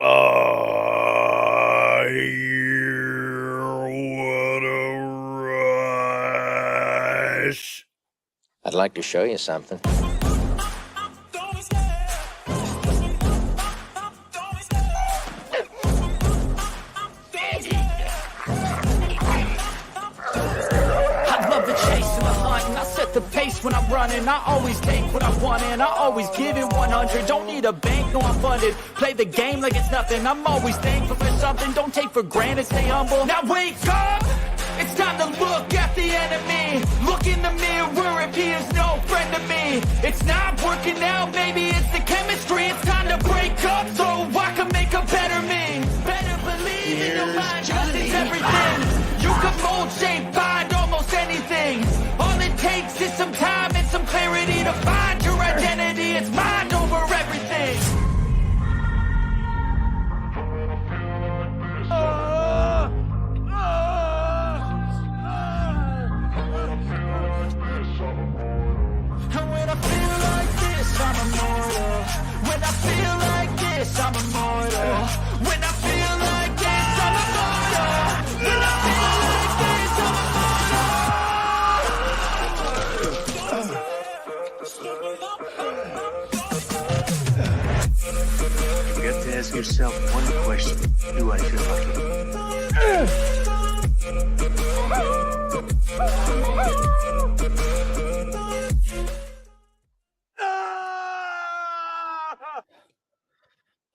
What a rush. I'd like to show you something. I love the chase and the hunt, and I set the pace when I'm running. I always take what I want, and I always give it 100. Don't need a bank, no, I'm funded. Play the game like it's nothing. I'm always thankful for something. Don't take for granted, stay humble. Now wake up! It's time to look at the enemy. Look in the mirror if he is no friend to me. It's not working out, maybe it's the chemistry. It's time to break up so I can make a better me. Better believe in your mind, cause it's everything. You can mold, shape, find almost anything. All it takes is some time and some clarity to find your identity. It's mind over everything. And when I feel like this, I'm immortal. When I feel like this, I'm immortal. When I feel like this, I'm immortal. When I feel like this, I'm You have to ask yourself one question. Do I feel lucky?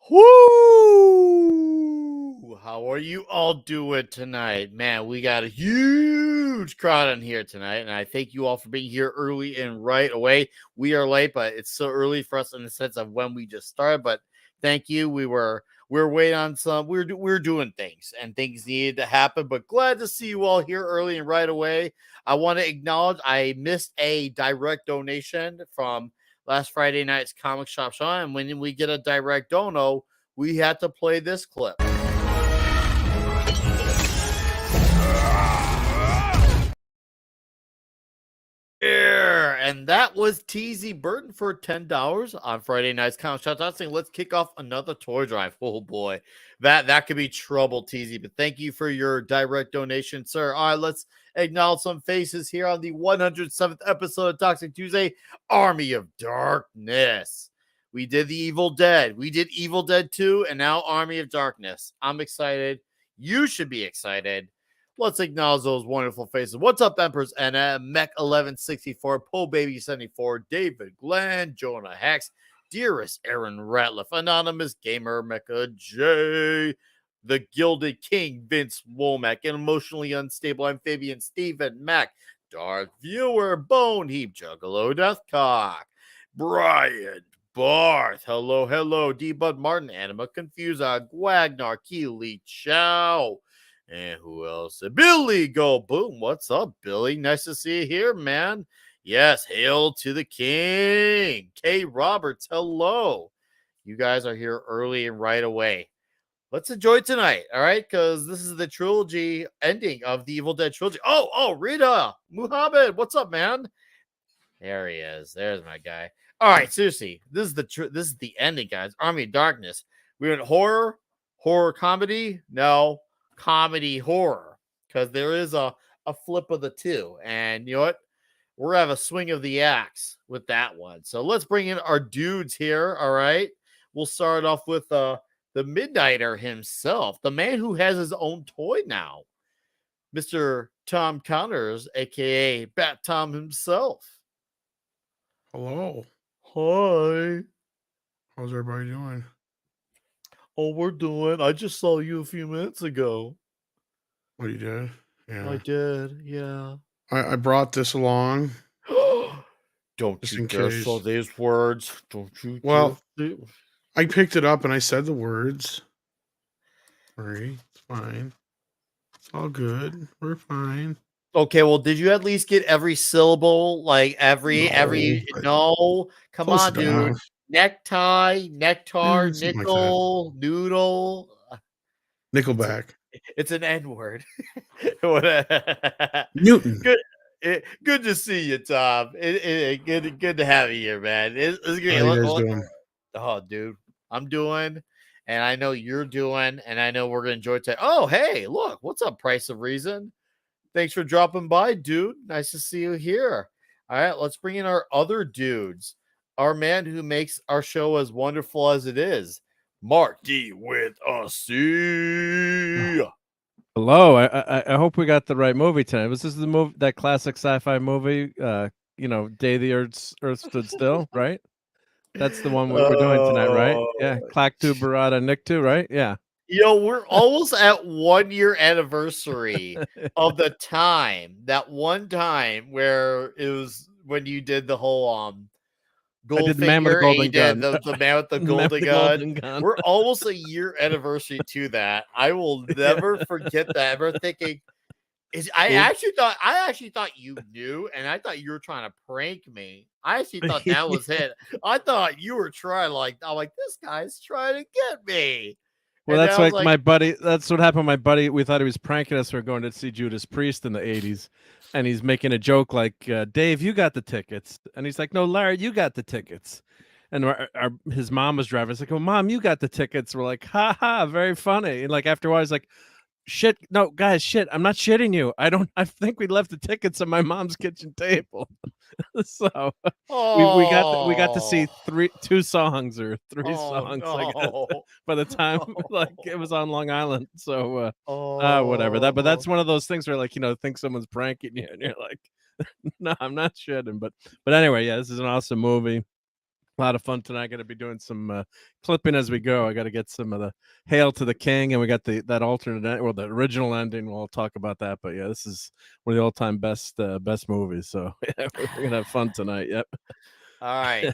Woo! How are you all doing tonight? Man, we got a huge crowd in here tonight, and I thank you all for being here early and right away. We are late, but it's so early for us in the sense of when we just started. But thank you. We're waiting on some. We're doing things, and things needed to happen. But glad to see you all here early and right away. I want to acknowledge I missed a direct donation from last Friday night's comic shop show, and when we get a direct dono, we had to play this clip. Yeah, and that was TZ Burton for $10 on Friday night's comic shop. I'm saying let's kick off another toy drive. Oh boy, that could be trouble, TZ. But thank you for your direct donation, sir. All right, let's acknowledge some faces here on the 107th episode of Toxic Tuesday, Army of Darkness. We did the Evil Dead. We did Evil Dead 2, and now Army of Darkness. I'm excited. You should be excited. Let's acknowledge those wonderful faces. What's up, Empress Anna, Mech1164, Po Baby 74, David Glenn, Jonah Hex, Dearest Aaron Ratliff, Anonymous Gamer Mecha J, the Gilded King Vince Womack, and Emotionally Unstable Amphibian Stephen Mack, Dark Viewer Bone Heap Juggalo Deathcock, Brian Barth, hello, D Bud Martin, Anima Confusa, Gwagnar, Keely Chow. And who else? Billy Go Boom. What's up, Billy? Nice to see you here, man. Yes, hail to the king. Kay Roberts, hello. You guys are here early and right away. Let's enjoy tonight, all right? Because this is the trilogy ending of the Evil Dead trilogy. Oh, Rita Muhammad, what's up, man? There he is. There's my guy. All right, seriously, this is the ending, guys. Army of Darkness. We went horror comedy. No, comedy horror, because there is a flip of the two, and you know what, we're gonna have a swing of the axe with that one. So let's bring in our dudes here. All right, we'll start off with the Midnighter himself, the man who has his own toy now, Mr. Tom Connors, aka Bat Tom himself. Hello. Hi. How's everybody doing? Oh, we're doing. I just saw you a few minutes ago. What you did? Yeah. I did, yeah. I brought this along. Don't just you in dare case. say these words. Don't you Well, dare. I picked it up and I said the words. Sorry, it's fine. It's all good. We're fine. Okay, well, did you at least get every syllable? Like every no? Come on, dude. Enough. Necktie, nectar, nickel, like noodle. Nickelback. It's an N-word. Newton. Good to see you, Tom. Good to have you here, man. It's great. How you guys doing? Oh, dude, I'm doing. and I know you're doing, and I know we're going to enjoy today. Oh, hey, look, what's up, Price of Reason? Thanks for dropping by, dude. Nice to see you here. All right, let's bring in our other dudes. Our man who makes our show as wonderful as it is, Mark D with a C. Hello. I hope we got the right movie tonight. Was this the movie, that classic sci-fi movie? Day the Earth Stood Still, right? That's the one we're doing tonight, right? Yeah, Clactu Barada Nictu, right? Yeah. We're almost at 1 year anniversary of the that one time where it was when you did the whole I did the man with the Goldfinger, and golden you did gun. the man with the The man with golden the gun. golden gun. We're almost a year anniversary to that. I will never forget that. Ever thinking I actually thought you knew, and I thought you were trying to prank me. I actually thought that was it. I thought you were trying I'm like, this guy's trying to get me. Well, And that's I was like my buddy. That's what happened. My buddy, we thought he was pranking us. We were going to see Judas Priest in the 80s. And he's making a joke like, Dave, you got the tickets. And he's like, no, Larry, you got the tickets. And his mom was driving. He's like, well, Mom, you got the tickets. We're like, ha ha, very funny. And like after a while, he's like, shit, no, guys, shit, I'm not shitting you. I think we left the tickets on my mom's kitchen table. So we got to see two songs or three songs no. by the time like it was on Long Island. So whatever. But that's one of those things where like, think someone's pranking you and you're like, no, I'm not shitting. But anyway, yeah, this is an awesome movie. A lot of fun tonight. Going to be doing some clipping as we go. I got to get some of the Hail to the King, and we got that alternate, or the original ending. We'll talk about that. But yeah, this is one of the all-time best movies. So yeah, we're gonna have fun tonight. Yep. All right.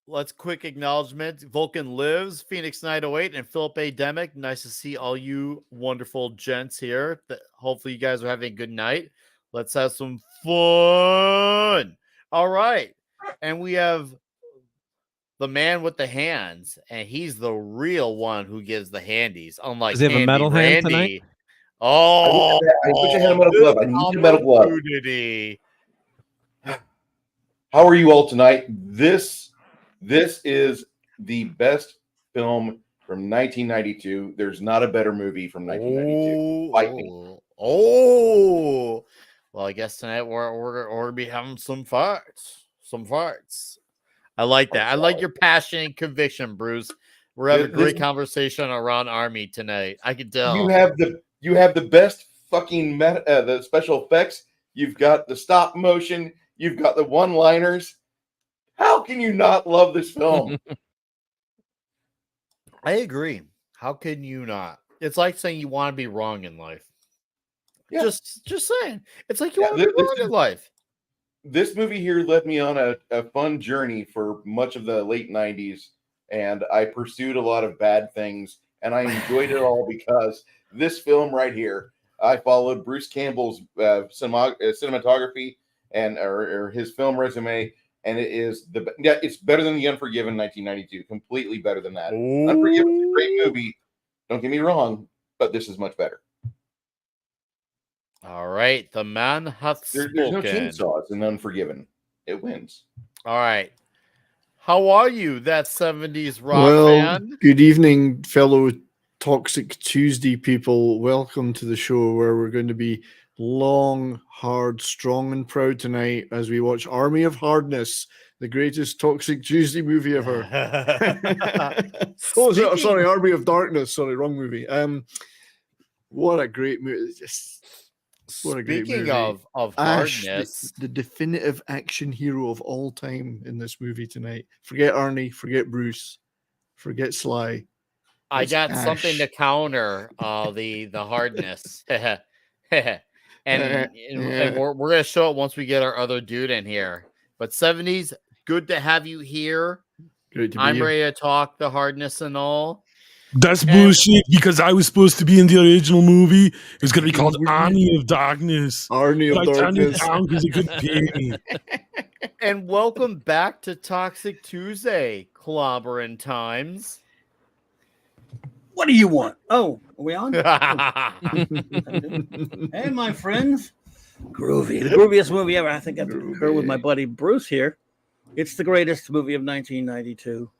Let's quick acknowledgement. Vulcan Lives, Phoenix 908, and Philip A. Demick. Nice to see all you wonderful gents here. Hopefully you guys are having a good night. Let's have some fun. All right. And we have the man with the hands, and he's the real one who gives the handies, unlike Does he have a metal Randy. hand tonight? Oh, I wish I had a metal glove. I need a metal glove. opportunity. How are you all tonight? This is the best film from 1992. There's not a better movie from 1992. Fight me. Oh, well, I guess tonight we're gonna be having some farts. I like that. I like your passion and conviction, Bruce. We're having a great conversation around Army tonight. I can tell. You have the best fucking the special effects. You've got the stop motion. You've got the one-liners. How can you not love this film? I agree. How can you not? It's like saying you want to be wrong in life. Yeah. Just saying. It's like you want to be wrong in life. This movie here led me on a fun journey for much of the late 90s, and I pursued a lot of bad things, and I enjoyed it all because this film right here, I followed Bruce Campbell's cinematography and or his film resume, and it's better than The Unforgiven 1992, completely better than that. Ooh. Unforgiven is a great movie, don't get me wrong, but this is much better. All right, the man hath spoken. There's no chainsaws in Unforgiven. It wins. All right. How are you, that 70s rock fan? Good evening, fellow Toxic Tuesday people. Welcome to the show where we're going to be long, hard, strong, and proud tonight as we watch Army of Hardness, the greatest Toxic Tuesday movie ever. Sorry, Army of Darkness. Sorry, wrong movie. What a great movie. What a great movie. Speaking of Ash, hardness, the definitive action hero of all time in this movie tonight. Forget Arnie, forget Bruce, forget Sly. I It's got Ash. something to counter the hardness. and we're gonna show it once we get our other dude in here. But 70s, good to have you here. Great to be I'm here. ready to talk the hardness and all. That's bullshit because I was supposed to be in the original movie. It was going to be called Army of Darkness. Army of I turned it Darkness. down because it couldn't pay me. And welcome back to Toxic Tuesday, clobbering times. What do you want? Oh, are we on? All Hey, my friends. Groovy. The grooviest movie ever. I think I concur with my buddy Bruce here. It's the greatest movie of 1992.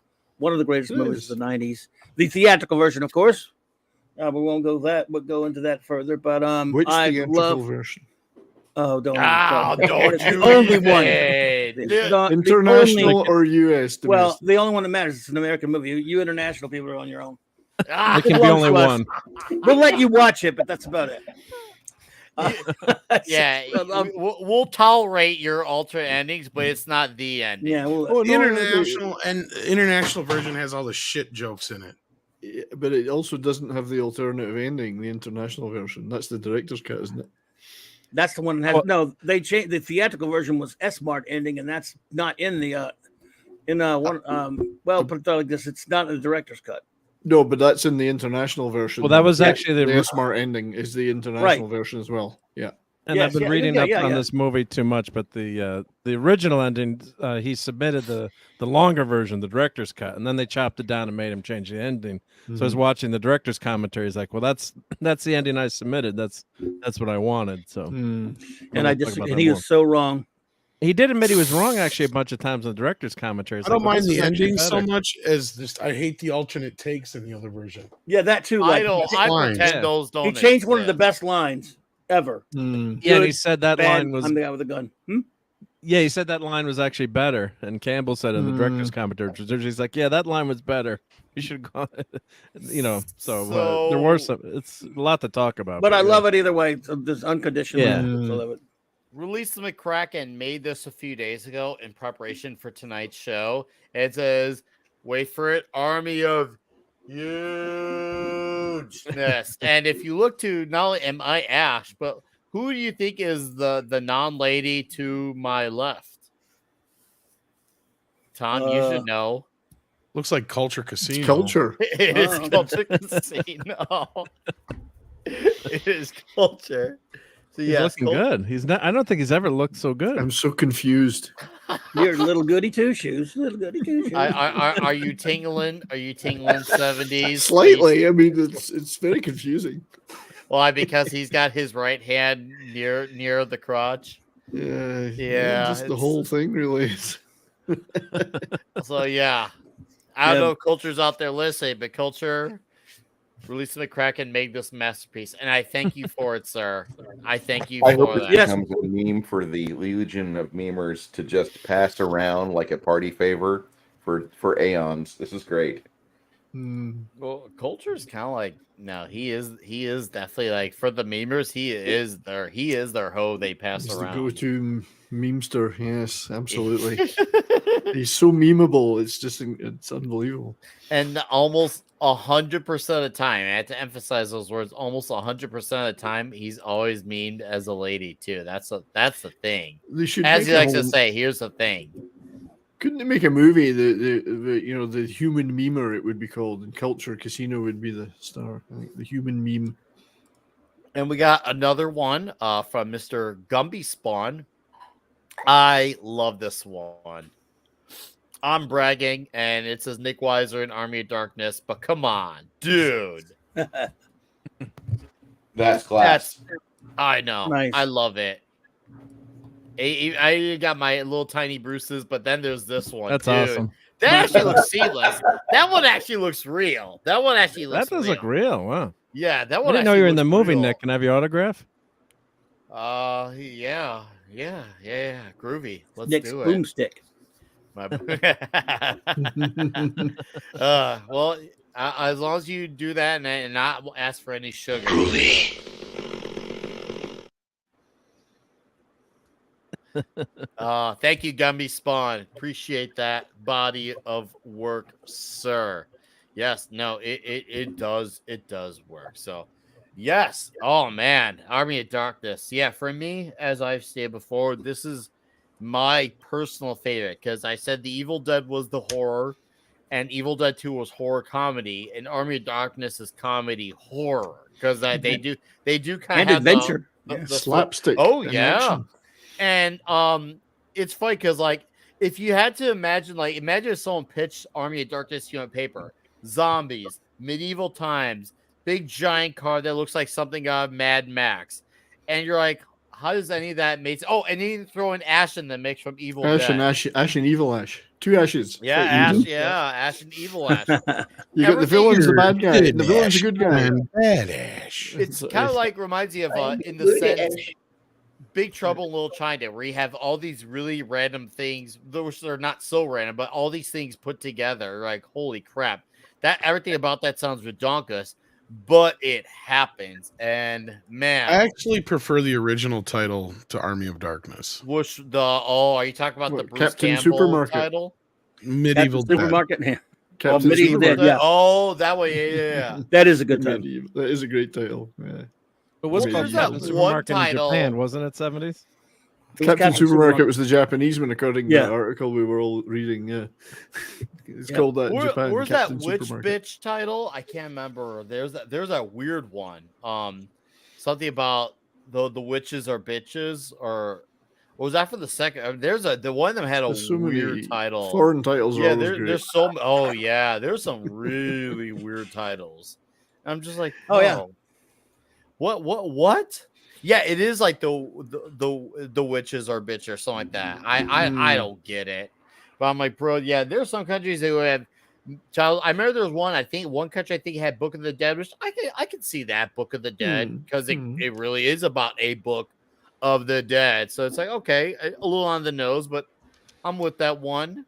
one of the greatest It movies is. of the '90s. The theatrical version, of course. We won't go into that further. But Which I theatrical love. version? Oh, don't. Ah, don't It's the you only one. say. The International only, or US well, domestic? the only one that matters. It's an American movie. You international people are on your own. Ah, There can be belongs only to us. one. We'll let you watch it, but that's about it. yeah, we'll tolerate your alternate endings, but it's not the ending. Yeah, well, Oh, The no, international version has all the shit jokes in it. but it also doesn't have the alternative ending, the international version. That's the director's cut, isn't it? that's the one that has Well- no. They changed the theatrical version was S-Mart ending, and that's not in the one. Well, put it like this: it's not in the director's cut. No, but that's in the international version. Well, that was The- actually the the smart ending is the international version as well. Yeah. And Yes, I've been yeah, reading yeah, up yeah, on yeah. this movie too much, but the original ending, he submitted the longer version, the director's cut, and then they chopped it down and made him change the ending. So I was watching the director's commentary. He's like, "Well, that's the ending I submitted. That's what I wanted." So, And we'll I talk just about and that he more. was so wrong. He did admit he was wrong actually a bunch of times in the director's commentary. It's I don't like, well, mind this the is actually ending so better. much as just I hate the alternate takes in the other version. Yeah, that too. I Like, don't. I lines. pretend Yeah. those don't. he changed one of the exist. best lines ever. Yeah, and Good, he said that Bad, line was I'm the guy with the gun. yeah, he said that line was actually better. And Campbell said in the director's commentary, he's like, yeah, that line was better. You should go, there were some. It's a lot to talk about. But I love it either way. So this unconditional. Yeah. I love it. Release McCracken made this a few days ago in preparation for tonight's show. It says, wait for it, Army of Hugeness. And if you look to not only am I Ash, but who do you think is the non-lady to my left? Tom, you should know. Looks like Culture Casino. It's culture. It is Culture Casino. It is Culture. So He's yeah, looking good. He's not. I don't think he's ever looked so good. I'm so confused. You're little goody two shoes. Little goody two shoes. Are you tingling? Are you tingling 70s? Slightly. I mean, it's very confusing. Why? Because he's got his right hand near the crotch. Yeah. Just the it's- whole thing, really. So yeah, I don't know if Culture's out there listening, but Culture, Release McCracken made this masterpiece, and I thank you for it, sir. I thank you I for hope it that. becomes a meme for the legion of memers to just pass around like a party favor for aeons. This is great. Well, Culture's kind of like he is definitely like for the memers. He is their hoe they pass He's around. the go-to memester. Yes, absolutely. He's so memeable. It's unbelievable. And almost 100% of the time, I have to emphasize those words. Almost 100% of the time, he's always memed as a lady too. That's the thing. They should As make he a likes to whole- say, here's the thing. Couldn't they make a movie? The human memer it would be called, and Culture Casino would be the star. I think the human meme. And we got another one from Mr. Gumby Spawn. I love this one. I'm bragging, and it says Nick Weiser in Army of Darkness, but come on, dude. That's class. I know. Nice. I love it. I got my little tiny Bruces, but then there's this one. That's dude. awesome. That actually looks seamless. That one actually looks real. That one actually looks That does real. look real. Wow. Yeah, that I one. didn't know you were in actually the looks movie, real. Nick. Can I have your autograph? Yeah. Groovy. Let's Nick's do it. boomstick. Well, as long as you do that and not ask for any sugar. Thank you, Gumby Spawn. Appreciate that body of work, sir. Yes, no, it does work. So, yes. Oh man, Army of Darkness. Yeah, for me, as I've stated before, this is my personal favorite because I said the Evil Dead was the horror, and Evil Dead 2 was horror comedy, and Army of Darkness is comedy horror because they do kind And of have adventure. the Slapstick. Oh and yeah. action. And it's funny because like if you had to imagine if someone pitched Army of Darkness to you on paper, zombies, medieval times, big giant car that looks like something out of Mad Max, and you're like, how does any of that make sense? Oh, and then throw in Ash in the mix from Evil Ash Dead. and Ash and Evil Ash. 2 Ashes. Yeah, Like Ash. evil. Yeah, Ash and Evil Ash. You got the villain's the bad guy, and the villain's a Ash good guy. and Bad Ash. It's kind of like reminds me of in the sense Big Trouble in Little China, where you have all these really random things, which they're not so random, but all these things put together. Like, holy crap! That everything about that sounds redonkulous, but it happens. And man, I actually prefer the original title to Army of Darkness. whoosh the are you talking about the What, Bruce Captain Campbell Supermarket? title? Medieval Dead. Supermarket. Yeah. Captain Medieval Dead, Supermarket. yeah. Oh, that way, yeah. That is a good title. Medieval. That is a great title. Yeah. But what's Well, called there's that Captain one Supermarket in title- Japan, wasn't it? 70s. Captain Supermarket was the Japanese one, according to Yeah. the article we were all reading. Yeah, it's called that in Japan. Where's that Captain witch Supermarket. bitch title? I can't remember. There's a weird one. Something about the witches are bitches, or what was that for the second? There's the one of them had a There's so weird many title. foreign titles. Are Yeah, always great. there's so. Oh yeah, there's some really weird titles. I'm just like, Oh, yeah. what? Yeah, it is like the witches are bitch or something like that. I don't get it, but I'm like, bro, yeah, there's some countries that would have child. I remember there was one. I think one country had Book of the Dead, which I could see that Book of the Dead because it really is about a book of the dead. So it's like, okay, a little on the nose, but I'm with that one.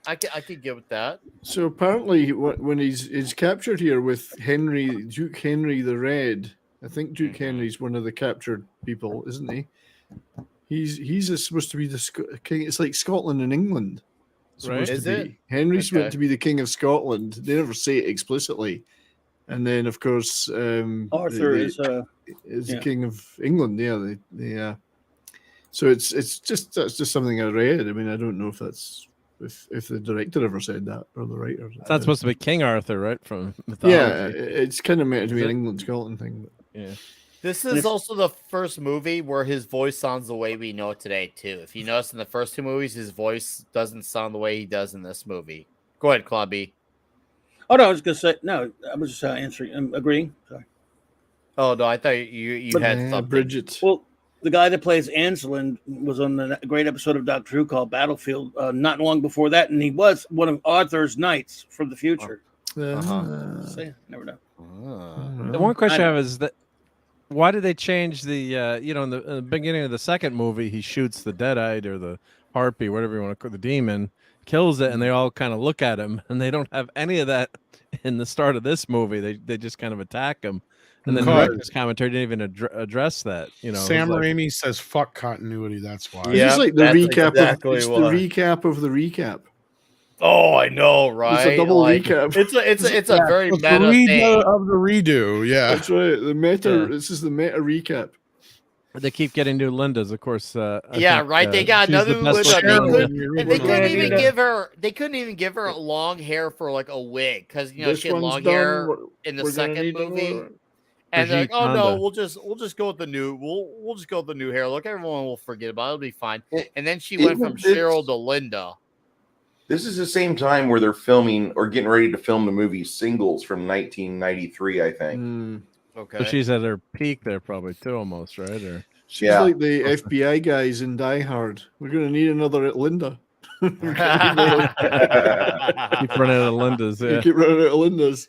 I could get with that. So apparently, when he's captured here with Duke Henry the Red, I think Duke Henry's one of the captured people, isn't he? He's supposed to be the king. It's like Scotland and England. Right? Is it? Henry's Okay. meant to be the king of Scotland. They never say it explicitly. And then, of course, Arthur is the king of England. Yeah, so it's just that's just something I read. I mean, I don't know if that's if the director ever said that or the writer. It's not supposed to be King Arthur, right? From mythology. Yeah, it's kind of meant to be an England Scotland thing. But. Yeah. This is also the first movie where his voice sounds the way we know it today, too. If you notice in the first two movies, his voice doesn't sound the way he does in this movie. Go ahead, Clubby. Oh no, I was gonna say no. I was just answering, agreeing. Sorry. Oh no, I thought you had something. Bridget. Well, the guy that plays Anselin was on a great episode of Doctor Who called Battlefield not long before that, and he was one of Arthur's knights from the future. So, yeah, never know. The one question I have is that why did they change the in the beginning of the second movie he shoots the Deadite or the Harpy, whatever you want to call the demon, kills it, and they all kind of look at him, and they don't have any of that in the start of this movie. They just kind of attack him, and then the director's commentary didn't even address that. Sam Raimi says "fuck continuity." That's why. It's just like the that's recap. exactly It's what. the recap of the recap. Oh, I know, right? It's a double Like, recap. It's a very It's the meta redo thing. of the redo. Yeah. That's right. The meta. Yeah. This is the meta recap. They keep getting new Lindas, of course. I Yeah, think, right. They got she's another the best Linda. looking They Linda. couldn't- And they couldn't Yeah, even yeah. give her. They couldn't even give her long hair for like a wig because This she had one's long done. hair We're- in the we're gonna second need movie. more. And they're like, Brigitte oh no, Fonda. we'll just go with the new. We'll just go with the new hair. Look, everyone will forget about it. It'll be fine. And then she went from Cheryl to Linda. This is the same time where they're filming or getting ready to film the movie Singles from 1993, I think. Okay. So she's at her peak there, probably too, almost, right? Or She's like the FBI guys in Die Hard. We're going to need another Linda. keep running out of Lindas. You Yeah. keep running out of Lindas.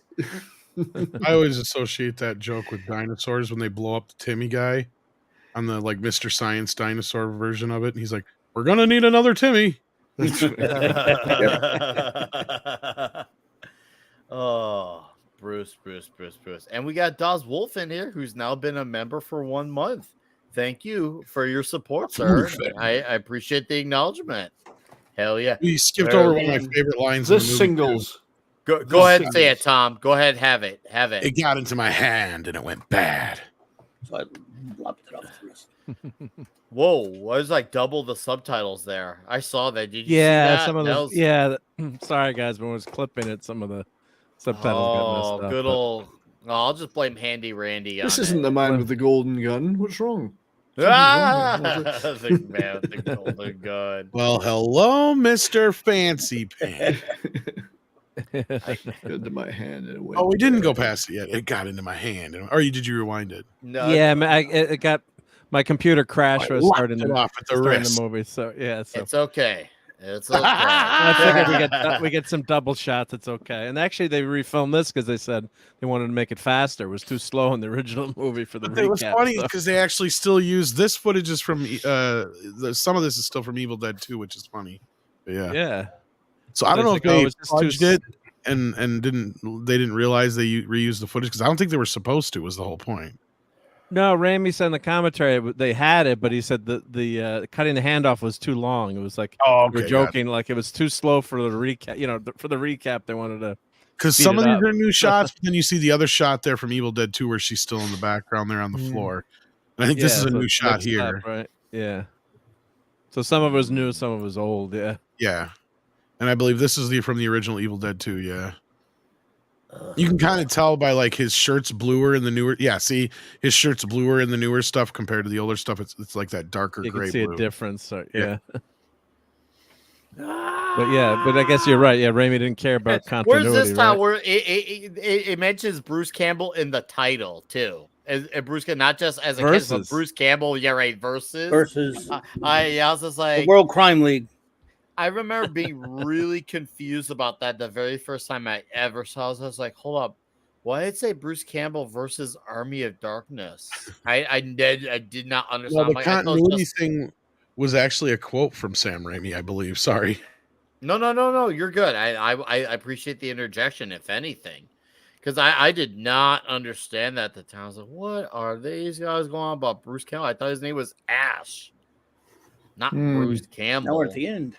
I always associate that joke with dinosaurs when they blow up the Timmy guy on the like Mr. Science dinosaur version of it. And he's like, "We're gonna need another Timmy." Oh, Bruce. And we got Dawes Wolf in here, who's now been a member for 1 month. Thank you for your support, sir. I appreciate the acknowledgement. Hell yeah. He skipped over one of my favorite lines. in the This movie, singles. Go ahead and say it, Tom. Go ahead, have it. too. It got into my hand and it went bad. So I lopped it off the wrist. Whoa, was like double the subtitles there. I saw that. Did you see Yeah, that? some of That those. was- Yeah, sorry guys, when I was clipping it, some of the subtitles got Oh, messed up. good but- old. Oh, I'll just blame Handy Randy on This it. isn't the man with the golden gun. What's wrong? Ah! The man with the golden gun. Well, hello, Mr. Fancy Pants. Got into my hand and it went. Oh, we didn't go past it yet. It got into my hand. Or did you rewind it? No, Yeah, it got My computer crashed. I Was lopped starting it off at the starting wrist. the movie. So yeah, so It's okay. It's okay. I figured we get some double shots. It's okay. And actually, they refilmed this because they said they wanted to make it faster. It was too slow in the original movie for the But it was recap. funny so- because they actually still use this footage is from some of this is still from Evil Dead 2, which is funny. But yeah. Yeah. So I don't It's know like, if they it's just too fudged it and didn't realize they reused the footage because I don't think they were supposed to. Was the whole point. No, Raimi said in the commentary they had it, but he said the cutting the handoff was too long. It was like Oh, we were okay, joking, like it was too slow for the recap. You know, for the recap, they wanted to Because speed some it of these up. are new shots, but then you see the other shot there from Evil Dead 2 where she's still in the background there on the floor. And I think this is a so new it's shot mixed here. up, right? Yeah. So some of it was new, some of it was old. Yeah. Yeah. And I believe this is from the original Evil Dead 2, yeah. You can kind of tell by like his shirt's bluer in the newer. Yeah, see, his shirt's bluer in the newer stuff compared to the older stuff. It's like that darker You gray can see blue. a difference. So, Yeah. but I guess you're right. Yeah, Raimi didn't care about continuity. Where's this time right? where it mentions Bruce Campbell in the title too? As Bruce, not just as a kid, but Versus. Bruce Campbell. Yeah, right. Versus. Versus I was just the like, World Crime League. I remember being really confused about that the very first time I ever saw it. I was like, hold up. Why did it say Bruce Campbell versus Army of Darkness? I did not understand. Well, the Like, I thought it was continuity just- thing was actually a quote from Sam Raimi, I believe. Sorry. No. You're good. I appreciate the interjection, if anything, because I did not understand that at the time. I was like, what are these guys going on about Bruce Campbell? I thought his name was Ash, not Bruce Campbell. Now we're at the end.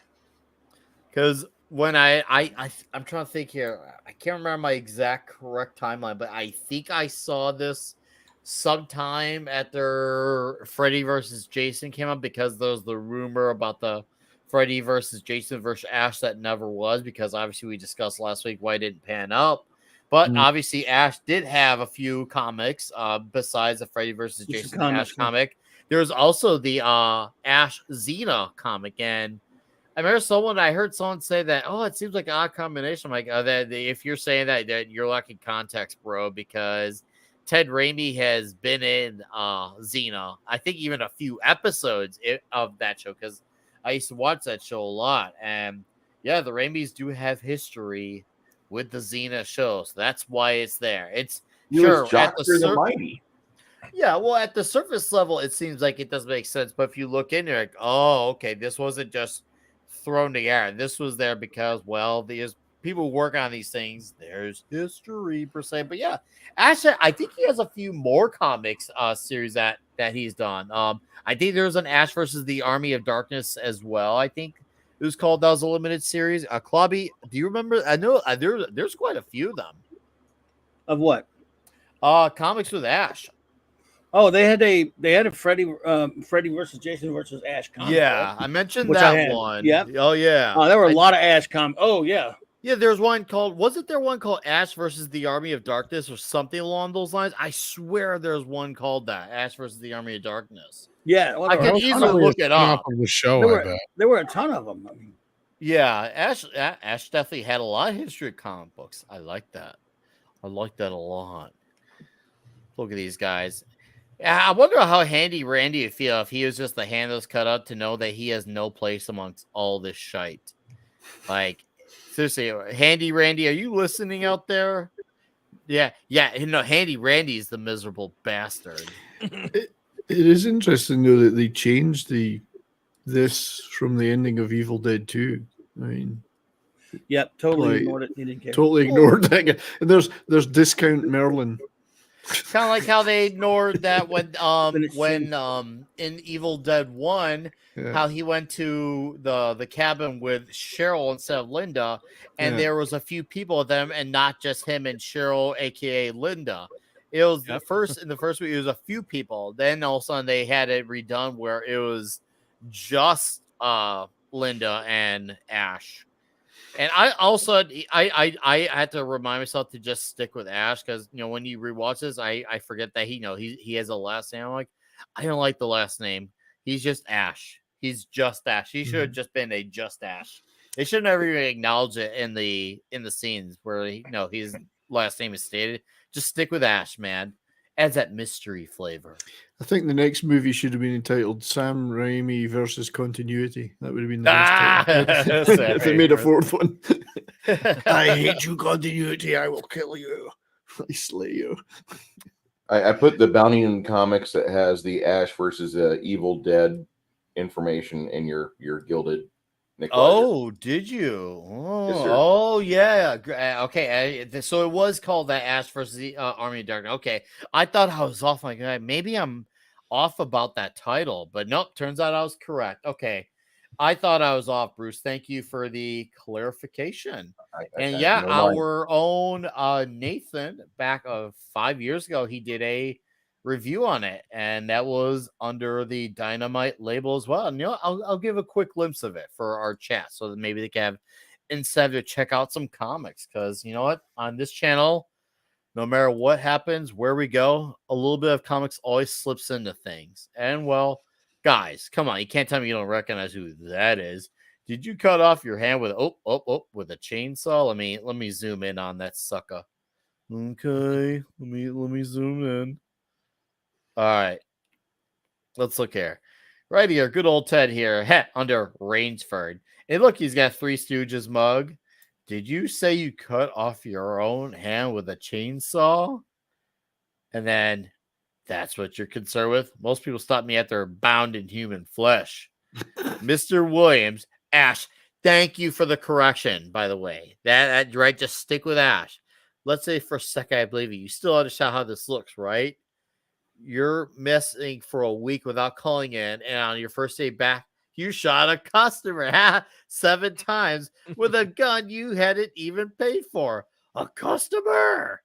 Because when I'm trying to think here, I can't remember my exact correct timeline, but I think I saw this sometime after Freddy versus Jason came up because there was the rumor about the Freddy versus Jason versus Ash that never was, because obviously we discussed last week why it didn't pan up. But obviously Ash did have a few comics besides the Freddy versus Jason Ash comic. There was also the Ash Xena comic, and I remember I heard someone say that, oh, it seems like an odd combination. I'm like, that if you're saying that you're lacking context, bro, because Ted Raimi has been in Xena, I think even a few episodes of that show, because I used to watch that show a lot. And yeah, the Raimis do have history with the Xena show, so that's why it's there. It's sure at the mighty. Yeah, well, at the surface level, it seems like it does make sense. But if you look in there, like, oh, okay, this wasn't just thrown together. This was there because, well, there's people work on these things. There's history per se. But yeah, actually, I think he has a few more comics series that he's done. I think there's an Ash versus the Army of Darkness as well. I think it was called, that was a limited series. Clubby, do you remember? I know there's quite a few of them. Of what? Comics with Ash. Oh, they had a Freddy versus Jason versus Ash comic. Yeah, right? I mentioned Which that I had. one. Yeah. Oh yeah. There were a lot of Ash comics. Oh yeah. Yeah, there's one called, wasn't there one called Ash versus the Army of Darkness or something along those lines? I swear there's one called that, Ash versus the Army of Darkness. Yeah. Well, I can easily look it up. Of the show, there were a ton of them. I mean, Yeah, Ash definitely had a lot of history of comic books. I like that. I like that a lot. Look at these guys. I wonder how handy Randy would feel if he was just the hand that was cut out to know that he has no place amongst all this shite. Like, seriously, Handy Randy, are you listening out there? Yeah, Handy Randy is the miserable bastard. It is interesting though that they changed this from the ending of Evil Dead 2. I mean, yep, totally ignored it. He didn't care. Totally ignored that. And there's Discount Merlin. It's kind of like how they ignored that when in Evil Dead 1, how he went to the cabin with Cheryl instead of Linda, and there was a few people of them and not just him and Cheryl, aka Linda. It was in the first week, it was a few people. Then all of a sudden they had it redone where it was just Linda and Ash. And I also I had to remind myself to just stick with Ash, because when you rewatch this, I forget that he has a last name. I'm like, I don't like the last name. He's just Ash. He's just Ash. He should have just been a just Ash. They should never even acknowledge it in the scenes where his last name is stated. Just stick with Ash, man. adds that mystery flavor. I think the next movie should have been entitled Sam Raimi versus Continuity. That would have been the best title. Sam If they made a Raimi. fourth one. I hate you, Continuity. I will kill you. I slay you. I put the Bounty in Comics that has the Ash versus Evil Dead information in your gilded. Nick Oh, did you? Oh, Yes, sir. oh yeah. Okay. So it was called that Ash versus the Army of Darkness. Okay. I thought I was off. Like maybe I'm off about that title, but nope. Turns out I was correct. Okay. I thought I was off, Bruce. Thank you for the clarification. And yeah, no mind. our own Nathan, back 5 years ago, he did a review on it, and that was under the Dynamite label as well. And I'll give a quick glimpse of it for our chat, so that maybe they can have incentive to check out some comics. Because you know what, on this channel, no matter what happens, where we go, a little bit of comics always slips into things. And well, guys, come on, you can't tell me you don't recognize who that is. Did you cut off your hand with with a chainsaw? Let me zoom in on that sucker. Okay, let me zoom in. All right, let's look here. Right here, good old Ted here, under Rainsford. And look, he's got Three Stooges mug. Did you say you cut off your own hand with a chainsaw? And then that's what you're concerned with? Most people stop me at their bound in human flesh. Mr. Williams, Ash, thank you for the correction, by the way. That right, just stick with Ash. Let's say for a second, I believe you. You still understand how this looks, right? You're missing for a week without calling in, and on your first day back, you shot a customer 7 times with a gun you hadn't even paid for. A customer.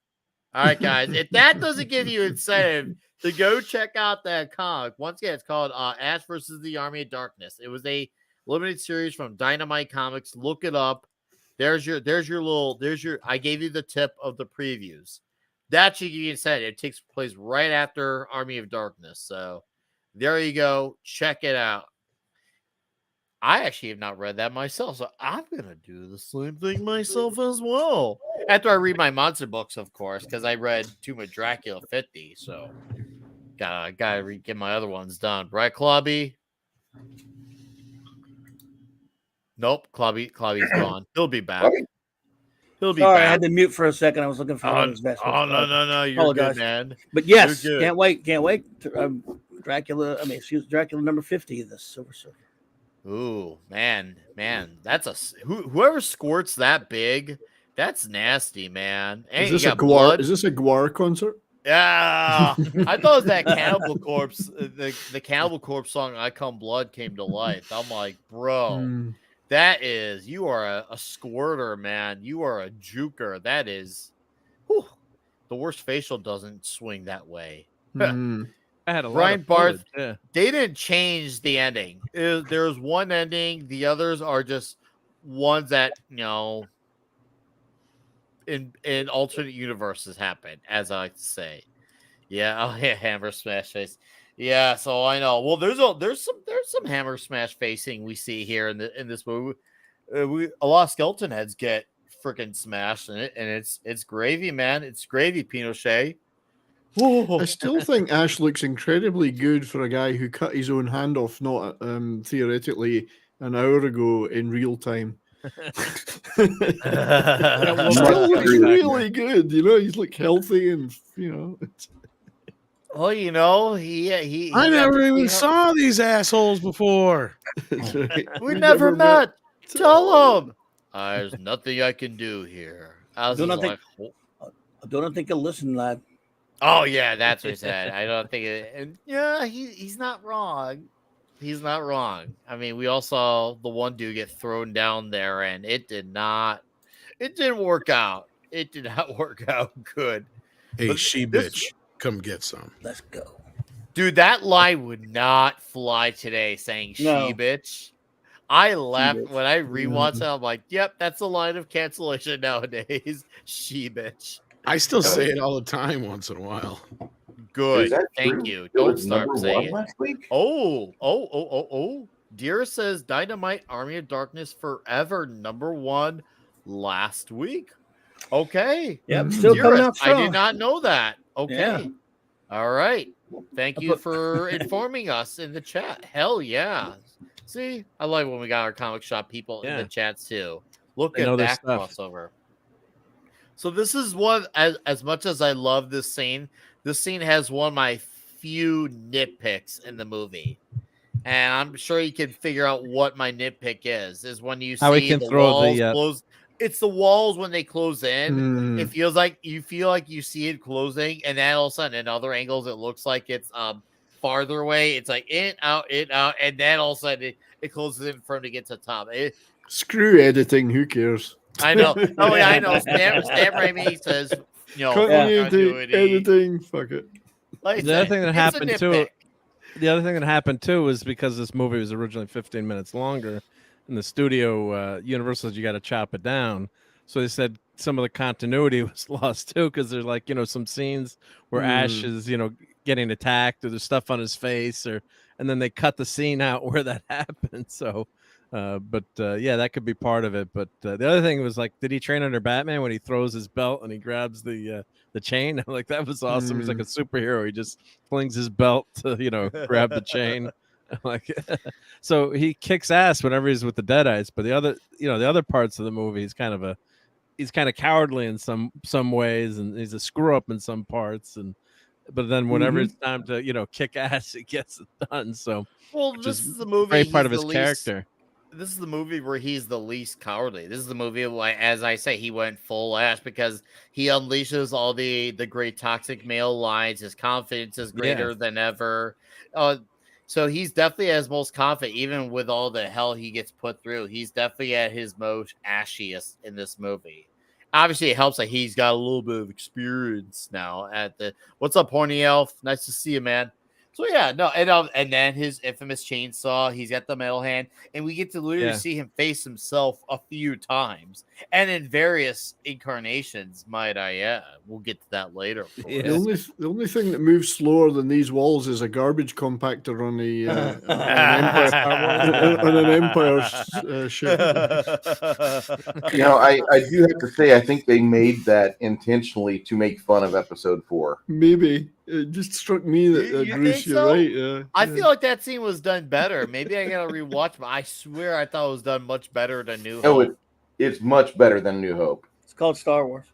All right, guys. If that doesn't give you incentive to go check out that comic, once again, it's called Ash versus the Army of Darkness. It was a limited series from Dynamite Comics. Look it up. There's your I gave you the tip of the previews. That should give you incentive. It takes place right after Army of Darkness. So there you go. Check it out. I actually have not read that myself, so I'm gonna do the same thing myself as well. After I read my monster books, of course, because I read Tomb of Dracula 50, so gotta get my other ones done. Right, Clubby? Nope, Clubby's gone. He'll be back. He'll be Sorry, back. I had to mute for a second. I was looking for his message. Oh no, you're Apologize. good, man. But yes, You're good. can't wait. Dracula number 50 of the Silver Surfer. Ooh, man, that's whoever squirts that big, that's nasty, man. And Is this you a got blood. Gwar? Is this a Gwar concert? Yeah, I thought it was that Cannibal Corpse, the Cannibal Corpse song "I Come Blood" came to life. I'm like, bro, that is, you are a squirter, man. You are a juker. That is, the worst facial doesn't swing that way. I had a lot Brian of Barth, yeah. They didn't change the ending. There's one ending. The others are just ones that, in alternate universes happen, as I like to say. Yeah, Hammer Smash Face. Yeah, so I know. Well, there's some Hammer Smash facing we see here in this movie. A lot of skeleton heads get freaking smashed in it, and it's gravy, man. It's gravy, Pinochet. I still think Ash looks incredibly good for a guy who cut his own hand off, not theoretically an hour ago in real time. Still looks really good, He's like healthy and Well, he I never even saw these assholes before. We never met. Tell him. There's nothing I can do here. I don't think he'll listen, lad. Oh yeah, that's what he said. I don't think it. And yeah, he's not wrong. He's not wrong. I mean, we all saw the one dude get thrown down there, and it didn't work out. It did not work out good. Hey, bitch, come get some. Let's go, dude. That line would not fly today. Saying no. bitch. I laughed when I rewatched it. I'm like, yep, that's a line of cancellation nowadays. She bitch. I still say it all the time once in a while. Good. Thank you. Don't start saying it. Last week? Oh. Dear says Dynamite Army of Darkness Forever #1 last week. Okay. Yep, still coming out strong. I did not know that. Okay. Yeah. All right. Thank you for informing us in the chat. Hell yeah. See, I like when we got our comic shop people in the chats too. Look They know at their that stuff. crossover. So this is one as much as I love this scene has one of my few nitpicks in the movie. And I'm sure you can figure out what my nitpick is when you How we see can the throw walls the close. It's the walls when they close in. Mm. It feels like you see it closing, and then all of a sudden in other angles it looks like it's farther away. It's like in, out, and then all of a sudden it closes in for him to get to the top. Screw editing. Who cares? I know. Oh yeah, I know. Stan Raimi says, Continuity, editing. Fuck it. Like The other thing that it's a happened too. nitpick. The other thing that happened too was because this movie was originally 15 minutes longer, in the studio, Universal said you got to chop it down. So they said some of the continuity was lost too, because there's like some scenes where Ash is getting attacked, or there's stuff on his face, and then they cut the scene out where that happened. So, yeah, that could be part of it. But the other thing was like, did he train under Batman when he throws his belt and he grabs the chain? Like that was awesome. He's like a superhero. He just flings his belt to grab the chain. Like, so he kicks ass whenever he's with the Deadites. But the other parts of the movie, he's kind of cowardly in some ways, and he's a screw up in some parts. But then whenever it's time to kick ass, he gets it done. So, this is the movie. Great part of his character. This is the movie where he's the least cowardly. This is the movie, like, as I say, he went full Ash because he unleashes all the great toxic male lines. His confidence is greater than ever. So he's definitely at his most confident, even with all the hell he gets put through. He's definitely at his most ashiest in this movie. Obviously, it helps that he's got a little bit of experience now at the. What's up, Horny Elf? Nice to see you, man. So yeah, no, and then his infamous chainsaw. He's got the metal hand, and we get to literally see him face himself a few times, and in various incarnations. Might I add? We'll get to that later. The only thing that moves slower than these walls is a garbage compactor on an Empire ship. I do have to say, I think they made that intentionally to make fun of Episode 4. Maybe. It just struck me that Bruce, you're right. Yeah, I feel like that scene was done better. Maybe I gotta rewatch, but I swear I thought it was done much better than New Hope. It's much better than New Hope. It's called Star Wars.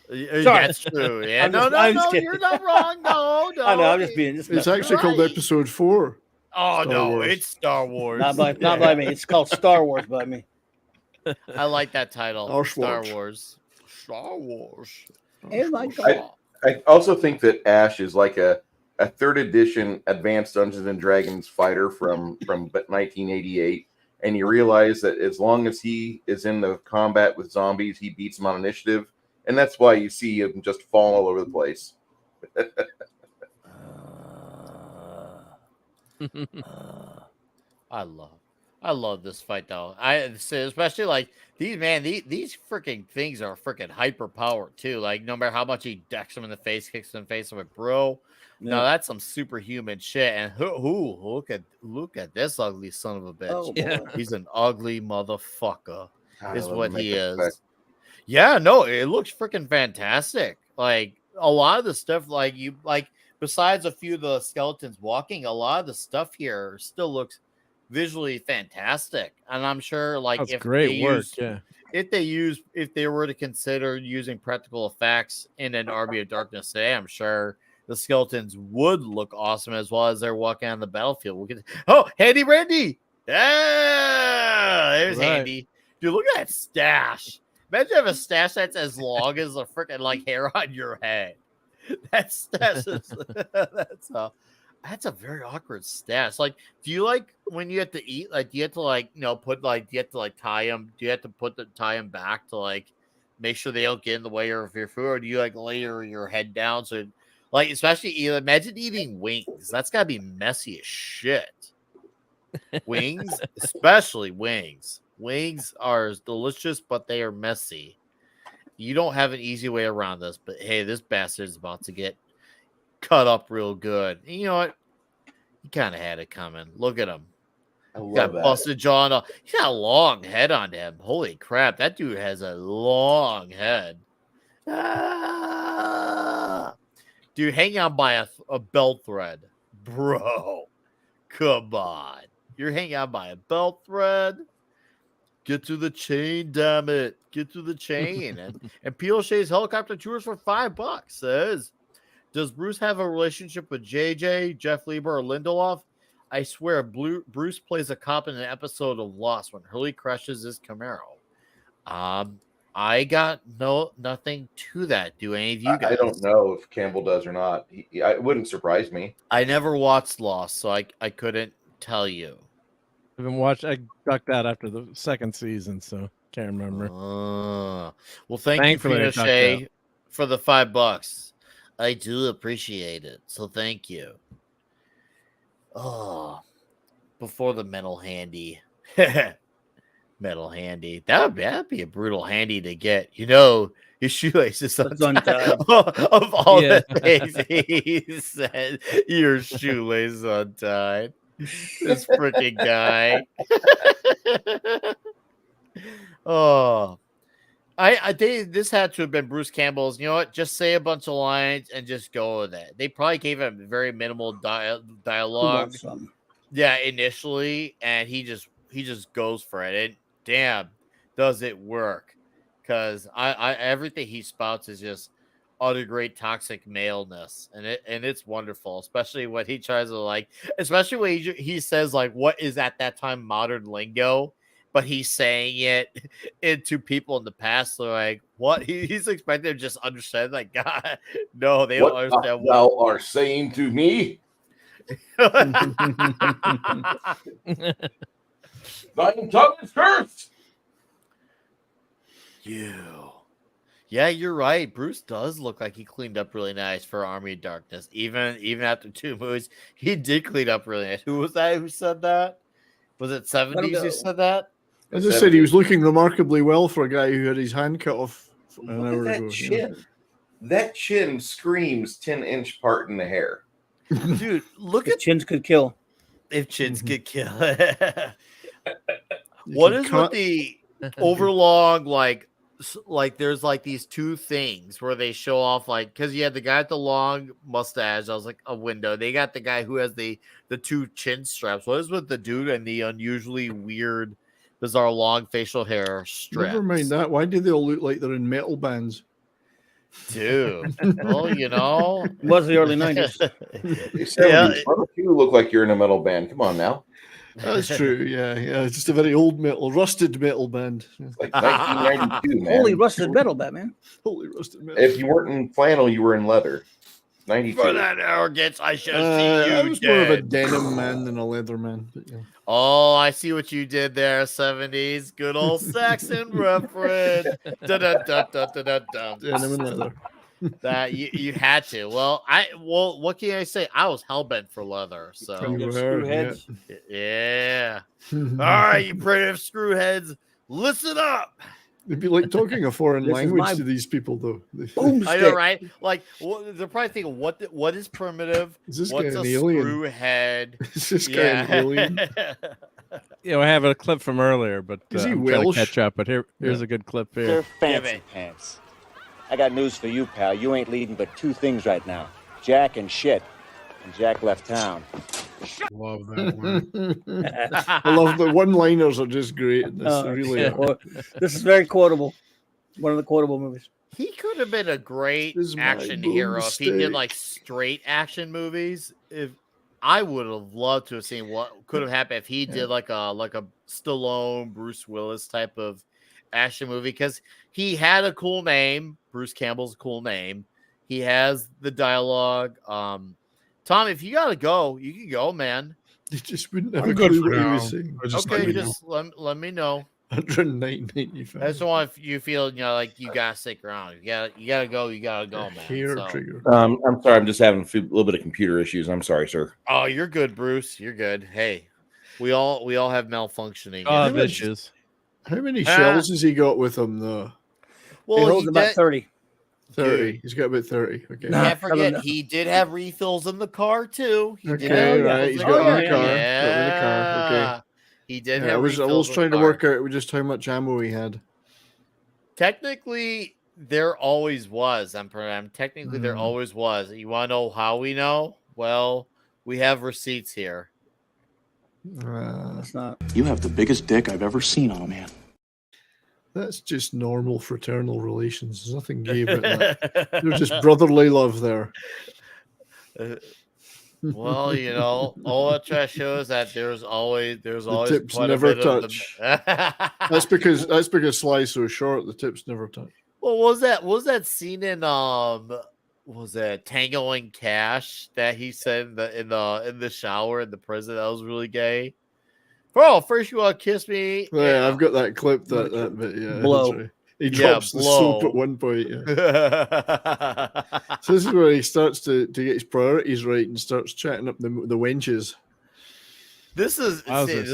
That's true. Yeah, no, you're not wrong. No. I know. I'm just being. It's actually called Episode 4. Oh no, it's Star Wars. Not by me. It's called Star Wars by me. I like that title. Star Wars. Oh my God. I also think that Ash is like a third edition Advanced Dungeons and Dragons fighter from 1988, and you realize that as long as he is in the combat with zombies, he beats them on initiative, and that's why you see him just fall all over the place. I love this fight though. Especially like these freaking things are freaking hyper powered too. Like no matter how much he decks him in the face, kicks him in the face, I'm like, bro, no, that's some superhuman shit. And look at this ugly son of a bitch. Oh, he's an ugly motherfucker. Is what he is. Yeah, no, it looks freaking fantastic. Like a lot of the stuff, besides a few of the skeletons walking, a lot of the stuff here still looks visually fantastic, and I'm sure if they were to consider using practical effects in an Army of Darkness today, I'm sure the skeletons would look awesome as well as they're walking on the battlefield. Handy Randy, there's Handy. Dude, look at that stash. Imagine you have a stash that's as long as the freaking hair on your head. That stash is that's a very awkward stash. Like, do you when you have to eat? Do you have to tie them? Do you have to tie them back to make sure they don't get in the way of your food, or do you lay your head down so especially imagine eating wings? That's gotta be messy as shit. Wings, especially wings. Wings are delicious, but they are messy. You don't have an easy way around this, but hey, this bastard is about to get cut up real good. And you know what? He kind of had it coming. Look at him. I love got that. Busted jaw. He's got a long head on him. Holy crap. That dude has a long head. Dude, hang on by a belt thread. Bro, come on. You're hanging on by a belt thread. Get to the chain, damn it. Get to the chain. And Pinochet's helicopter tours for $5 says, does Bruce have a relationship with JJ, Jeff Lieber, or Lindelof? I swear, Bruce plays a cop in an episode of Lost when Hurley crashes his Camaro. I got nothing to that. Do any of you guys? I don't know if Campbell does or not. It wouldn't surprise me. I never watched Lost, so I couldn't tell you. I haven't watched. I ducked out after the second season, so can't remember. Well, thank Thankfully, I you, ducked out. Pinochet, for the $5. I do appreciate it, so thank you. Oh, before the metal handy. Metal handy. That'd be a brutal handy to get. You know, your shoelaces untied. Of all the things he said, your shoelace untied. This freaking guy. Oh, this had to have been Bruce Campbell's. You know what? Just say a bunch of lines and just go with it. They probably gave him very minimal dialogue. Yeah, initially, and he just goes for it. And damn, does it work? Because I everything he spouts is just utter great toxic maleness, and it's wonderful, especially when he tries to especially when he says what is at that time modern lingo, but he's saying it into people in the past. So what he's expecting to just understand. God, no, they don't understand what thou are saying to me. Thine tongue is cursed. Yeah, you're right. Bruce does look like he cleaned up really nice for Army of Darkness. Even after 2 movies, he did clean up really nice. Who was that who said that? Was it 70s who said that? I just said he was looking remarkably well for a guy who had his hand cut off an hour ago. Chin. That chin screams 10-inch part in the hair. Dude, look at chins could kill. If chins could kill. What is with the overlong there's these 2 things where they show off because you had the guy with the long mustache. I was a window. They got the guy who has the 2 chin straps. What is with the dude and the unusually weird, bizarre long facial hair straps? Never mind that. Why do they all look like they're in metal bands? Dude, well, it was the early 90s. You look like you're in a metal band. Come on now. That's true. Yeah. Just a very old rusted metal band. Like 1992, man. Holy rusted metal, Batman. Holy rusted metal. If you weren't in flannel, you were in leather. 92. For that arrogance, I shall see you. I was more of a denim man than a leather man. But, yeah. Oh, I see what you did there, 70s. Good old Saxon reference. Denim and leather. That you had to. Well, what can I say? I was hellbent for leather. So screwheads. Yeah. All right, you primitive screwheads, listen up. It'd be like talking a foreign language to these people, though. I know, right? They're probably thinking, what is primitive? Is this What's guy a an alien? screwhead? Is this guy an alien? Yeah, I have a clip from earlier, but Is he I'm trying to Welsh? catch up. But here's a good clip here. They're fancy pants. I got news for you, pal. You ain't leading but 2 things right now: Jack and shit. And Jack left town. Love that one. I love the one-liners are just great. This really are. This is very quotable. One of the quotable movies. He could have been a great This is my action hero if he did mistake. straight action movies. If I would have loved to have seen what could have happened if he did like a Stallone, Bruce Willis type of action movie, because he had a cool name. Bruce Campbell's a cool name. He has the dialogue. Tom, if you gotta go, you can go, man. You just wouldn't have I'm a good clue for what he now. was saying. Okay, just let me know. 109.95. I just don't want you feel like you gotta stick around. You gotta go, man. Hair So- trigger. I'm sorry. I'm just having a little bit of computer issues. I'm sorry, sir. Oh, you're good, Bruce. You're good. Hey, we all have malfunctioning. Oh, issues. bitches. How many shells has he got with him, though? He Well, holds he about did, 30. 30. He's got about 30. Okay. Nah. can't forget know. he did have refills in the car too. He did Okay, have right. refills He's in got the one in car. the car. Got one in the car. Okay. Yeah. He did Yeah, I have was refills in trying the to car. work out just how much ammo he had. Technically, There always was, Emperor. Technically, there always was. You want to know how we know? Well, we have receipts here. That's not. You have the biggest dick I've ever seen on a man. That's just normal fraternal relations. There's nothing gay about that. They're just brotherly love there. Well, you know, all that trash shows that there's always tips quite never a bit touch. of the... That's because Sly's so short. The tips never touch. Well, what was that scene in was it Tango and Cash that he said in the shower in the prison that was really gay? Oh, first you want to kiss me? Yeah, I've got that clip. That bit. Yeah, Blow. that's right. He drops the soap at one point. Yeah. So this is where he starts to get his priorities right and starts chatting up the wenches. This is another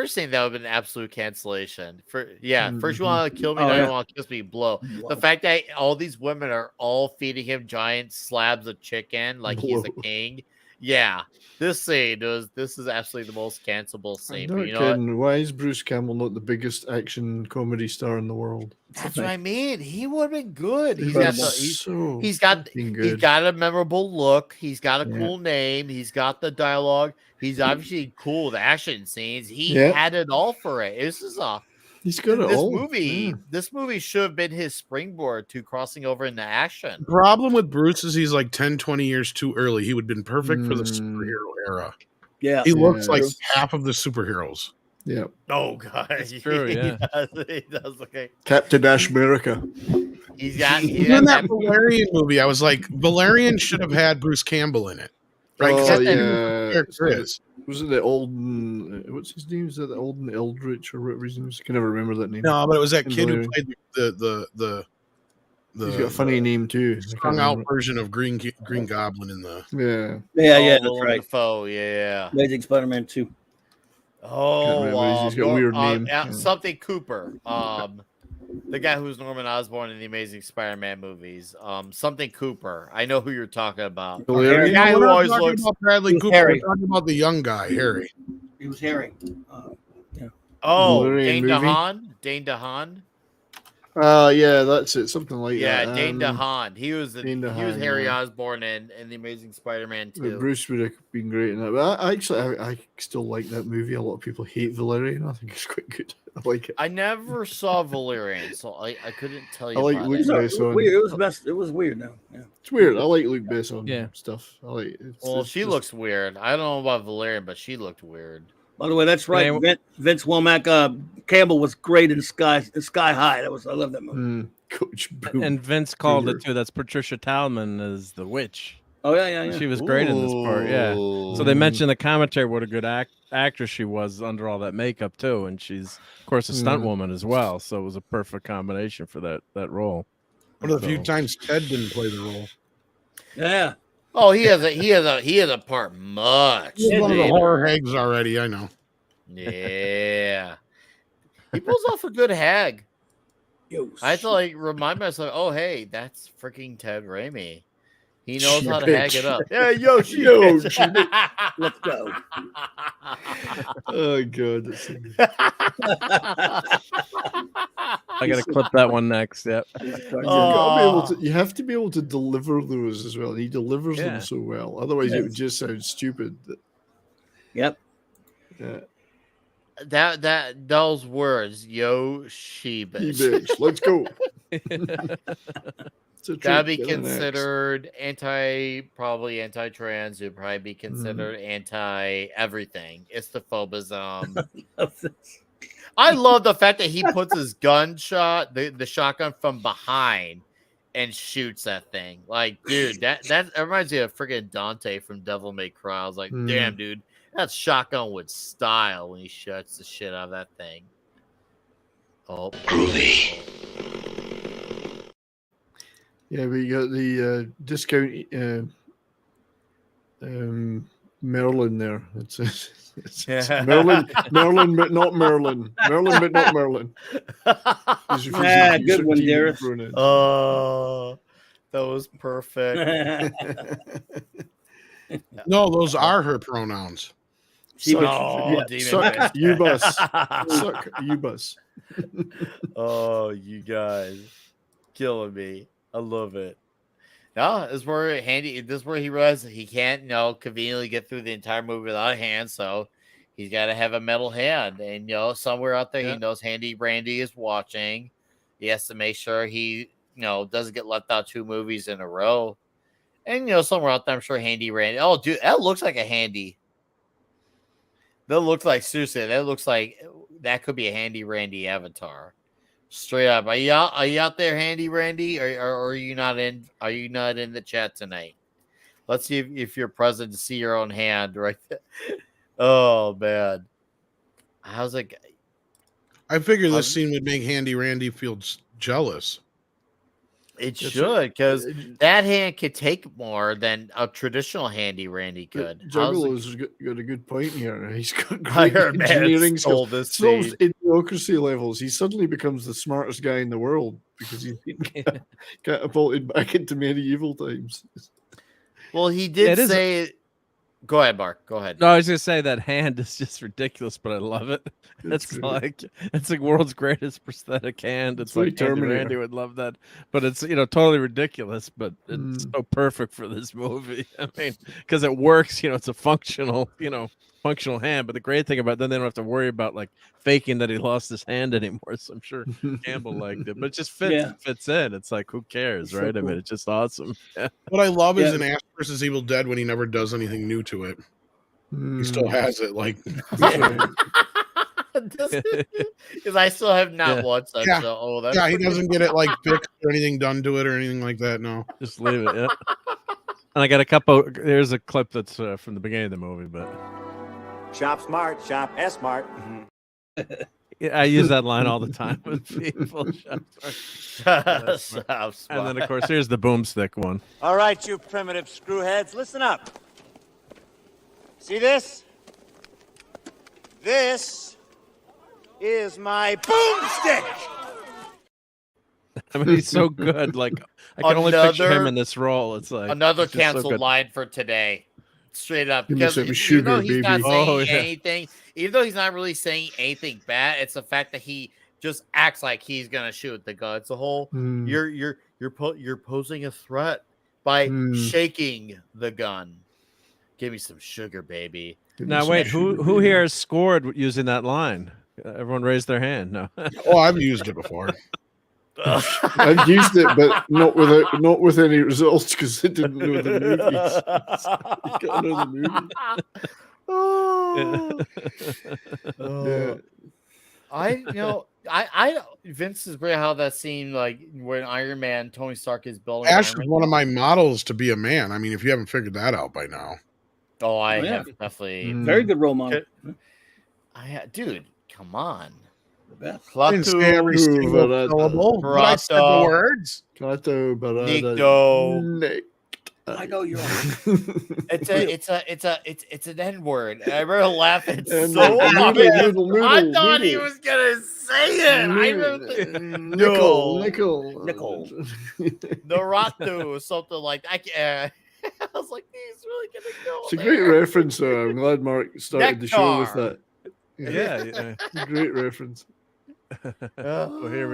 thing that would have been absolute cancellation. First you want to kill me, now you want to kiss me, blow. The fact that all these women are all feeding him giant slabs of chicken like he's a king. Yeah, this is absolutely the most cancelable scene. I'm not kidding. Why is Bruce Campbell not the biggest action comedy star in the world? That's what I mean. He would have been good. He's got a memorable look. He's got a cool name. He's got the dialogue. He's obviously cool with action scenes. He had it all for it. He's got it all. This movie should have been his springboard to crossing over into action. Problem with Bruce is he's like 10, 20 years too early. He would have been perfect for the superhero era. Yeah. He looks like half of the superheroes. Yeah. Oh, God. It's true, yeah. He does. Okay. Captain America. He's got in that Valerian movie. I was like, Valerian should have had Bruce Campbell in it. Right? Oh, yeah. Was it the Olden? What's his name? Is that the Olden Eldritch or whatever his name is? I can never remember that name. No, but it was that kid who played the He's got a funny name too. Strung out version of Green Goblin in the That's right. Defoe, yeah. Amazing Spider-Man 2. Oh, he's got a weird name. Something Cooper. The guy who's Norman Osborn in the Amazing Spider-Man movies. Something Cooper. I know who you're talking about. The guy who always looks about Bradley Cooper. We're talking about the young guy, Harry. He was Harry. Dane DeHaan. Yeah, that's it. Something like that. Yeah, Dane DeHaan. He was Harry Osborn in the Amazing Spider-Man 2. Bruce would have been great in that. But I still like that movie. A lot of people hate Valerian. I think it's quite good. I like it. I never saw Valerian, so I couldn't tell you. I like Luke Besson. It was weird now. Yeah. It's weird. I like Luke Besson stuff. I like it. She looks weird. I don't know about Valerian, but she looked weird. By the way, that's right. Vince Womack Campbell was great in Sky High. I love that movie. Coach Boom. And Vince called it too. That's Patricia Talman as the witch. Oh yeah. She was great in this part. Yeah. So they mentioned the commentary what a good actress she was under all that makeup too, and she's of course a stunt woman as well. So it was a perfect combination for that role. One of the few times Ted didn't play the role. Yeah. Oh, he has a part much. He's one of the horror hags already. I know. Yeah, he pulls off a good hag. I have to remind myself. Oh, hey, that's freaking Ted Raimi. He knows how to hag it up. Yeah, Yoshi. Let's go. Oh God. I gotta clip that one next. Yep. You have to be able to deliver those as well. He delivers them so well. Otherwise, it would just sound stupid. Yep. Yeah. Those words, yo, she bitch. Let's go. Gotta be considered anti-trans. It'd probably be considered anti-everything. It's the phobism. I love the fact that he puts his gunshot, the shotgun from behind and shoots that thing. Like, dude, that reminds me of freaking Dante from Devil May Cry. I was like, damn, dude, that's shotgun with style when he shuts the shit out of that thing. Oh, groovy. Yeah, we got the discount Merlin there. It's Merlin, but not Merlin. Merlin, but not Merlin. Good one, Darius. Oh, that was perfect. No, those are her pronouns. Suck, Oh, yeah, Demon suck Fist. you bus. Suck you bus. Oh, you guys killing me. I love it. No, this is where This is where he realizes he can't, conveniently get through the entire movie without a hand. So he's got to have a metal hand, and somewhere out there he knows Handy Randy is watching. He has to make sure he, doesn't get left out 2 movies in a row. And somewhere out there, I'm sure Handy Randy. Oh, dude, that looks like a Handy. That looks like seriously. That looks like that could be a Handy Randy avatar. Straight up. Are you out there, Handy Randy? Or are you not in? Are you not in the chat tonight? Let's see if you're present to see your own hand right there. Oh man, how's it? I figure this scene would make Handy Randy feel jealous. It should, because that hand could take more than a traditional Handy Randy could. Juggalo's got a good point here. He's got great Iron Man engineering stole skills. this Solves scene. idiocracy levels. He suddenly becomes the smartest guy in the world because he's been catapulted back into medieval times. Well, he did say. Go ahead, Mark. Go ahead. No, I was gonna say that hand is just ridiculous, but I love it. It's like world's greatest prosthetic hand. It's like Handy Randy would love that, but it's totally ridiculous, but it's so perfect for this movie. I mean, because it works. It's a functional hand. But the great thing about it, then they don't have to worry about like faking that he lost his hand anymore. So I'm sure Campbell liked it, but it just fits in. It's like, who cares, so right? cool. I mean, it's just awesome. What I love is in Ash versus Evil Dead when he never does anything new to it. He still has it. Like, because I still have not watched that show. Oh, that's he doesn't get it like fixed or anything done to it or anything like that. No, just leave it. Yeah. And I got a couple. There's a clip that's from the beginning of the movie, but shop smart, shop S-smart. I use that line all the time with people. Shop smart. And then, of course, here's the boomstick one. All right, you primitive screwheads, listen up. See this? This is my boomstick. I mean, he's so good. Like, I can only picture him in this role. It's like another canceled line for today. Straight up. Because even though he's not saying anything, even though he's not really saying anything bad, it's the fact that he just acts like he's gonna shoot the gun. It's a whole you're posing a threat by shaking the gun. Give me some sugar, baby. Now wait, who here has scored using that line? Everyone raised their hand. No. Oh, I've used it before. I've used it, but not with any results because I didn't know the movies. Got to know the movie. I Vince is great how that scene, like when Iron Man, Tony Stark is building. Ash is one of my models to be a man. I mean, if you haven't figured that out by now. Oh, I have definitely very good role model. Dude, come on. I didn't say every single syllable, but I said the words. I know you're right. It's an N word. I remember laughing so hard. I thought he was gonna say it. Nickel. Naruto or something like that. I was like, he's really gonna go. It's a great reference, though. I'm glad Mark started the show with that. Yeah. Great reference. Well, here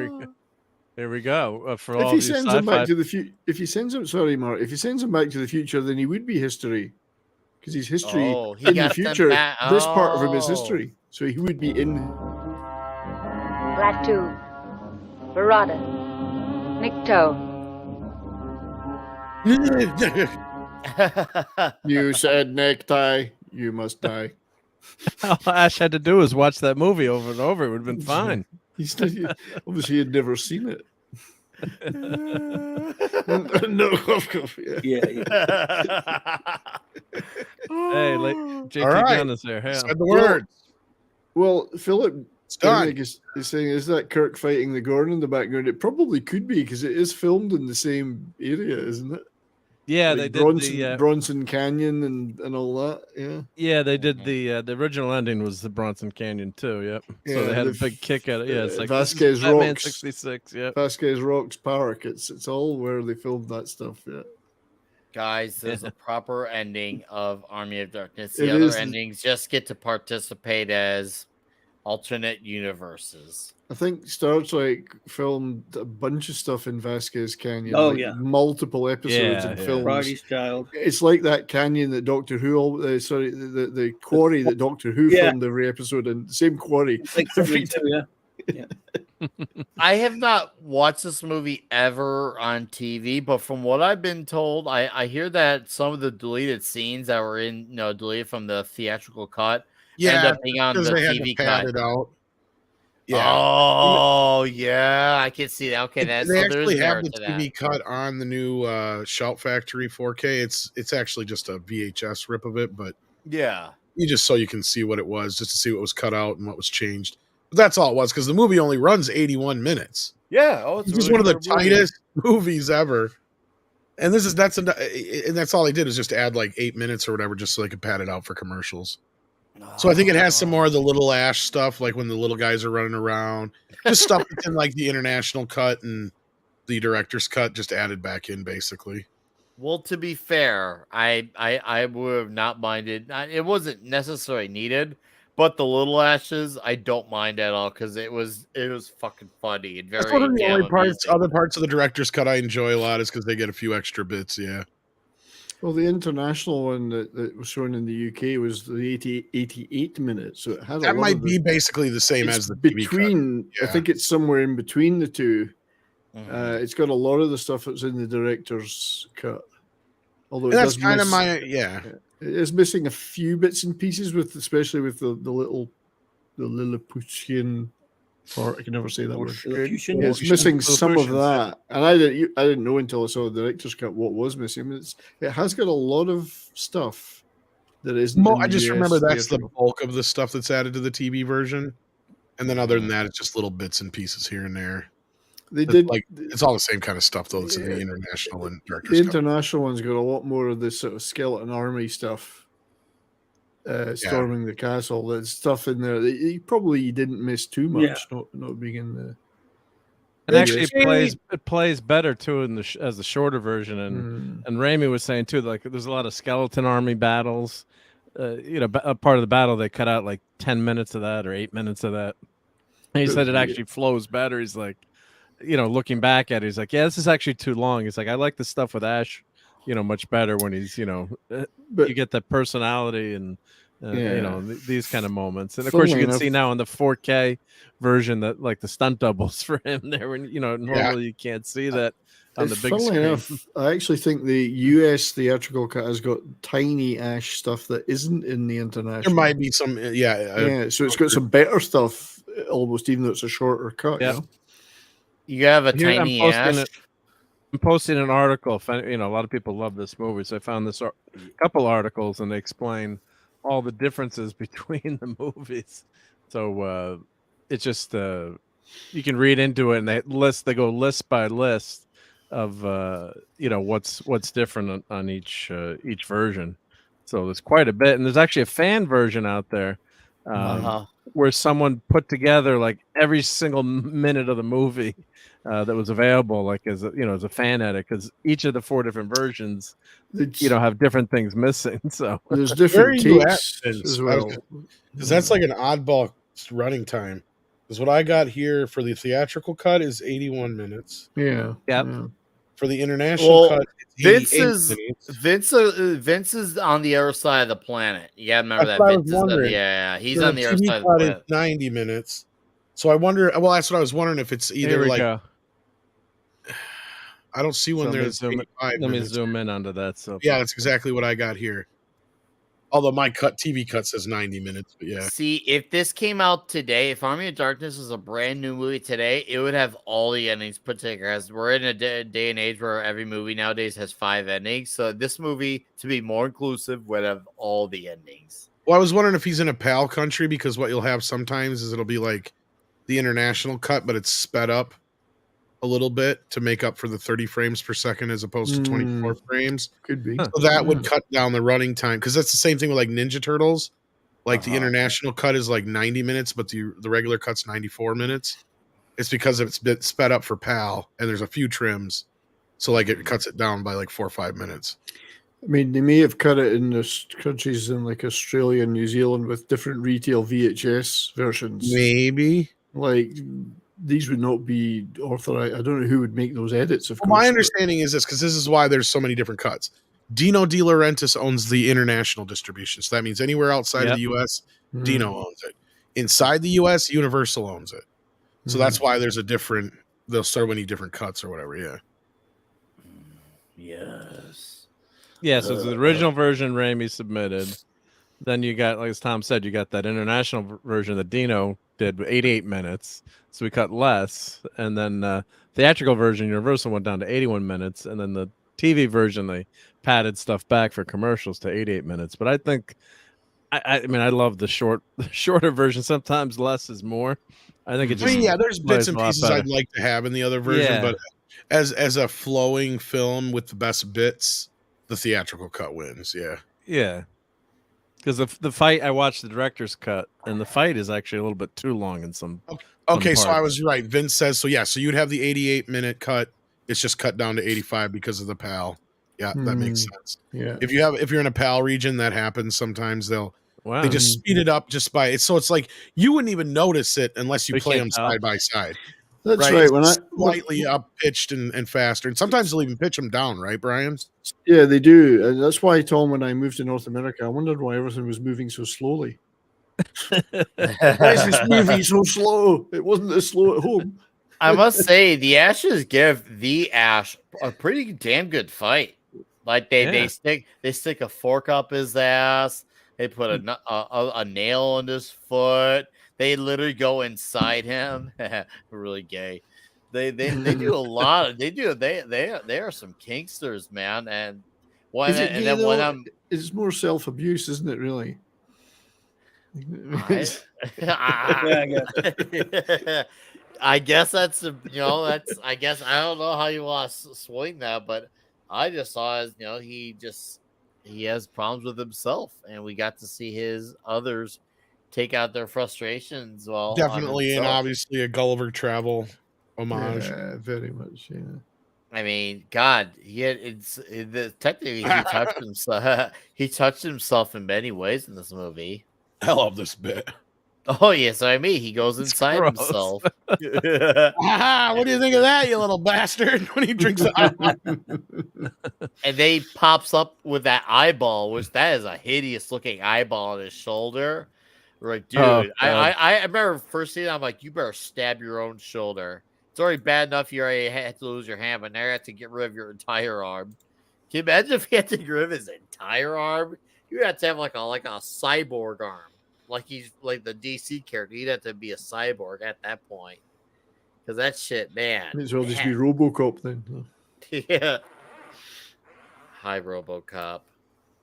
we go. For if all he sends him back to the future, if he sends him back to the future, then he would be history, because he's history in the future. This part of him is history, so he would be in. Black Tube, Barada, Nikto. You said necktie. You must die. All Ash had to do was watch that movie over and over. It would have been fine. Obviously, he had never seen it. No, of course, yeah. Hey, JT all right. Gunn is there. Hey. Said the words. Well, Philip done. Is saying, is that Kirk fighting the Gorn in the background? It probably could be, because it is filmed in the same area, isn't it? Yeah, like they did Bronson Canyon and all that. Yeah, they did the original ending was the Bronson Canyon too. Yep. So they had a big kick at it. Yeah, it's like Vasquez Batman Rocks, 66. Yeah, Vasquez Rocks Park. It's all where they filmed that stuff. Yeah. Guys, there's a proper ending of Army of Darkness. The It other is. endings just get to participate as alternate universes. I think Star Trek filmed a bunch of stuff in Vasquez Canyon. Oh, like yeah. Multiple episodes Yeah, and yeah. films. Friday's Child. It's like that canyon that Doctor Who, the quarry that Doctor Who Yeah. filmed every episode in. The same quarry. It's like every 72, yeah. I have not watched this movie ever on TV, but from what I've been told, I hear that some of the deleted scenes that were deleted from the theatrical cut end up being on because the they had TV to pad cut. it out. Yeah. Oh, yeah, I can see that. Okay, They so there is actually have merit the to TV that. cut on the new Shout Factory 4K. It's actually just a VHS rip of it, but Yeah. just so you can see what it was, just to see what was cut out and what was changed. But that's all it was, because the movie only runs 81 minutes. Yeah. Oh, It's just one of the tightest movies ever. And that's all they did, is just add like 8 minutes or whatever, just so they could pad it out for commercials. So I think it has some more of the Little Ash stuff, like when the little guys are running around, just stuff that's in like the international cut and the director's cut, just added back in basically. Well, to be fair, I would have not minded. It wasn't necessarily needed, but the Little Ashes I don't mind at all, because it was fucking funny and very. That's one of the only parts. amusing. Other parts of the director's cut I enjoy a lot is because they get a few extra bits. Yeah. Well, the international one that was shown in the UK was the 88 minutes. So it had That might be basically the same as the TV cut. between. I Yeah. think it's somewhere in between the two. Mhm. It's got a lot of the stuff that's in the director's cut. Although And that's kind of my it is missing a few bits and pieces, especially with the Lilliputian part. I can never say that word. Lilliputian? Yeah, it's missing some of that, and I didn't know until I saw the director's cut what was missing. It has got a lot of stuff that isn't. in I the just US remember that's the theatrical. bulk of the stuff that's added to the TV version, and then other than that, it's just little bits and pieces here and there. They It's did like it's all the same kind of stuff though. That's in the international and the director's cut. international one's got a lot more of this sort of skeleton army stuff. Storming the castle, there's stuff in there that you didn't miss too much. Yeah. Not being in the. And actually, it plays better too in as the shorter version. And Raimi was saying too, like there's a lot of skeleton army battles. A part of the battle they cut out like 10 minutes of that or 8 minutes of that. And he said it actually flows better. He's like, looking back at it, he's like, yeah, this is actually too long. He's like, I like the stuff with Ash, much better when he's, you get that personality and. These kind of moments, and of course you can see now in the 4K version that like the stunt doubles for him there, when normally you can't see that on the big funnily screen. enough, I actually think the US theatrical cut has got tiny Ash stuff that isn't in the international. There might be some, so it's got some better stuff almost, even though it's a shorter cut. Yeah. You have a Here, tiny I'm Ash. posting an article. If, a lot of people love this movie, so I found this couple articles, and they explain all the differences between the movies. So it's just you can read into it, and they go list by list of what's different on each version. So there's quite a bit, and there's actually a fan version out there where someone put together like every single minute of the movie that was available, like as a fan edit, because each of the 4 different versions have different things missing. So there's different takes as well, because that's like an oddball running time. Because what I got here for the theatrical cut is 81 minutes. Yeah. For the international cut, it's Vince is on the other side of the planet. You gotta remember That's that. what I Vince was is wondering. he's on the other TV side of the cut planet. is 90 minutes. So I wonder. Well, that's what I was wondering, if it's either like. Go. I don't see one there. Let me zoom in onto that. So yeah, that's exactly what I got here. Although my TV cut says 90 minutes, but yeah. See, if this came out today, if Army of Darkness was a brand new movie today, it would have all the endings put together. As we're in a day and age where every movie nowadays has 5 endings, so this movie, to be more inclusive, would have all the endings. Well, I was wondering if he's in a PAL country, because what you'll have sometimes is it'll be like the international cut, but it's sped up a little bit to make up for the 30 frames per second as opposed to 24 frames. Could be. So that would cut down the running time, because that's the same thing with like Ninja Turtles. Like the international cut is like 90 minutes, but the regular cut's 94 minutes. It's because it's been sped up for PAL, and there's a few trims So like it cuts it down by like 4 or 5 minutes. I mean, they may have cut it in the countries in like Australia and New Zealand with different retail VHS versions. Maybe. Like these would not be authorized. I don't know who would make those edits. Of Well, course, my understanding is this, because this is why there's so many different cuts. Dino De Laurentiis owns the international distribution. So that means anywhere outside of the US, Dino owns it. Inside the US, Universal owns it. So that's why there's there's so many different cuts or whatever. Yeah. Yes. Yeah, so it's the original version Raimi submitted. Then you got, like as Tom said, you got that international version that Dino did with 88 minutes. So we cut less. And then theatrical version, Universal went down to 81 minutes. And then the TV version, they padded stuff back for commercials to 88 minutes. But I think, I mean, I love the shorter version. Sometimes less is more. I think it just. I mean, yeah, there's bits plays and a lot pieces better. I'd like to have in the other version, Yeah. but as a flowing film with the best bits, the theatrical cut wins. Yeah. Yeah. Because the fight, I watched the director's cut, and the fight is actually a little bit too long in some. Okay, so I parts. was right. Vince says so. Yeah, so you'd have the 88-minute cut. It's just cut down to 85 because of the PAL. Yeah, that makes sense. Yeah. If you're in a PAL region, that happens sometimes. Wow. They just speed it up just by it. So it's like you wouldn't even notice it unless you We play can't them tell. side by side. That's right. right. When It's slightly up pitched and faster, and sometimes they'll even pitch them down. Right, Brian? Yeah, they do, and that's why, Tom, when I moved to North America, I wondered why everything was moving so slowly. Why is this movie so slow? It wasn't as slow at home. I must say, the Ashes give the Ash a pretty damn good fight. Like they stick a fork up his ass. They put a nail in his foot. They literally go inside him. Really gay. They do a lot of they are some kinksters, man. And when Is it and gay, then when though? It's more self-abuse, isn't it? Really. Yeah, I guess. I guess that's I guess I don't know how you want to swing that, but I just saw as he has problems with himself, and we got to see his others take out their frustrations. Well, Definitely, and obviously a Gulliver Travel homage. Yeah, very much. Yeah. I mean, God, technically he touched himself. He touched himself in many ways in this movie. I love this bit. Oh yes, I mean he goes inside gross. himself. What do you think of that, you little bastard? When he drinks the And they pops up with that eyeball, which that is a hideous looking eyeball on his shoulder. Like, dude, I remember first seeing it, I'm like, you better stab your own shoulder. It's already bad enough you already had to lose your hand, but now you have to get rid of your entire arm. Can you imagine if he had to get rid of his entire arm? You have to have like a cyborg arm. Like he's like the DC character. He'd have to be a cyborg at that point. Because that shit, man. Might as well just be RoboCop then. Yeah. Hi, RoboCop.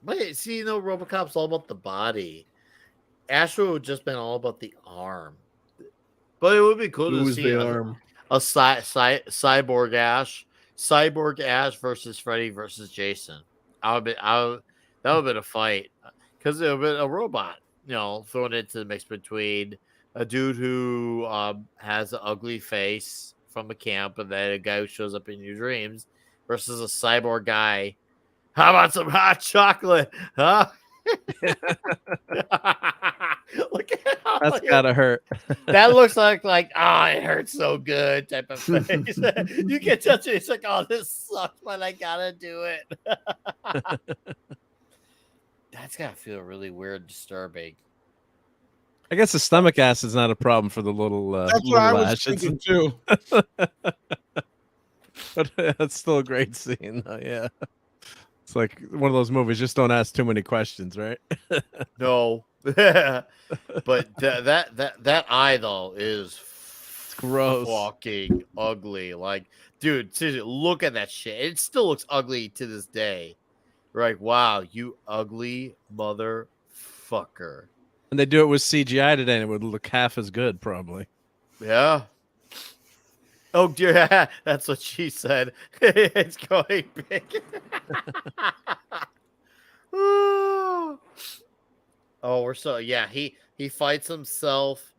But see, RoboCop's all about the body. Astro would just been all about the arm. But it would be cool to see a cyborg Ash versus Freddy versus Jason. That would have been a fight. Because it would have been a robot, thrown into the mix between a dude who has an ugly face from a camp, and then a guy who shows up in your dreams versus a cyborg guy. How about some hot chocolate? Huh? Look at how That's gotta hurt. That looks like it hurts so good type of face. You can touch it. It's like, oh, this sucks, but I gotta do it. That's gotta feel really weird, disturbing. I guess the stomach acid's not a problem for the little. That's little what I was Ash. thinking too. But it's still a great scene, though. Yeah, it's like one of those movies. Just don't ask too many questions, right? No, but that eye though is gross, fucking ugly. Like, dude, seriously, look at that shit. It still looks ugly to this day. Like, wow, you ugly motherfucker. And they do it with CGI today, and it would look half as good, probably. Yeah. Oh dear, that's what she said. It's going big. Oh, we're he fights himself,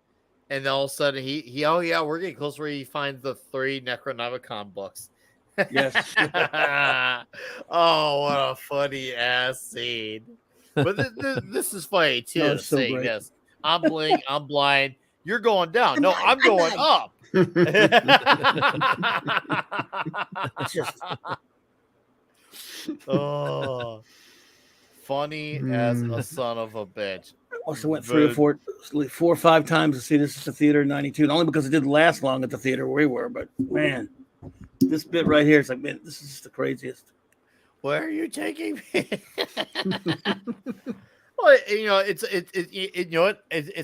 and all of a sudden he we're getting close where he finds the 3 Necronomicon books. Yes. Oh, what a funny ass scene. But this is funny too. No, it's so Saying great. this, I'm blind. You're going down. No, I'm going up. It's just Oh, funny as a son of a bitch. also went 3 or 4 or 5 times to see this at the theater in '92. Only because it didn't last long at the theater where we were. But man, this bit right here is like, man, this is just the craziest. Where are you taking me? Well, you know, it's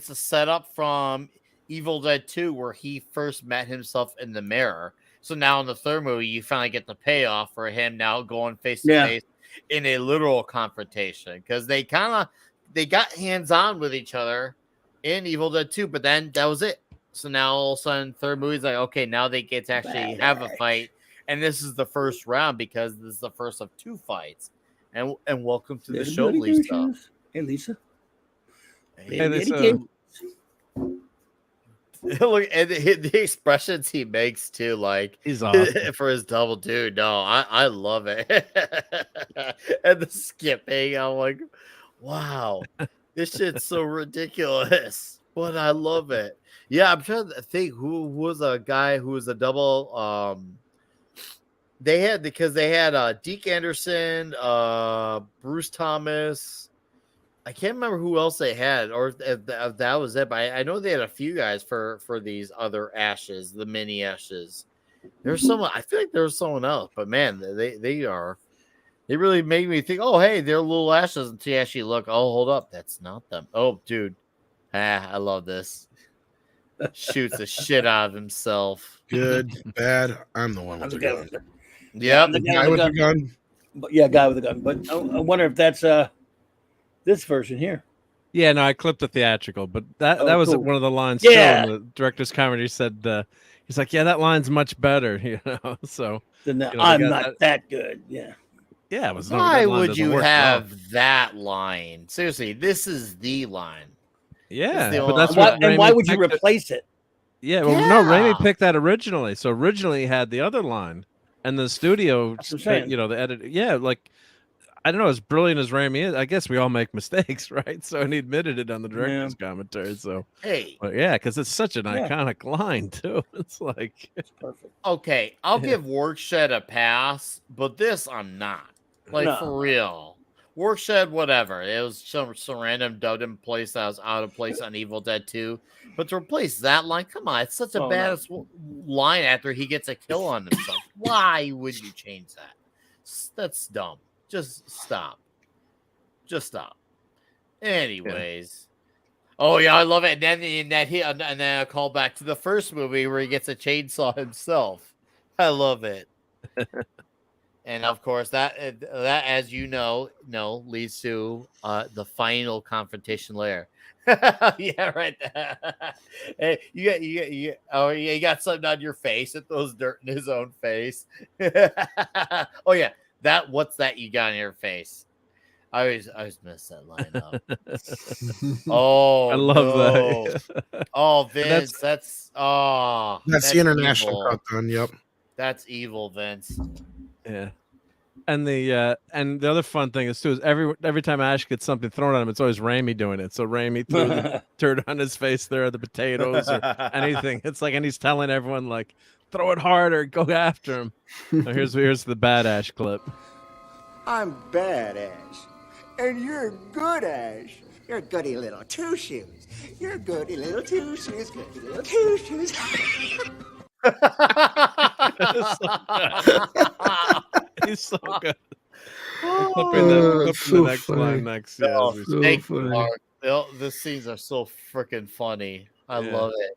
a setup from Evil Dead 2 where he first met himself in the mirror. So now in the third movie, you finally get the payoff for him now going face to face in a literal confrontation, because they got hands on with each other in Evil Dead 2, but then that was it. So now all of a sudden, third movie's like, okay, now they get to actually have a fight, and this is the first round because this is the first of 2 fights. And welcome to the show, Lisa. Hey, Lisa. Hey, Lisa. Look, and the expressions he makes too, like he's awesome. for his double dude. No, I love it. And the skipping, I'm like, wow, this shit's so ridiculous, but I love it. Yeah, I'm trying to think who was a guy who was a double. They had Deke Anderson, Bruce Thomas. I can't remember who else they had, or if that was it. But I know they had a few guys for these other Ashes, the mini Ashes. There's someone. I feel like there was someone else, but man, they really made me think. Oh, hey, they're little Ashes until you actually look. Oh, hold up, that's not them. Oh, dude, I love this. Shoots the shit out of himself. Good, bad. I'm the one with the gun. Yeah, the guy with the gun. But yeah, guy with the gun. But I wonder if that's this version here. Yeah, no, I clipped the theatrical, but that was cool. one of the lines. Yeah, too, in the director's commentary said he's like, yeah, that line's much better, you know. So I'm not that good. Yeah. Yeah, it was. Why would you have that line? Seriously, this is the line. Yeah, but that's why would you replace it? Yeah, well, no, Raimi picked that originally. So originally he had the other line, and the studio, the edit. Yeah, like I don't know, as brilliant as Raimi is, I guess we all make mistakes, right? So and he admitted it on the director's commentary. So but yeah, because it's such an iconic line too. It's like it's perfect. Okay, I'll give Workshed a pass, but this I'm not. Like for real. Workshed, whatever. It was some random dubbed in place that was out of place on Evil Dead 2. But to replace that line, come on, it's such a badass line after he gets a kill on himself. Why would you change that? That's dumb. Just stop. Just stop. Anyways. Oh yeah, I love it. And then a call back to the first movie where he gets a chainsaw himself. I love it. And of course, that as you know leads to the final confrontation layer. Yeah, right. Hey, you got something on your face. It throws dirt in his own face. Oh yeah, what's that you got on your face? I always mess that line up. Oh, I love that. Oh, Vince, that's the international cut done. Yep, that's evil, Vince. Yeah, and the other fun thing is too is every time Ash gets something thrown at him, it's always Raimi doing it. So Raimi threw the dirt on his face there, the potatoes or anything. It's like, and he's telling everyone like, throw it harder, go after him. Now here's the bad Ash clip. I'm bad Ash, and you're good Ash. You're goody little two shoes. You're goody little two shoes. Goody little two shoes. He's so good. Flipping the next line next. Yeah, thank you, Mark. The scenes are so freaking funny. I love it.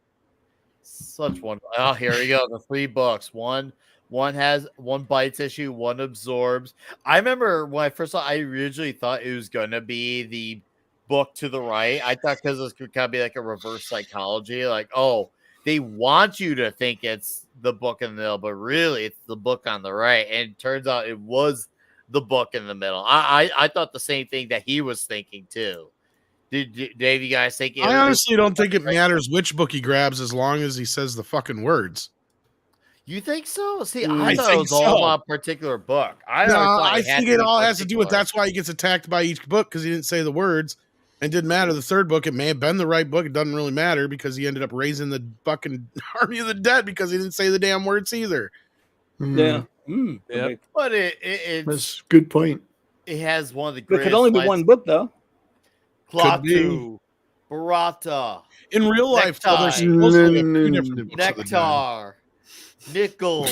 Such one. Oh, here we go. The 3 books. One bites issue, one absorbs. I remember when I first saw, I originally thought it was gonna be the book to the right. I thought because this could kind of be like a reverse psychology, like, oh, they want you to think it's the book in the middle, but really it's the book on the right. And it turns out it was the book in the middle. I thought the same thing that he was thinking too. Did Dave, you guys think? I honestly don't think it matters which book he grabs as long as he says the fucking words. You think so? See, I I thought it think was all so. about a particular book. I No, always thought I it had think to it be all has to do with particular. that's why he gets attacked by each book because he didn't say the words. And didn't matter. The third book, it may have been the right book. It doesn't really matter because he ended up raising the fucking army of the dead because he didn't say the damn words either. Yeah. Yep. But it's That's a good point. it has one of the There greatest. could only be fights- one book, though. Could be. Klaatu, Barata, In real life, though, there's Necktie. supposedly a few different books of the dead. Nectar, Nickel,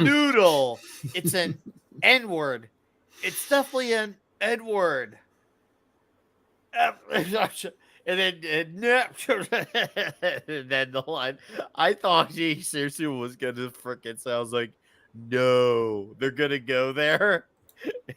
Noodle. It's an N word. It's definitely an N word. And then and then the line. I thought he seriously was gonna freaking say. I was like, no, they're gonna go there.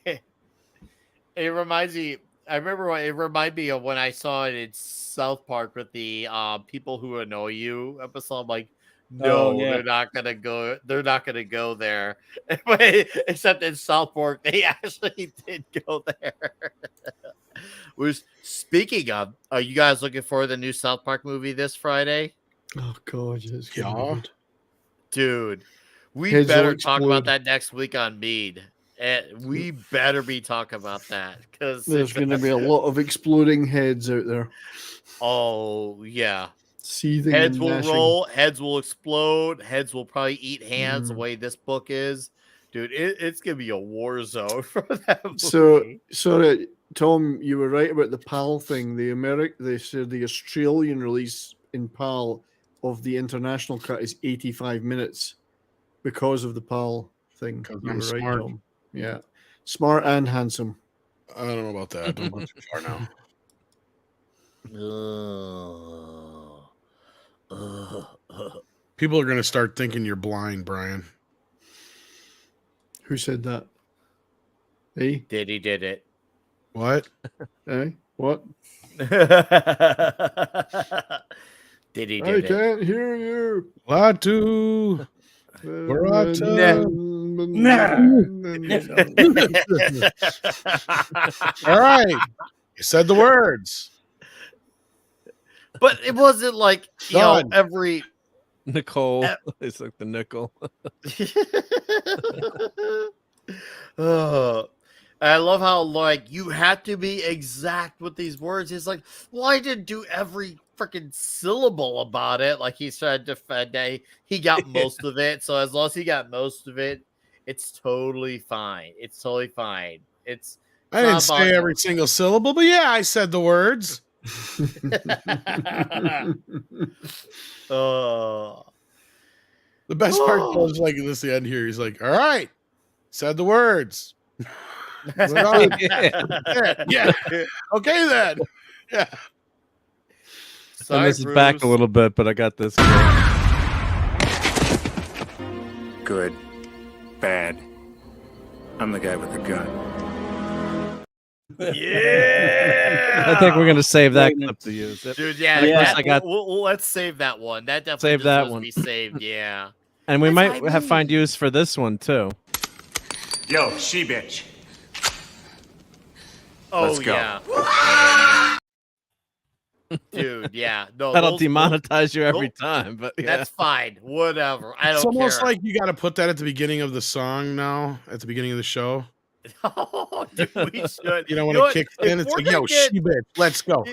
It reminds me. I remember it reminded me of when I saw it in South Park with the people who annoy you episode. I'm like, no, Oh, yeah. they're not gonna go. They're not gonna go there. But except in South Park, they actually did go there. Was speaking of, are you guys looking for the new South Park movie this Friday? Oh god, it's gonna be Yeah. good. Dude, we Heads will better talk explode. about that next week on Mead. We better be talking about that because There's going to be a lot of exploding heads out there. Oh yeah, Seething heads and will gnashing. roll, heads will explode, heads will probably eat hands. The Mhm. way this book is, dude, it's gonna be a war zone for that movie. So, sorry, Tom, you were right about the PAL thing. They said the Australian release in PAL of the international cut is 85 minutes because of the PAL thing. You I'm were right, smart. Tom. Yeah, smart and handsome. I don't know about that. Don't go too far now. People are going to start thinking you're blind, Brian. Who said that? Hey, Diddy did it. What? hey, what? Diddy I did it. can't hear you. Latu. All right. You said the words. But it wasn't like you know Done. every Nicole. It's like the nickel. I love how like you had to be exact with these words. He's like, well, I didn't do every freaking syllable about it. Like he's trying to defend it. He got most of it. So as long as he got most of it, it's totally fine. It's totally fine. It's I didn't say every single syllable, but yeah, I said the words. Oh. The best part was like this the end here. He's like, all right, said the words. Yeah. Okay then. Yeah. And this is back a little bit, but I got this. Good. Bad. I'm the guy with the gun. Yeah. I think we're gonna save that clip to use. Dude, yeah, And of course that- I got let's save that one. That definitely Save that deserves to one. be saved. Yeah. and we That's might what I have mean. find use for this one too. Yo, she bitch. Oh Let's go. yeah. Dude, yeah. No, That'll those- demonetize you every those- time, but yeah. That's fine. Whatever. I It's don't almost care. like you got to put that at the beginning of the song now, at the beginning of the show. Oh, dude, we should. You know, when You know it what? kicks If in, it's we're like, gonna yo, get- she bitch, let's go.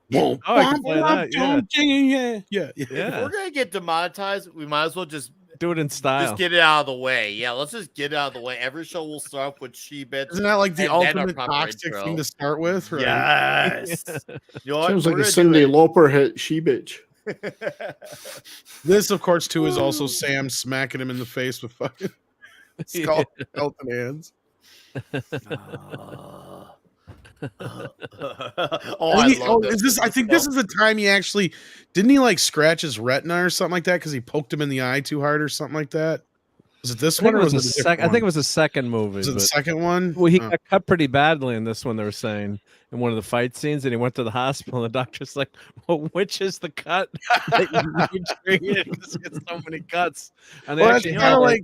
Boom. Oh, I can play that, Yeah. If we're gonna get demonetized, we might as well just Do it in style. Just get it out of the way. Yeah, let's just get it out of the way. Every show will start off with she bits. Isn't that like the and then our ultimate proper toxic intro. thing to start with? Right? Yes. You know what? Sounds We're like a gonna do Cindy it. Lauper hit, She Bitch. This, of course, too, is also Sam smacking him in the face with fucking skull melting hands. Oh, I love is this? I think this is the time he actually didn't he like scratch his retina or something like that because he poked him in the eye too hard or something like that. Was it this I think one it or was was the it a different second. I think it one? was the second movie. Was it the but- second one? Well, he Oh. got cut pretty badly in this one. They were saying in one of the fight scenes, and he went to the hospital. And the doctor's like, "Well, which is the cut that you need treated? Because he gets so many cuts." And they Well, that's actually kind had, of like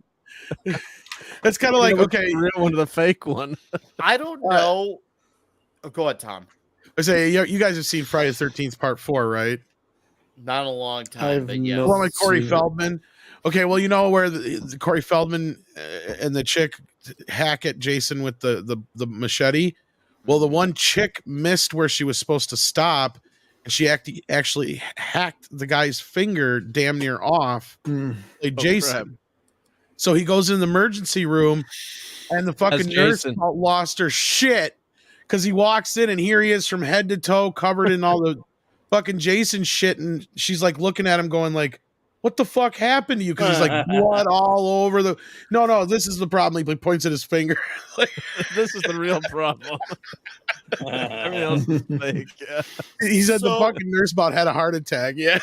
that's kind of like which is okay. the real one or the fake one. I don't know. Oh, go ahead, Tom. I say you guys have seen Friday the 13th Part 4, right? Not in a long time, I've but yeah. The one with Corey seen it. Feldman. Okay, well, you know where the Corey Feldman and the chick hack at Jason with the machete. Well, the one chick missed where she was supposed to stop, and she actually hacked the guy's finger damn near off. Like Jason. So he goes in the emergency room, and the fucking nurse lost her shit because he walks in, and here he is from head to toe covered in all the fucking Jason shit, and she's like looking at him, going like, "What the fuck happened to you?" Because there's like blood all over the. No, this is the problem. He points at his finger. Like, this is the real problem. Everything else is fake. Yeah. He said the fucking nurse about had a heart attack. Yeah.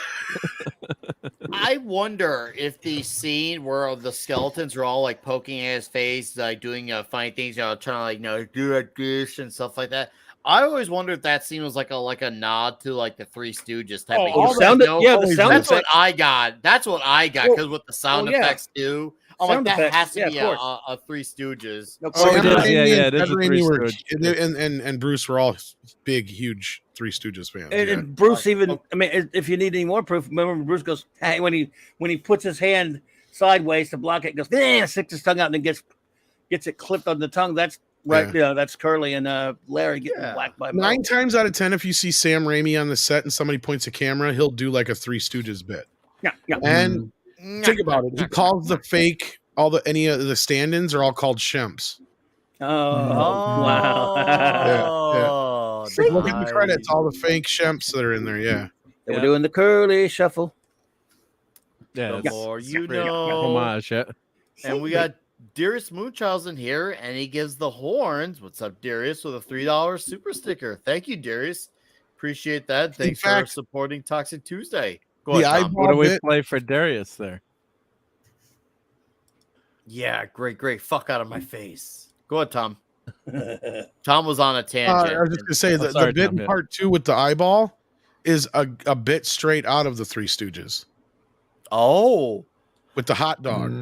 I wonder if the scene where the skeletons are all like poking at his face, like doing funny things, trying to like do a dish and stuff like that. I always wondered if that scene was like a nod to like the Three Stooges type of sound. The sound. That's what I got. That's what I got because with the sound effects too. I'm like, that has to be a Three Stooges. And Bruce were all big, huge Three Stooges fans. And Bruce even, I mean, if you need any more proof, remember Bruce goes, hey, when he puts his hand sideways to block it, goes, sticks his tongue out and then gets it clipped on the tongue. That's right. Yeah, that's Curly and Larry getting whacked by 9 times out of 10, if you see Sam Raimi on the set and somebody points a camera, he'll do like a Three Stooges bit. Yeah. And think about it. He calls the fake any of the stand-ins are all called shimps. Wow. Yeah. Look at the credits, all the fake shimps that are in there. Yeah. They were doing the Curly shuffle. Yeah. The more you know. Homage, yeah. And we got Darius Munchausen here, and he gives the horns. What's up, Darius? With a $3 super sticker. Thank you, Darius. Appreciate that. Thanks for supporting Toxic Tuesday. Go ahead, Tom. What do we play for Darius there? Yeah, great. Fuck out of my face. Go ahead, Tom. Tom was on a tangent. I was just going to say the bit in part 2 with the eyeball is a bit straight out of the Three Stooges. Oh. With the hot dog.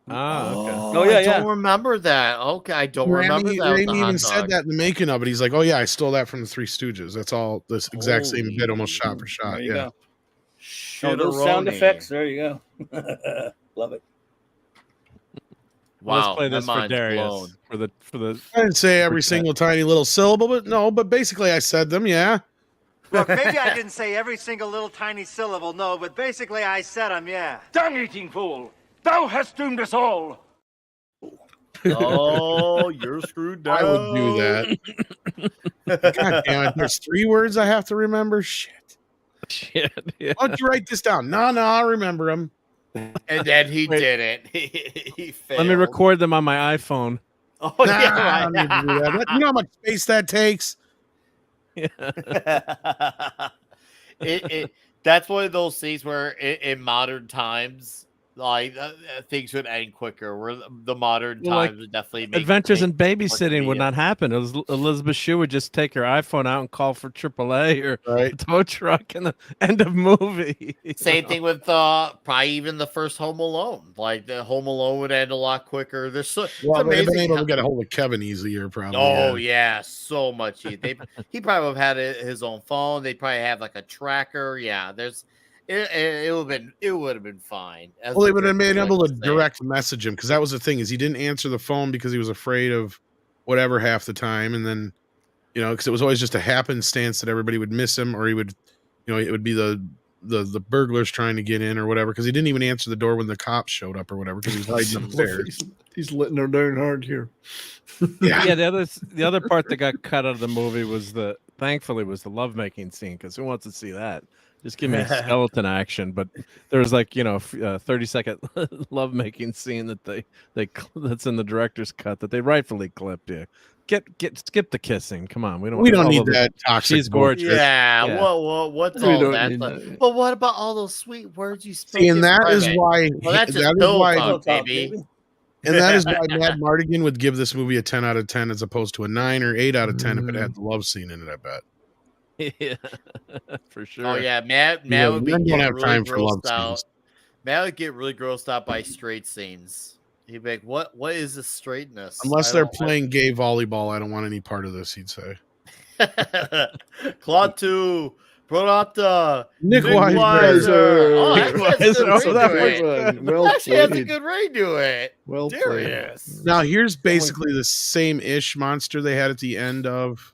Okay. I don't remember that. Okay, I don't remember that. Raimi even said that in the making of it. He's like, "Oh yeah, I stole that from the Three Stooges. That's all this exact same bit, almost shot for shot." There you go. Those sound effects. There you go. Love it. Wow, let's play this for Darius for the. I didn't say every single tiny little syllable, but basically I said them. Yeah. Look, maybe I didn't say every single little tiny syllable, no, but basically I said them. Yeah. Dung-eating fool! Thou hast doomed us all. Oh, you're screwed down. I would do that. God damn it! There's 3 words I have to remember. Shit. Yeah. Why don't you write this down? No, I remember them. And then he did it. He failed. Let me record them on my iPhone. Oh, I don't need to do that. You know how much space that takes? Yeah. That's one of those things where in modern times, like things would end quicker. Where the modern times would definitely make Adventures in Babysitting would not happen. Elizabeth Shue would just take her iPhone out and call for AAA or a tow truck, and the end of movie. Same thing with probably even the first Home Alone. Like the Home Alone would end a lot quicker. There's they'd have been able to get a hold of Kevin easier, probably. Oh yeah, so much. He probably would have had his own phone. They'd probably have like a tracker. Yeah, it would have been fine. Well, they would have been able to direct message him, because that was the thing, is he didn't answer the phone because he was afraid of whatever half the time, and then because it was always just a happenstance that everybody would miss him, or he would it would be the burglars trying to get in or whatever, because he didn't even answer the door when the cops showed up or whatever, because he was hiding upstairs. He's letting her down hard here. Yeah. The other part that got cut out of the movie was thankfully was the lovemaking scene, because who wants to see that? Just give me skeleton action. But there was 30-second lovemaking scene that that's in the director's cut that they rightfully clipped. Yeah, skip the kissing. Come on, we don't need that toxic. She's gorgeous. Yeah. What's all that? But what about all those sweet words you spoke? And that is why. Well, that's just talk, baby. And that is why Mad Mardigan would give this movie a 10 out of 10 as opposed to a 9 or 8 out of 10 if it had the love scene in it, I bet. Yeah, for sure. Oh yeah, Matt would be getting really grossed out. Matt would get really grossed out by straight scenes. He'd be like, "What is the straightness?" Unless they're playing gay volleyball, I don't want any part of this. He'd say. Claude 2 Brought out the Nick Weiser. Oh, actually has a good Weiser. ring That to was it. good. Well Actually has a played. good ring to it. Well Darius. Now here's basically the same-ish monster they had at the end of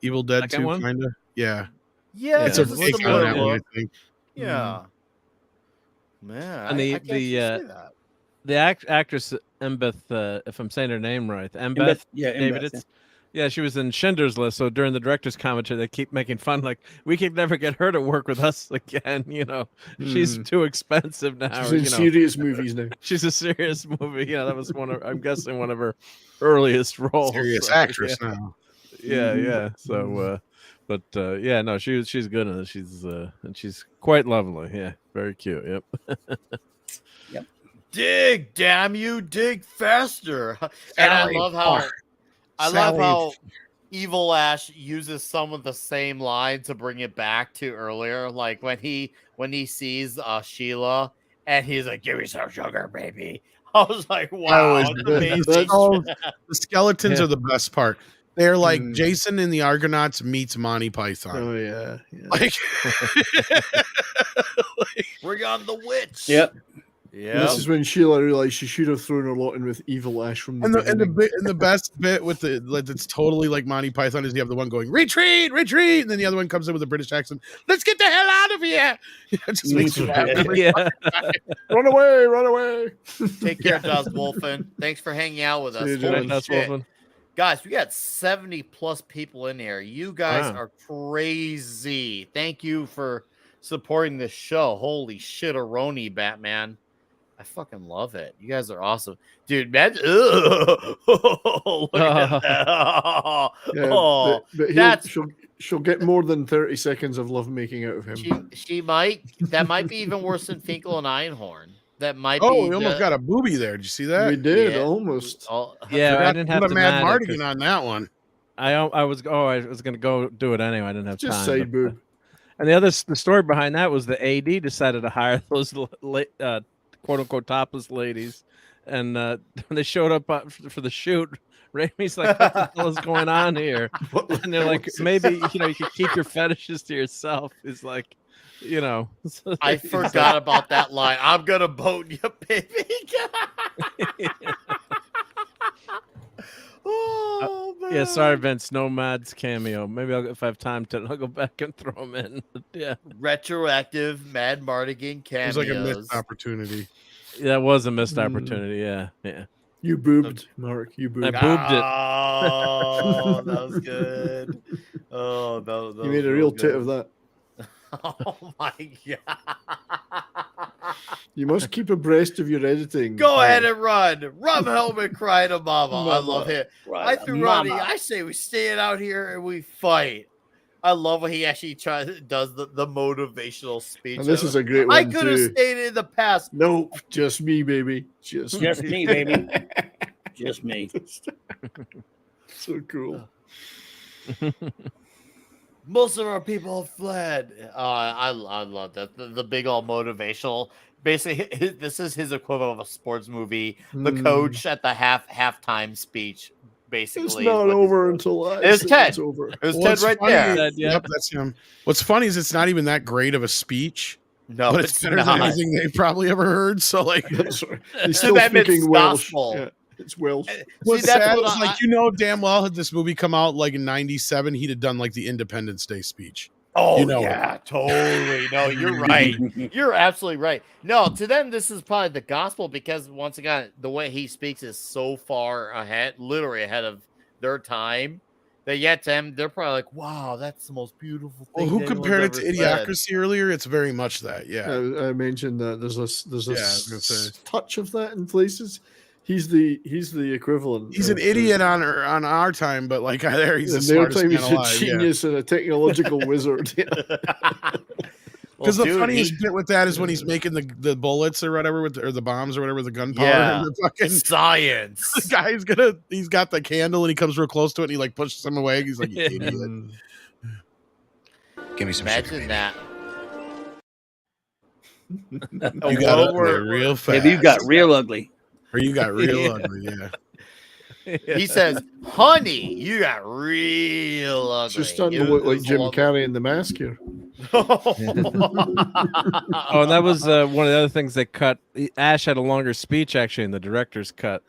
Evil Dead Second 2, one? kind of. Yeah. Yeah, It's a there's a fake on similar that one, I look. think. Yeah. Man, And I can't say that. the actress Embeth, if I'm saying her name right, Embeth, yeah, David. Embeth, Yeah, she was in Schindler's List. So during the director's commentary, they keep making fun, like we can never get her to work with us again. You know, she's too expensive now. She's in serious movies now. She's a serious movie. Yeah, that was I'm guessing one of her earliest roles. Serious so, actress yeah. now. Yeah. So, yeah, no, she's good in it. And she's quite lovely. Yeah, very cute. Yep. Yep. Dig, damn you, dig faster. And I love how Evil Ash uses some of the same line to bring it back to earlier, like when he sees Sheila and he's like, "Give me some sugar, baby." I was like, "Wow, it's amazing." The skeletons are the best part. They're like Jason in the Argonauts meets Monty Python. Oh yeah. Like, bring on the witch. Yep. Yeah. This is when Sheila realized she should have thrown her lot in with Evil Ash from the beginning. the best bit with that's totally like Monty Python is you have the one going retreat, and then the other one comes in with a British accent. Let's get the hell out of here. It just makes you laugh. Run away. Take care, Dust Wolfen. Thanks for hanging out with us. See you, Holy Dust shit. Wolfen. Guys, we got 70 plus people in here. You guys Wow. are crazy. Thank you for supporting this show. Holy shit-a-roni, Batman. I fucking love it. You guys are awesome. Dude, man. Look at that. Yeah, That's she'll get more than 30 seconds of lovemaking out of him. she might. That might be even worse than Finkel and Einhorn. That might be. We almost got a booby there. Did you see that? We did almost. Yeah, I didn't have to Mad Mad it Mardigan 'cause on that one. I was gonna go do it anyway. I didn't have Just time. side boob. And the story behind that was the AD decided to hire those quote unquote topless ladies, and when they showed up for the shoot, Raimi's like, "What the hell is going on here?" And they're like, "Maybe you could keep your fetishes to yourself." It's like, I forgot about that line. I'm gonna boat you, baby. Oh man. Yeah, sorry, Vince. No Mads cameo. Maybe if I have time I'll go back and throw him in. Yeah, Retroactive Mad Mardigan It cameos. was like a missed opportunity. that was a missed opportunity. Yeah. You boobed, Mark. You boobed. I boobed it. Oh, that was good. Oh, that You made a real tit of that. Oh my god! You must keep abreast of your editing. Go ahead and run. Rub helmet, cry to mama. I Mama. love it. Cry I to threw Roddy. mama. I say we stand out here and we fight. I love when he actually does the motivational speech. And this is a great one I could have too. stayed in the past. Nope, just me, baby. Just me, baby. Just me. So cool. Most of our people have fled. I love that. The big old motivational. Basically, this is his equivalent of a sports movie. The coach at the halftime speech. Basically, It's not over until I It's say Ted. it's over. It was Ted right there. Yep, that's him. What's funny is it's not even that great of a speech. No, but it's better than anything they've probably ever heard. So like, That's right. He's still That meant speaking Welsh. gospel. Yeah, it's Welsh. what's that's sad what is I- like damn well had this movie come out like in '97, he'd have done like the Independence Day speech. Oh, You know yeah, totally. No, you're right. You're absolutely right. No, to them, this is probably the gospel because, once again, the way he speaks is so far ahead, literally ahead of their time, that yet to them, they're probably like, wow, that's the most beautiful thing. Well, who anyone's compared it to ever said." Idiocracy earlier? It's very much that. Yeah. I mentioned that there's a Yeah, I was gonna say. touch of that in places. He's the equivalent. He's an of- idiot on our time, but like there, he's the In their smartest time, man he's a alive. Yeah. genius and a technological wizard. Yeah. Because Well, the dude, funniest bit with that is when he's making the bullets or whatever or the bombs or whatever, the gunpowder. Yeah. And the fucking science. the guy's he's got the candle and he comes real close to it and he like pushes him away. He's like, you idiot. Give me some Imagine that. You got up there real fast. Maybe you got real ugly. Or you got real ugly, yeah. He says, "Honey, you got real ugly." It's just starting It to was- look it like was Jim lovely. Carrey in The Mask here. Oh, and that was one of the other things they cut. Ash had a longer speech actually in the director's cut.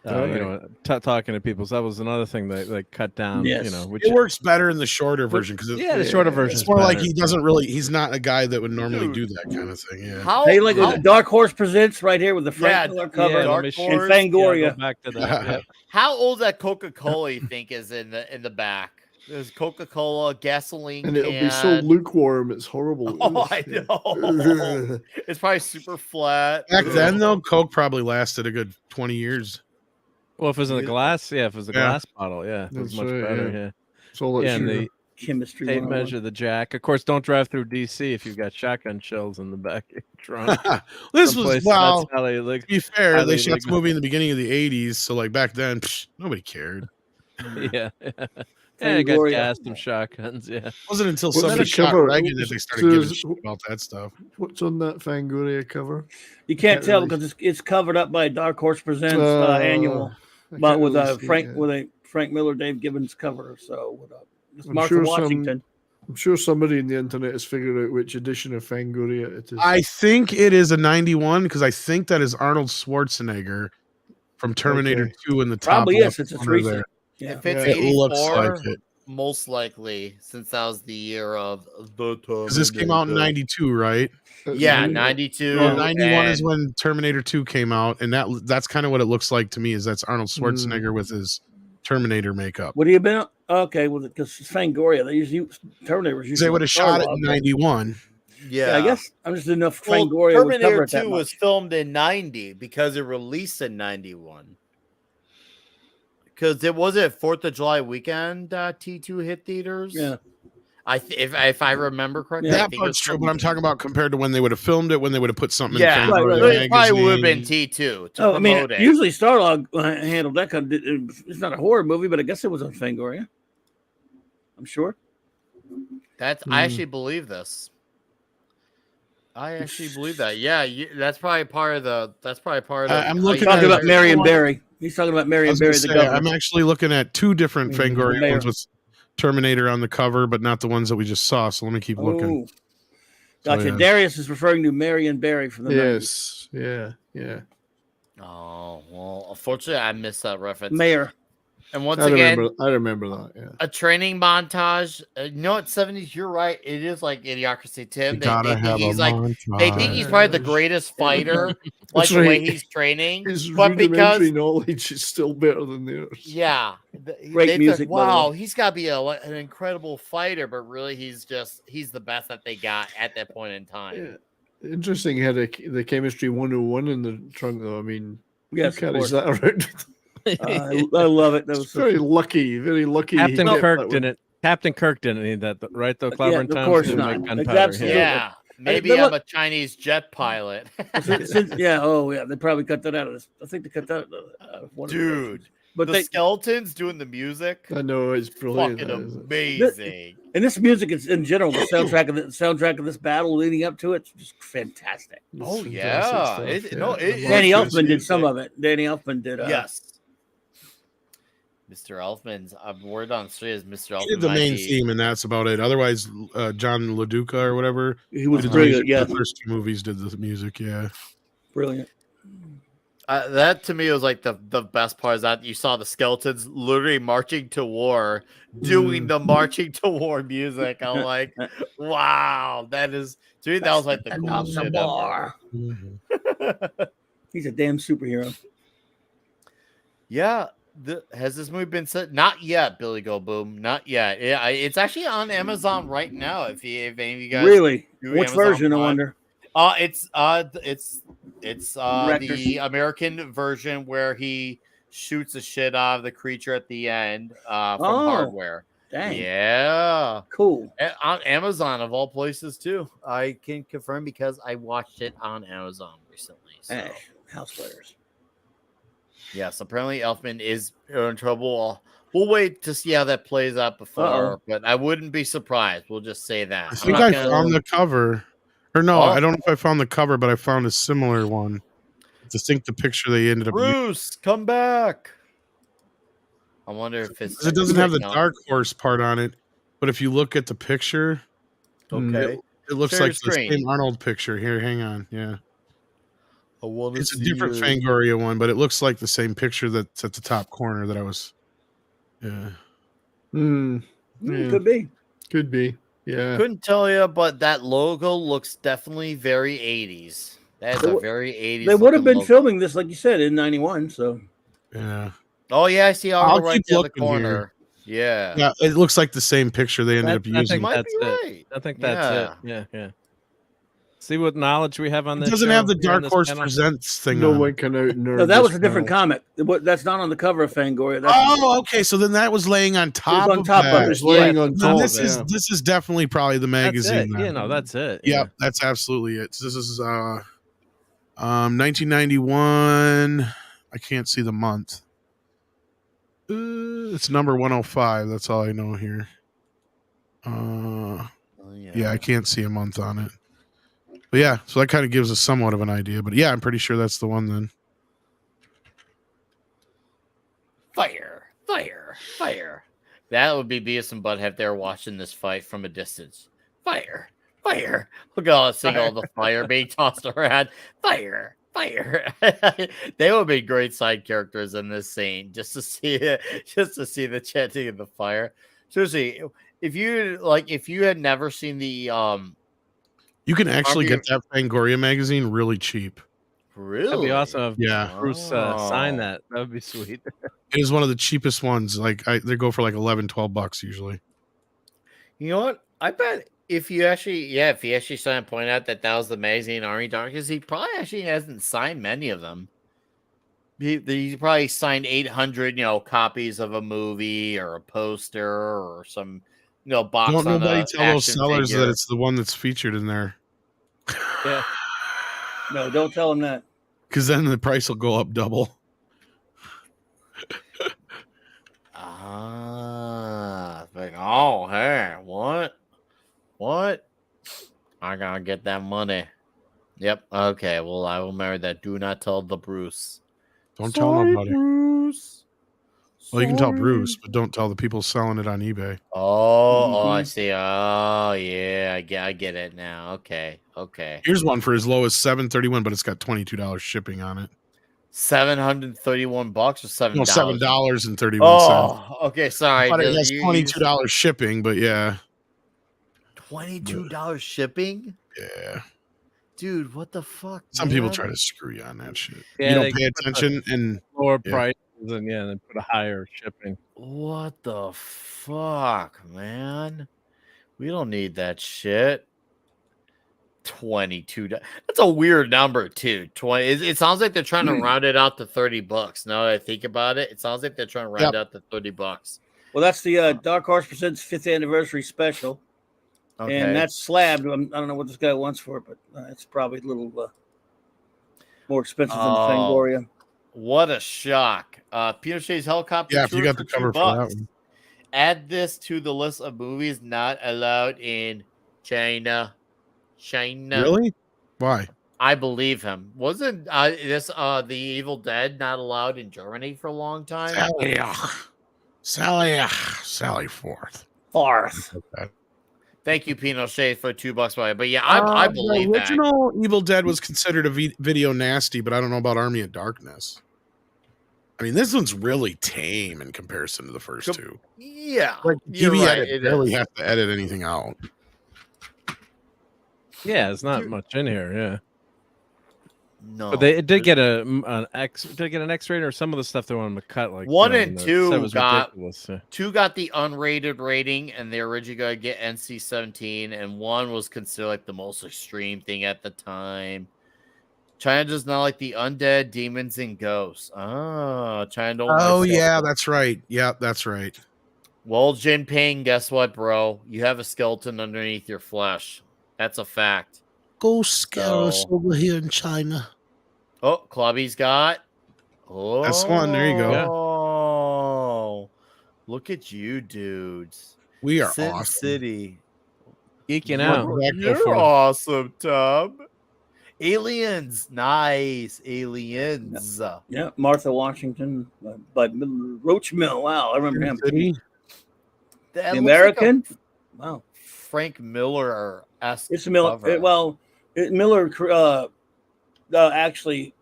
Talking to people. So that was another thing that they cut down. Yes. Which It works better in the shorter version because the shorter version. it's more like he doesn't really. He's not a guy that would normally do that kind of thing. Yeah. How? Hey, like Dark Horse presents right here with the Frank Miller cover Dark and Horse. Fangoria. Go back to that. Yep. How old that Coca-Cola you think is in the back? There's Coca-Cola, gasoline And can. it'll be so lukewarm, it's horrible. Oh, I know. It's probably super flat. Back then, though, Coke probably lasted a good 20 years. Well, if it was in a glass, if it was a glass bottle, it was That's much right, better. yeah. Yeah. It's all that And sugar. the chemistry tape 101. measure, the jack. Of course, don't drive through DC if you've got shotgun shells in the back of your trunk. This Someplace was well. that's highly To be fair, highly they shot this illegal. movie in the beginning of the '80s, so like back then, nobody cared. Yeah. I got Fangoria. gas, some shotguns. Yeah. It wasn't until What's somebody the shot cover? Reagan that they started So giving is- shit about that stuff. What's on that Fangoria cover? You can't Can't tell really- because it's covered up by Dark Horse Presents annual, I but can't with really a see Frank it. with a Frank Miller, Dave Gibbons cover. So with it's I'm Martha sure Washington. I'm sure somebody in the internet has figured out which edition of Fangoria it is. I think it is a '91 because I think that is Arnold Schwarzenegger from Terminator Okay. 2 in the top Probably is. left It's corner recent. there. Yeah. If it's It looks 84, like it. most likely, since that was the year of the Because this came out in '92, right? Yeah, 92. Well, 91 is and- when Terminator 2 came out, and that's kind of what it looks like to me. Is that's Arnold Schwarzenegger with his Terminator makeup? What do you been? Okay, well, because Fangoria, they usually Terminator was usually They would have shot it in '91. Yeah, I guess I'm just enough Well, Fangoria would cover Terminator it that 2 much. was filmed in 90 because it released in 91. Because it was it 4th of July weekend T2 hit theaters. Yeah. If I remember correctly, I That think part's it's true, but I'm talking about compared to when they would have filmed it, when they would have put something Yeah, in Fangoria right. It probably would have been magazine. T2 to Oh, I mean, promote it. usually Starlog handled that kind of. It's not a horror movie, but I guess it was on Fangoria. I'm sure. That's I actually believe this. I actually believe that. Yeah, that's probably part of the. That's probably part of. I'm how looking you at Talking it- about Marion Barry. He's talking about I Marion was gonna Barry, the say, governor. I'm actually looking at two different the Fangoria mayor. ones with Terminator on the cover, but not the ones that we just saw. So let me keep looking. Oh, gotcha. yeah. Darius is referring to Marion Barry from the 90s. Yes. Yeah. Oh well, unfortunately, I missed that reference. Mayor. And once I again, remember that. Yeah. a training montage. You know what, 70s? You're right. It is like Idiocracy, Tim. You They gotta think have he's a like they think he's probably the montage. greatest fighter, like That's the way right. he's training. His But because rudimentary knowledge is still better than theirs. yeah, Great they music, think, by the wow, way. he's got to be an incredible fighter, but really he's the best that they got at that point in time. Yeah. Interesting. He had the chemistry 101 in the trunk, though. I mean, Yes, who of carries course. that around? I love it. That was It's very lucky. Very lucky. he Captain kept Kirk that one. didn't. Captain Kirk didn't need that, right? Though Clever and of Thompson course didn't not. make gunpowder. Absolutely. Yeah, maybe But I'm look- a Chinese jet pilot, Yeah. Oh, yeah. They probably cut that out of this. I think they cut that out of one of the dude. versions. But the they skeletons doing the music, I know it's brilliant. fucking that, isn't it? amazing. and this music is in general the soundtrack of this battle leading up to it's just fantastic. It's Oh fantastic yeah, stuff, Danny Marcus, Elfman did yeah. some of it. Danny Elfman did. Yes. Mr. Elfman's word on street is Mr. Elfman. He did the might main be- theme, and that's about it. Otherwise, John LaDuca or whatever, He was did the brilliant. music- Yeah, The first two movies did the music. Yeah. brilliant. That to me was like the best part is that you saw the skeletons literally marching to war, doing the marching to war music. I'm like, wow, that is to me that was like the coolest shit ever. bar. He's a damn superhero. Yeah. Has this movie been set? Not yet, Billy Go Boom. Not yet. It's actually on Amazon right now. If any of you guys Really? do Which Amazon version? I Prime. wonder. It's Director's- the American version where he shoots the shit out of the creature at the end from Hardware. Dang. Yeah, Cool. on Amazon of all places too. I can confirm because I watched it on Amazon recently. So. Ash, House Players. Yes, apparently Elfman is in trouble. We'll wait to see how that plays out before, but I wouldn't be surprised. We'll just say that. I think I found the cover. Or no, I don't know if I found the cover, but I found a similar one. I think the picture they ended up using. Bruce, come back. I wonder if it's 'Cause it doesn't have the count. Dark Horse part on it, but if you look at the picture, Okay. it looks Share your like the screen. same Arnold picture. Here, hang on. Yeah. I want to It's a see different it. Fangoria one, but it looks like the same picture that's at the top corner that I was. Yeah. Yeah. Could be. Could be. Yeah. Couldn't tell you, but that logo looks definitely very 80s. That is a very 80s. They would have been logo. filming this, like you said, in '91. So Yeah. Oh yeah, I see Arnold right keep there in the looking here. corner. Yeah. Yeah, it looks like the same picture they ended up I using. think that's it. I think that's it. Yeah. See what knowledge we have on It this. doesn't show have the here on Dark this Horse panel? Presents thing No on one it. can out nerd. no, that was this a different panel. comic. That's not on the cover of Fangoria. That's Oh, okay. So then that was laying on top on of top of that. it. It's laying Yeah. on Then top. this is definitely probably the That's magazine. it. then. Yeah, no, that's it. Yep, that's absolutely it. So this is 1991. I can't see the month. It's number 105. That's all I know here. Yeah, I can't see a month on it. But yeah, so that kind of gives us somewhat of an idea. But yeah, I'm pretty sure that's the one then. Fire, fire, fire. That would be Beavis and Butthead if they were watching this fight from a distance. Fire, fire. Look at all the fire being tossed around. Fire, fire. They would be great side characters in this scene, just to see the chanting of the fire. Seriously, if you had never seen the You can actually Army get that Fangoria magazine really cheap. Really? That'd be awesome. If Yeah. Bruce signed that. That would be sweet. It is one of the cheapest ones. Like they go for like $11-12 usually. You know what? I bet if he actually signed point out that was the magazine Army Dark, because he probably actually hasn't signed many of them. He probably signed 800, copies of a movie or a poster or some, box. Don't on nobody a tell those action sellers figure. that it's the one that's featured in there. Yeah. No, don't tell them that. Because then the price will go up double. Like, oh, hey, what? I gotta get that money. Yep. Okay. Well, I will marry that. Do not tell the Bruce. Don't tell nobody. Bruce. Well, you can tell Bruce, but don't tell the people selling it on eBay. Oh, I see. Oh, yeah. I get it now. Okay. Here's one for as low as $7.31, but it's got $22 shipping on it. $731 or $7? No, $7.31. Oh, okay. Sorry. But it has $22 shipping, but yeah. $22 shipping? Yeah. Dude, what the fuck? Some people man? try to screw you on that shit. Yeah, you don't they pay put attention and lower yeah. prices and they put a higher shipping. What the fuck, man? We don't need that shit. 22. That's a weird number too. 20. It sounds like they're trying to round it out to $30. Now that I think about it, it sounds like they're trying to round out to $30. Well, that's the Dark Horse Presents 5th anniversary special. Okay. And that's slabbed. I don't know what this guy wants for it, but it's probably a little more expensive than Fangoria. What a shock. Pinochet's helicopter. Yeah, if you got the cover for that one. Add this to the list of movies not allowed in China. Really? Why? I believe him. Wasn't the Evil Dead not allowed in Germany for a long time? Sally Forth. Thank you, Pinochet, for $2. But yeah, I believe the that. original Evil Dead was considered a video nasty, but I don't know about Army of Darkness. I mean, this one's really tame in comparison to the first two. Yeah, like you're TV right, edit it barely is. have to edit anything out. Yeah, it's not much in here. Yeah. No, But they did get an X rating, or some of the stuff they wanted to cut. Like 1 and 2 was got ridiculous. Yeah. 2 got the unrated rating, and they originally got to get NC-17, and 1 was considered like the most extreme thing at the time. China does not like the undead, demons, and ghosts. Oh, China don't. Oh like yeah, that's right. Yeah, that's right. Well, Jinping, guess what, bro? You have a skeleton underneath your flesh. That's a fact. Go scare us over here in China. Oh, Clubby's got. Oh, That's one. There you go. Oh, look at you, dudes. We are Sin awesome. City. Geeking out. You're awesome, Tom. Aliens. Nice. Aliens. Yeah, Martha Washington, but Roach Mill. Wow, I remember him. City. That The looks like a American. Wow, Frank Miller-esque it's Miller. cover. Miller actually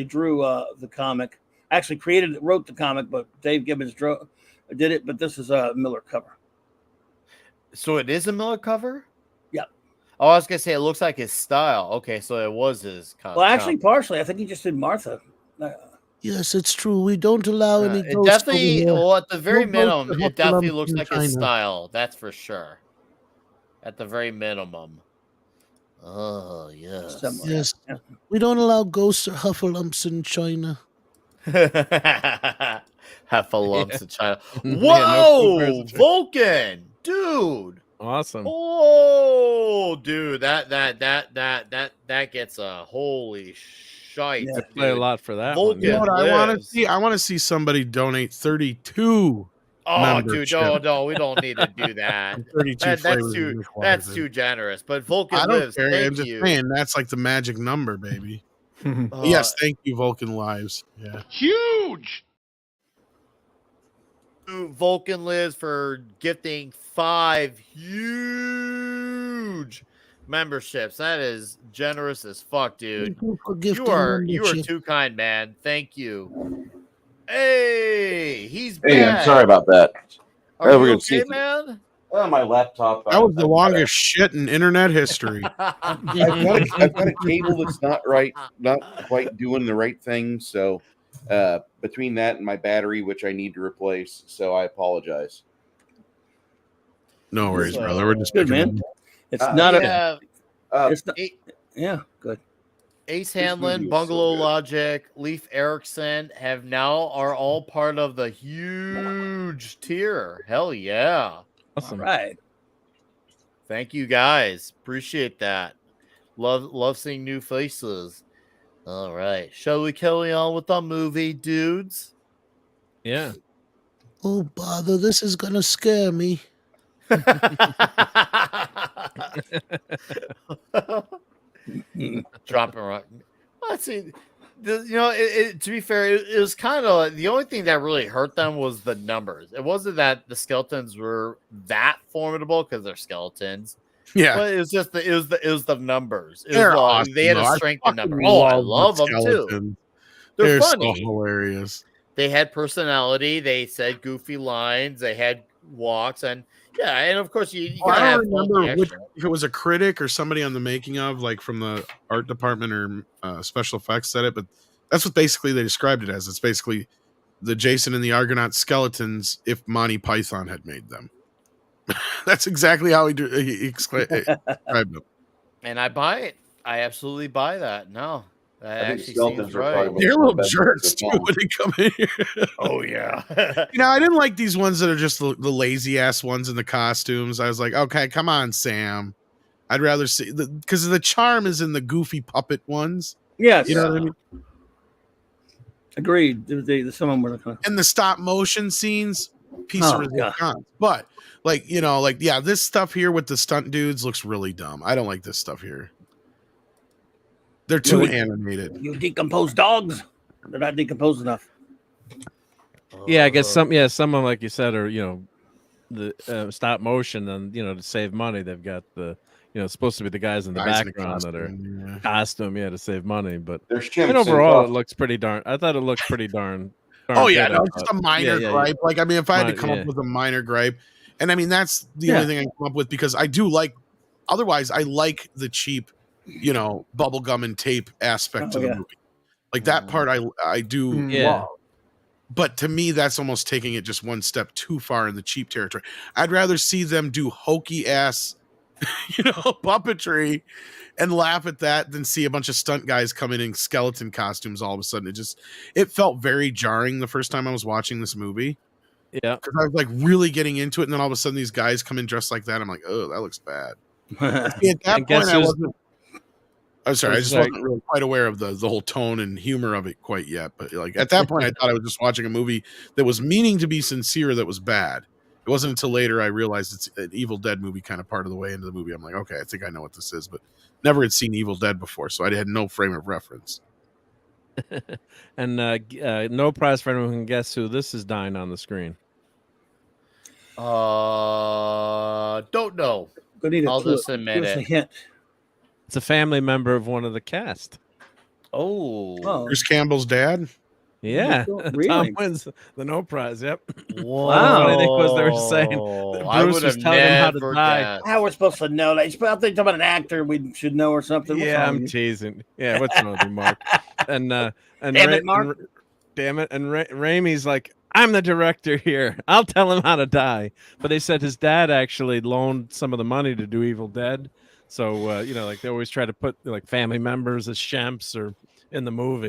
drew the comic. Actually wrote the comic, but Dave Gibbons did it. But this is a Miller cover. So it is a Miller cover? Yeah. Oh, I was gonna say it looks like his style. Okay, so it was his cover. Well, actually, partially. I think he just did Martha. Yes, it's true. We don't allow any It ghosts definitely, over here. well, at the very No ghosts minimum, of it definitely Hufflepuff looks in like his China. style. That's for sure. At the very minimum. Oh yes. Yes, we don't allow ghosts or Huffalumps in China. Half a lumps in China. Yeah, no Whoa, comparison. Vulcan, dude. Awesome. Oh, dude, that gets a holy shite. I play a lot for that Vulcan You know what I want to lives. see? I want to see somebody donate 32. Oh, dude, membership. no, we don't need to do that. 32 That's flavors too of that's McWhorter. too generous. But Vulcan I don't lives. care. Thank I'm just you. saying that's like the magic number, baby. Yes, thank you, Vulcan Lives. Yeah. Huge. Vulcan lives for gifting 5 huge memberships. That is generous as fuck, dude. Thank you for You gifting are membership. too kind, man. Thank you. Hey, he's Hey, back. I'm sorry about that. Are We're you gonna see okay, if- man? My laptop. That was the longest shit in internet history. I've got a cable that's not quite doing the right thing. So between that and my battery, which I need to replace, so I apologize. No worries, So- brother. We're just Good, picking man. It's not Yeah, It's not. Yeah, good. Ace This Hanlon, movie is Bungalow so good. Logic, Leif Erikson are all part of the huge tier. Hell yeah. Awesome. All right. Thank you guys. Appreciate that. Love seeing new faces. All right. Shall we carry on with the movie, dudes? Yeah. Oh, bother. This is going to scare me. Dropping rock. Let's see. To be fair, it was kind of the only thing that really hurt them was the numbers. It wasn't that the skeletons were that formidable because they're skeletons. Yeah. But it was just it was the numbers. They're awesome, They had though. a I strength in fucking numbers. Oh, I love the love them too. skeletons. They're so funny. hilarious. They had personality. They said goofy lines. They had walks, and yeah, and of course you Well, gotta I have don't fun remember extra. if it was a critic or somebody on the making of, like from the art department or special effects said it, but that's what basically they described it as. It's basically the Jason and the Argonaut skeletons if Monty Python had made them. That's exactly how he described them. And I buy it. I absolutely buy that. No, that I think actually skeletons seems are right. probably They're one little of the best jerks parts too of when they come in here. Oh yeah. I didn't like these ones that are just the lazy ass ones in the costumes. I was like, okay, come on, Sam. I'd rather see because the charm is in the goofy puppet ones. Yes. You know what I mean? Agreed. Some of them were kind of. And the stop motion scenes, piece Oh, of yeah. resistance. But this stuff here with the stunt dudes looks really dumb. I don't like this stuff here. They're too Really? animated. You decomposed dogs. They're not decomposed enough. Yeah, I guess some of them, like you said, are the stop motion, and to save money, they've got the supposed to be the guys in the Guys in a background that are costume, costume, to save money. But They're chimps and in overall, it costume. looks pretty darn. I thought it looked pretty darn. Oh yeah, good, no, I just thought. a minor Yeah. gripe. Like, I mean, if I had to Minor- come yeah. up with a minor gripe, and I mean that's the Yeah. only thing I can come up with because I do like. Otherwise, I like the cheap, bubblegum and tape aspect to the yeah. movie. Like that part, I do. Yeah. love. But to me, that's almost taking it just one step too far in the cheap territory. I'd rather see them do hokey ass, puppetry and laugh at that than see a bunch of stunt guys come in skeleton costumes all of a sudden. It felt very jarring the first time I was watching this movie. Yeah. Because I was like really getting into it, and then all of a sudden these guys come in dressed like that. I'm like, oh, that looks bad. See, at that And guess point, I who's- wasn't. I'm sorry, I It's just like- wasn't really quite aware of the whole tone and humor of it quite yet. But like at that point, I thought I was just watching a movie that was meaning to be sincere, that was bad, It wasn't until later I realized it's an Evil Dead movie kind of part of the way into the movie. I'm like, okay, I think I know what this is, but never had seen Evil Dead before, so I had no frame of reference. And no prize for anyone who can guess who this is dying on the screen. Don't know. I'll just admit Give us a it. hint. It's a family member of one of the cast. Oh, Bruce Campbell's dad. Yeah, Really? Tom wins the no prize. Yep. Wow. Funny thing was they were saying that I Bruce would was have telling him how to never die. guessed. How we're supposed to know that? I think talking about an actor we should know or something. What's Yeah, wrong I'm with you? teasing. Yeah, what's wrong with you, Mark? And Damn it, Mark. damn it, and Raimi's like, I'm the director here. I'll tell him how to die. But they said his dad actually loaned some of the money to do Evil Dead. So like they always try to put like family members as Shemps or in the movie.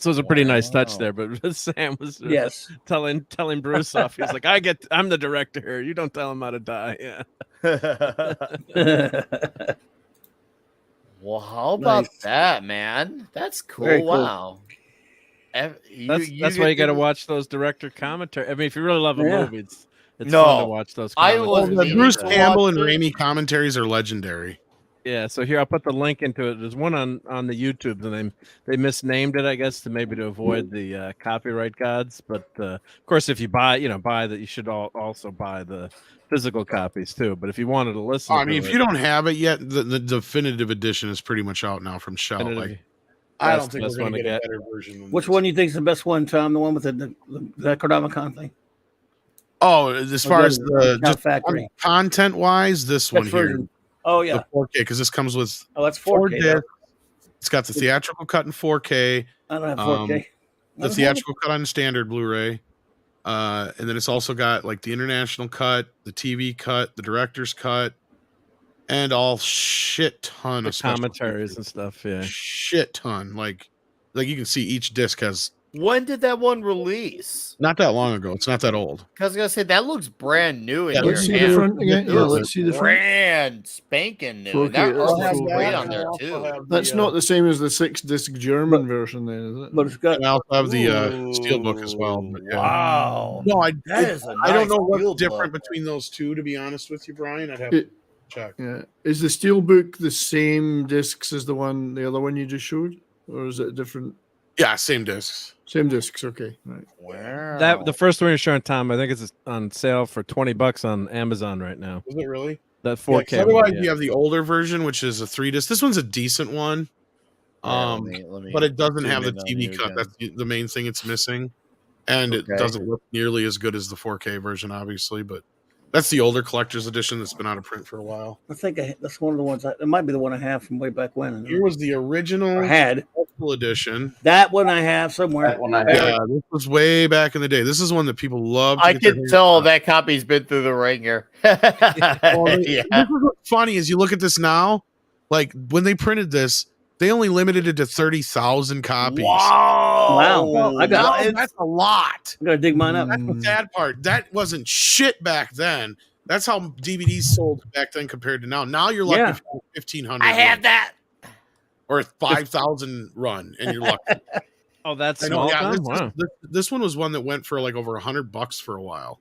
So it was a pretty nice touch there. But Sam was Yes. telling Bruce off. He's like, I'm the director here. You don't tell him how to die. Yeah. Well, how about Nice. that, man? That's cool. Very cool. Wow. That's why you got to watch those director commentary. I mean, if you really love a Yeah. movie, it's fun to watch those. I commentaries. was The meaning Bruce to Campbell watch and it. Raimi commentaries are legendary. Yeah, so here I'll put the link into it. There's one on the YouTube, and they misnamed it, I guess, to avoid the copyright gods. But of course, if you buy that, you should also buy the physical copies too. But if you wanted to listen, I mean, if you don't have it yet, the definitive edition is pretty much out now from Shell. Like, I don't think we're going to get a better version. Than Which this. one do you think is the best one, Tom? The one with the Necronomicon thing? Oh, as far as the just factory content wise, this one here. version. Oh yeah, the 4K, because this comes with that's 4 4K. discs. It's got the theatrical cut in 4K. I don't have 4K. The theatrical cut on standard Blu-ray, and then it's also got like the international cut, the TV cut, the director's cut, and all shit ton of special commentaries features. and stuff. Yeah, shit ton. Like you can see each disc has. When did that one release? Not that long ago. It's not that old. I was gonna say that looks brand new in Yeah, your Let's see the hand. front again. It Yeah, looks let's see the front. brand spanking new. 4K, That that's art the is full great version. on there too. That's not the same as the 6-disc German version, then, is it? But it's got. And I also have the steelbook as well. But yeah. Wow. No, I That is a I don't nice know what's field different book. between those two. To be honest with you, Brian, I'd have to check. Yeah. Is the steelbook the same discs as the other one you just showed, or is it different? Yeah, same discs. Same discs. Okay. Right. Wow. that the first one you're showing, Tom, I think it's on sale for $20 on Amazon right now. Is it really? That Yeah, 4K. otherwise, one, you have the older version, which is a 3-disc. This one's a decent one, Let me but it doesn't zoom have the in on TV you cut. again. That's the main thing it's missing, and it Okay. doesn't look nearly as good as the 4K version, obviously. But that's the older collector's edition that's been out of print for a while. I think that's one of the ones. It might be the one I have from way back when. Here was the original Or had special edition. that one I have somewhere. That one I Yeah, have. this was way back in the day. This is one that people love. I can tell that copy's been through the ringer. Yeah. This is what's funny is you look at this now, like when they printed this, they only limited it to 30,000 copies. Wow. Well, I got. Wow, that's a lot. I gotta dig mine up. That's the sad part. That wasn't shit back then. That's how DVDs sold back then compared to now. Now you're lucky Yeah. if you have 1,500. I have that. Or a 5,000 run, and you're lucky. Oh, that's I small. know. Yeah, Tom? Wow. this one was one that went for like over $100 for a while.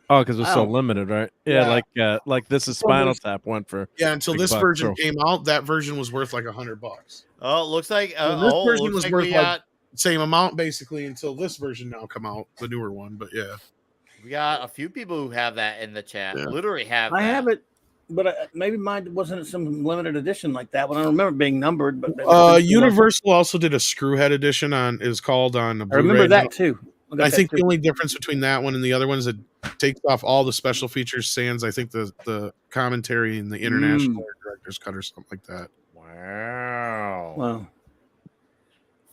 Oh, because it was so Wow. limited, right? Yeah, like this is Spinal Tap went for. Yeah, until big this bucks, version so- came out, that version was worth like $100. Oh, it looks like This version looks was like worth we like got same amount basically until this version now come out, the newer one. But yeah, we got a few people who have that in the chat. Yeah. Literally have. I that. have it, but maybe mine wasn't some limited edition like that one. I don't remember it being numbered. But Universal also did a Screwhead edition on is called on. I remember that too. got I that think too. the only difference between that one and the other one is it takes off all the special features, sans I think the commentary and the international director's cut or something like that. Wow. Wow.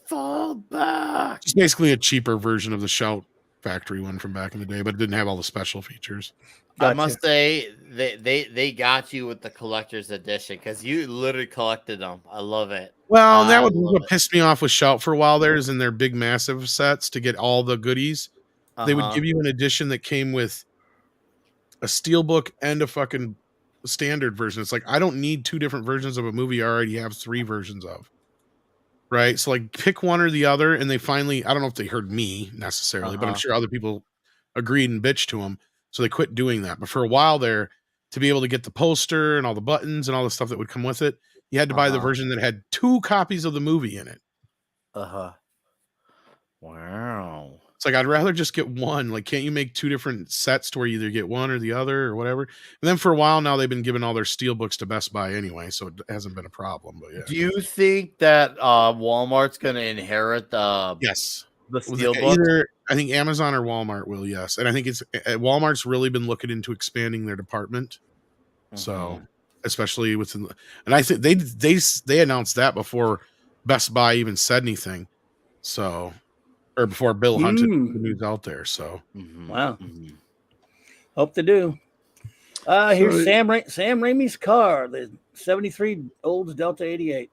Fall back. It's basically a cheaper version of the Shout factory one from back in the day, but it didn't have all the special features. I must say they got you with the collector's edition because you literally collected them. I love it. Well, that I was love what it. pissed me off with Shout for a while there is in their big massive sets to get all the goodies. They would Uh-huh. give you an edition that came with a steelbook and a fucking standard version. It's like I don't need two different versions of a movie I already have three versions of. Right? So like pick one or the other, and they finally I don't know if they heard me necessarily, but I'm Uh-huh. sure other people agreed and bitched to them, so they quit doing that. But for a while there, to be able to get the poster and all the buttons and all the stuff that would come with it, you had to buy the version that had 2 copies of the movie in it. Wow. It's like, I'd rather just get one. Like, can't you make 2 different sets to where you either get one or the other or whatever? And then for a while now, they've been giving all their steel books to Best Buy anyway, so it hasn't been a problem. But yeah. Do you think that Walmart's going to inherit yes, the steel book? either I think Amazon or Walmart will, yes. And I think it's Walmart's really been looking into expanding their department. So, especially within, and I think they announced that before Best Buy even said anything. So, or before Bill hunted the news out there. So, Wow. Hope they do. Here's Sam Raimi's car, the 73 Olds Delta 88.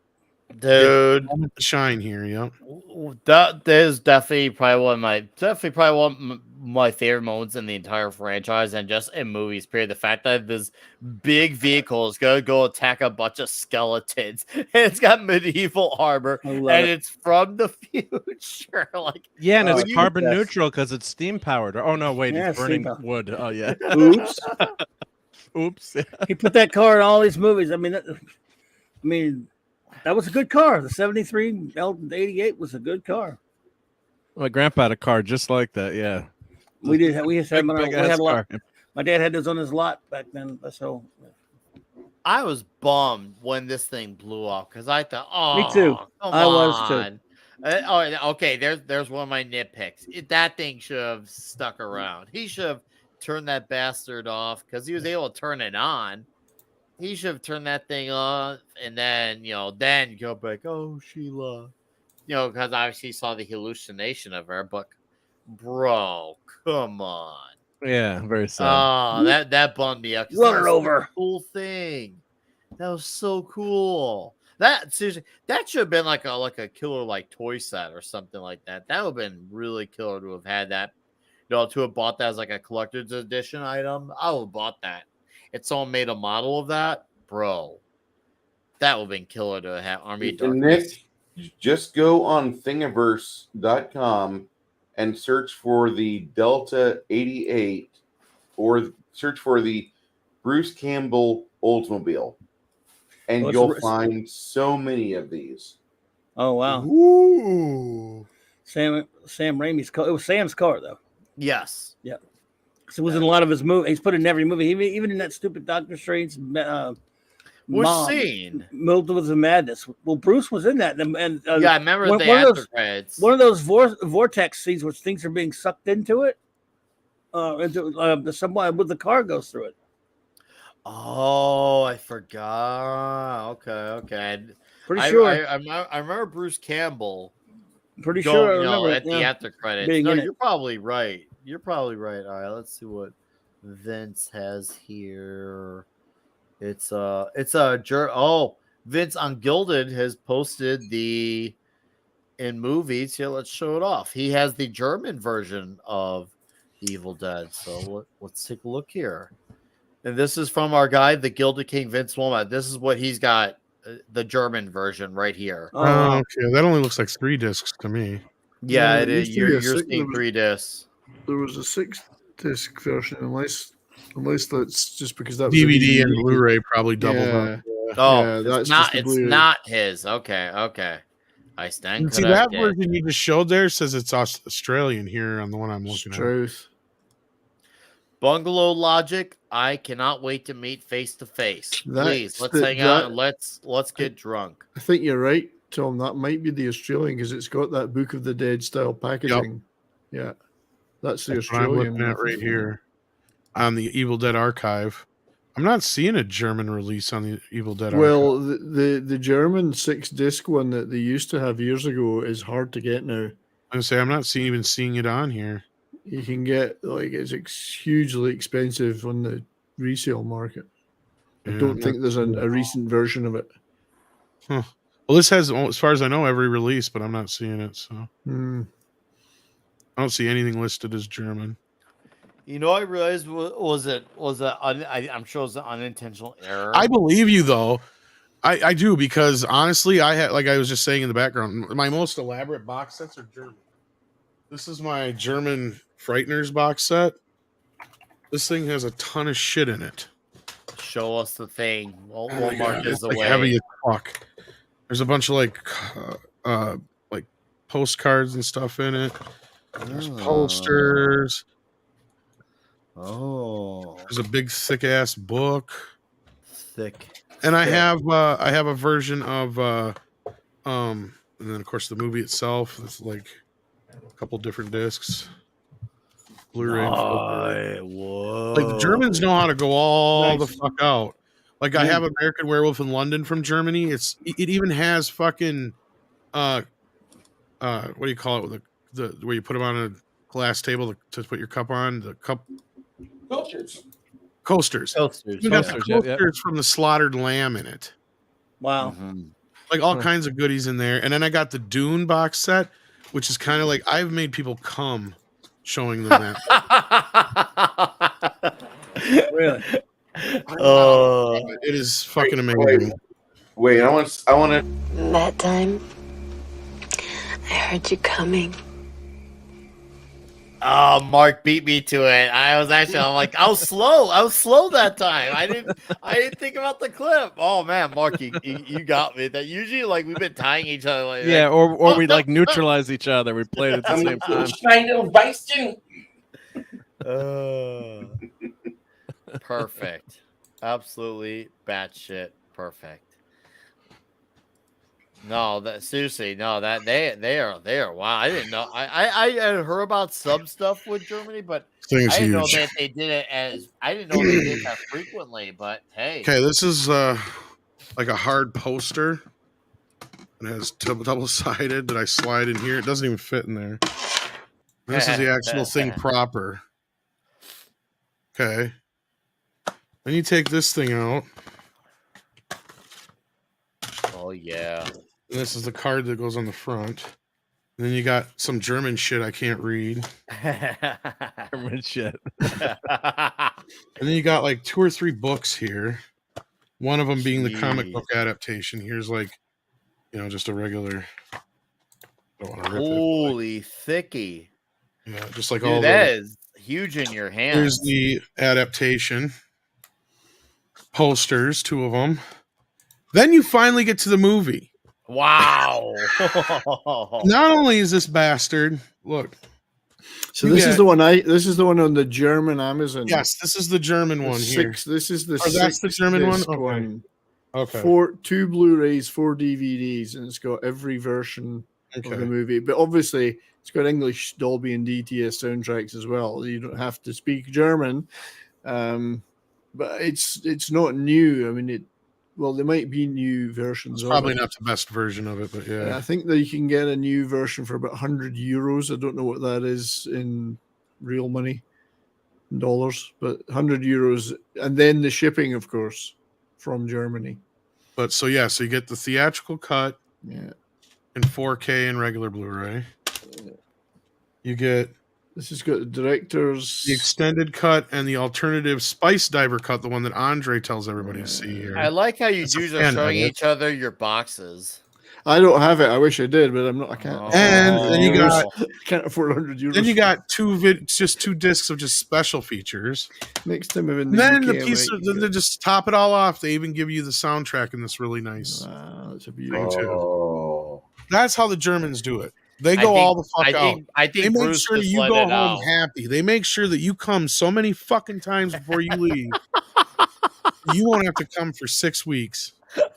Dude, shine here, yeah. That is definitely probably one of my favorite moments in the entire franchise and just in movies. Period. The fact that this big vehicle is gonna go attack a bunch of skeletons, and it's got medieval armor, and it's from the future. Like, yeah, and it's carbon neutral because it's steam powered. Oh no, wait, it's burning wood. Oh yeah. Oops. Oops. He put that car in all these movies. I mean. That was a good car. The 73 88 was a good car. My grandpa had a car just like that. Yeah, we did. We had a lot. Car. My dad had those on his lot back then. So I was bummed when this thing blew up because I thought, oh, me too. I was too. Okay. There's one of my nitpicks. That thing should have stuck around. He should have turned that bastard off because he was able to turn it on. He should have turned that thing off and then go back. Oh, Sheila, because obviously he saw the hallucination of her. But, bro, come on. Yeah, very sad. Oh, that bummed me out. Run her over. Cool thing. That was so cool. That seriously, that should have been like a killer toy set or something like that. That would have been really killer to have had that. To have bought that as like a collector's edition item. I would have bought that. If someone made a model of that, bro, that would have been killer to have Army of Darkness. Nick, just go on thingiverse.com and search for the Delta 88 or search for the Bruce Campbell Oldsmobile. And you'll find so many of these. Oh, wow. Ooh. Sam Raimi's car. It was Sam's car, though. Yes. Yeah. So it was in a lot of his movies. He's put in every movie, even in that stupid Doctor Strange. Which scene? Multiples of Madness. Well, Bruce was in that. And yeah, I remember the after credits. One of those vortex scenes where things are being sucked into it. Into someone with the car goes through it. Oh, I forgot. Okay. Pretty sure. I remember Bruce Campbell. Pretty sure I remember at the after credits. No, you're probably right. You're probably right. All right, let's see what Vince has here. It's Vince Ungilded has posted in movies. Here, let's show it off. He has the German version of Evil Dead. So let's take a look here. And this is from our guy, the Gilded King Vince Wilmot. This is what he's got, the German version right here. Oh, okay. That only looks like 3 discs to me. Yeah, it is. You're seeing 3 discs. There was a 6-disc version, unless that's just because that was DVD and Blu-ray probably doubled up. Oh, yeah, it's not his. Okay. I stand. See, that version you just showed there says it's Australian here on the one I'm looking at. Bungalow Logic. I cannot wait to meet face to face. Please, let's hang out and let's get drunk. I think you're right, Tom. That might be the Australian because it's got that Book of the Dead style packaging. Yep. Yeah, that's the Australian. What I'm looking at right here on the Evil Dead archive. I'm not seeing a German release on the Evil Dead. Well, the German 6-disc one that they used to have years ago is hard to get now. I'm not even seeing it on here. You can get it's hugely expensive on the resale market. I don't think there's a recent version of it. Huh. Well, this has, as far as I know, every release, but I'm not seeing it. So I don't see anything listed as German. I realized I'm sure it was an unintentional error. I believe you though. I do, because honestly, I had, like I was just saying in the background, my most elaborate box sets are German. This is my German Frighteners box set. This thing has a ton of shit in it. Show us the thing. We'll Oh my mark God, this it's like away. heavy as fuck. There's a bunch of like postcards and stuff in it. There's posters. Oh, There's a big thick ass book. thick. And I have a version of and then of course the movie itself. It's like a couple different discs. Blu-ray and 4K. Whoa. Like the Germans know how to go all Nice. the fuck out. Like I have American Werewolf in London from Germany. It even has fucking what do you call it with the where you put them on a glass table to put your cup on, the cup coasters. Coasters, You got the Coasters, yeah, yeah. coasters from the slaughtered lamb in it. Wow. Like all kinds of goodies in there. And then I got the Dune box set, which is kind of like I've made people come showing them that. Really? Oh, It is fucking amazing. Wait, I want to. That time, I heard you coming. Oh, Mark beat me to it. I was slow that time. I didn't think about the clip. Oh man, Mark, you got me. That usually like we've been tying each other like Yeah, or we like neutralize each other. We played at the same time. Perfect. Absolutely batshit perfect. No, that seriously, no, that they are wow. I didn't know. I had heard about some stuff with Germany, but Thing's I didn't know huge. that they did it as I didn't know they did that frequently, but hey. Okay, this is like a hard poster. It has double-sided that I slide in here. It doesn't even fit in there. This is the actual thing proper. Okay. Then you take this thing out. Oh yeah. And this is the card that goes on the front. And then you got some German shit I can't read. German shit. And then you got like 2 or 3 books here. One of them being the comic book adaptation. Here's like, just a regular. I don't want to rip Holy thicky. Yeah, just like Dude, all that the. is huge in your hands. Here's the adaptation. Posters, 2 of them. Then you finally get to the movie. Wow. Not only is this bastard, look. So this is the one this is the one on the German Amazon. Yes, this is the German one here. This is the that's the German one? Okay. one. Okay. 2 Blu-rays, 4 DVDs, and it's got every version of the movie. But obviously, it's got English Dolby and DTS soundtracks as well. You don't have to speak German, but it's not new. I mean, there might be new versions. It's probably not the best version of it, but yeah. I think that you can get a new version for about €100. I don't know what that is in real money, in dollars, but €100, and then the shipping, of course, from Germany. But so you get the theatrical cut, in 4K and regular Blu-ray. You get this has got the director's the extended cut and the alternative Spice Diver cut, the one that Andre tells everybody to see here. I like how you dudes are showing each other your boxes. I don't have it. I wish I did, but I'm not. I can't. And then you got can't afford €100. Then you got 2 discs of just special features. Next time I'm in to just top it all off, they even give you the soundtrack in this really nice that's a thing too. That's how the Germans do it. They go all the fuck out. I think they make Bruce sure just you let go it home out. happy. They make sure that you come so many fucking times before you leave. You won't have to come for 6 weeks.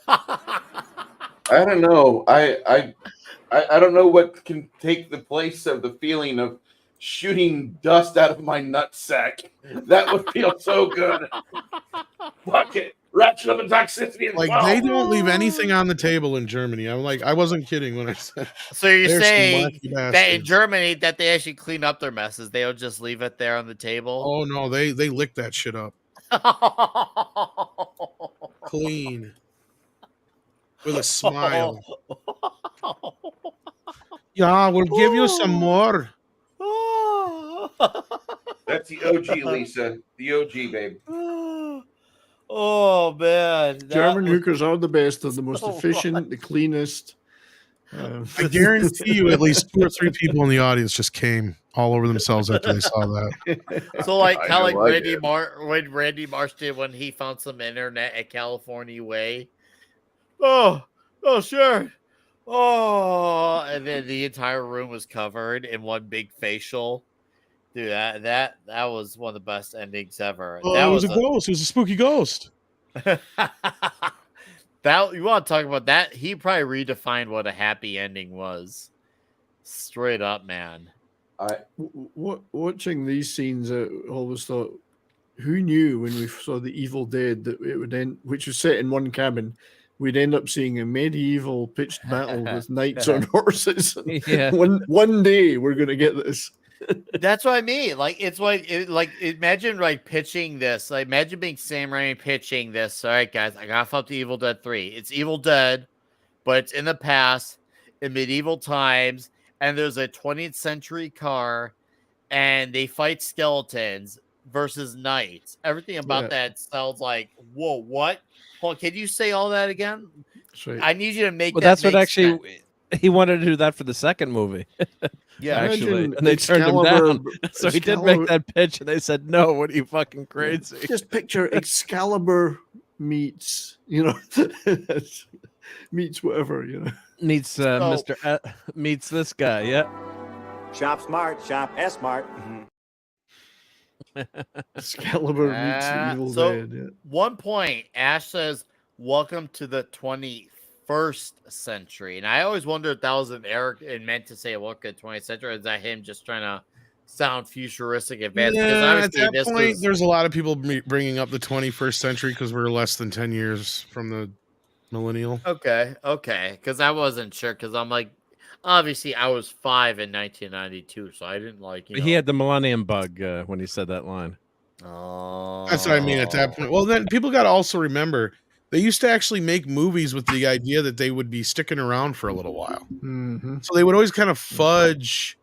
I don't know. I don't know what can take the place of the feeling of shooting dust out of my nutsack. That would feel so good. Fuck it. Ratchet up the toxicity. Like they don't leave anything on the table in Germany. I wasn't kidding when I said. So you're There's some saying wacky that in bastards. Germany that they actually clean up their messes? They don't just leave it there on the table. Oh no, they lick that shit up. Clean. With a smile. Yeah, we'll give you some more. That's the OG, Lisa. The OG, babe. Oh man, German hookers are the best. They're the most so efficient, the cleanest. I guarantee you, at least 2 or 3 people in the audience just came all over themselves after they saw that. So like I kind of know like I did. when Randy Marsh did when he found some internet at California Way. Oh, sure. Oh, and then the entire room was covered in one big facial. Dude, that was one of the best endings ever. Oh, That it was was a ghost. It was a spooky ghost. that you want to talk about that? He probably redefined what a happy ending was. Straight up, man. Watching these scenes, I always thought, who knew when we saw the Evil Dead that it would end, which was set in one cabin, we'd end up seeing a medieval pitched battle with knights on horses. Yeah. One day we're gonna get this. That's what I mean. Like it's like imagine like pitching this. Like imagine being Sam Raimi pitching this. All right, guys, I got to up to Evil Dead 3. It's Evil Dead, but it's in the past, in medieval times, and there's a 20th century car, and they fight skeletons versus knights. Everything about that sounds like, whoa, what? Hold on, can you say all that again? Right. I need you to make Well, that that's what make actually sense. he wanted to do that for the second movie. Yeah, actually, imagine and they turned him down. Excalibur- So he did make that pitch, and they said, "No, what are you fucking crazy?" Just picture Excalibur meets, meets whatever, Meets Mr. Meets this guy. Yeah. Shop smart, shop S-smart. Excalibur meets the Evil So Dead. Yeah. one point, Ash says, "Welcome to the 21st century," and I always wondered if that was an error and meant to say "Welcome to the 20th century." Or is that him just trying to sound futuristic, advanced? Because Yeah, at obviously that this point, was there's a lot of people bringing up the 21st century because we're less than 10 years from the millennial. okay. Because I wasn't sure. Because I'm like, obviously, I was 5 in 1992, so I didn't like. He had the millennium bug when he said that line. Oh, That's what I mean at that point. Well, then people got to also remember they used to actually make movies with the idea that they would be sticking around for a little while. Mm-hmm. So they would always kind of fudge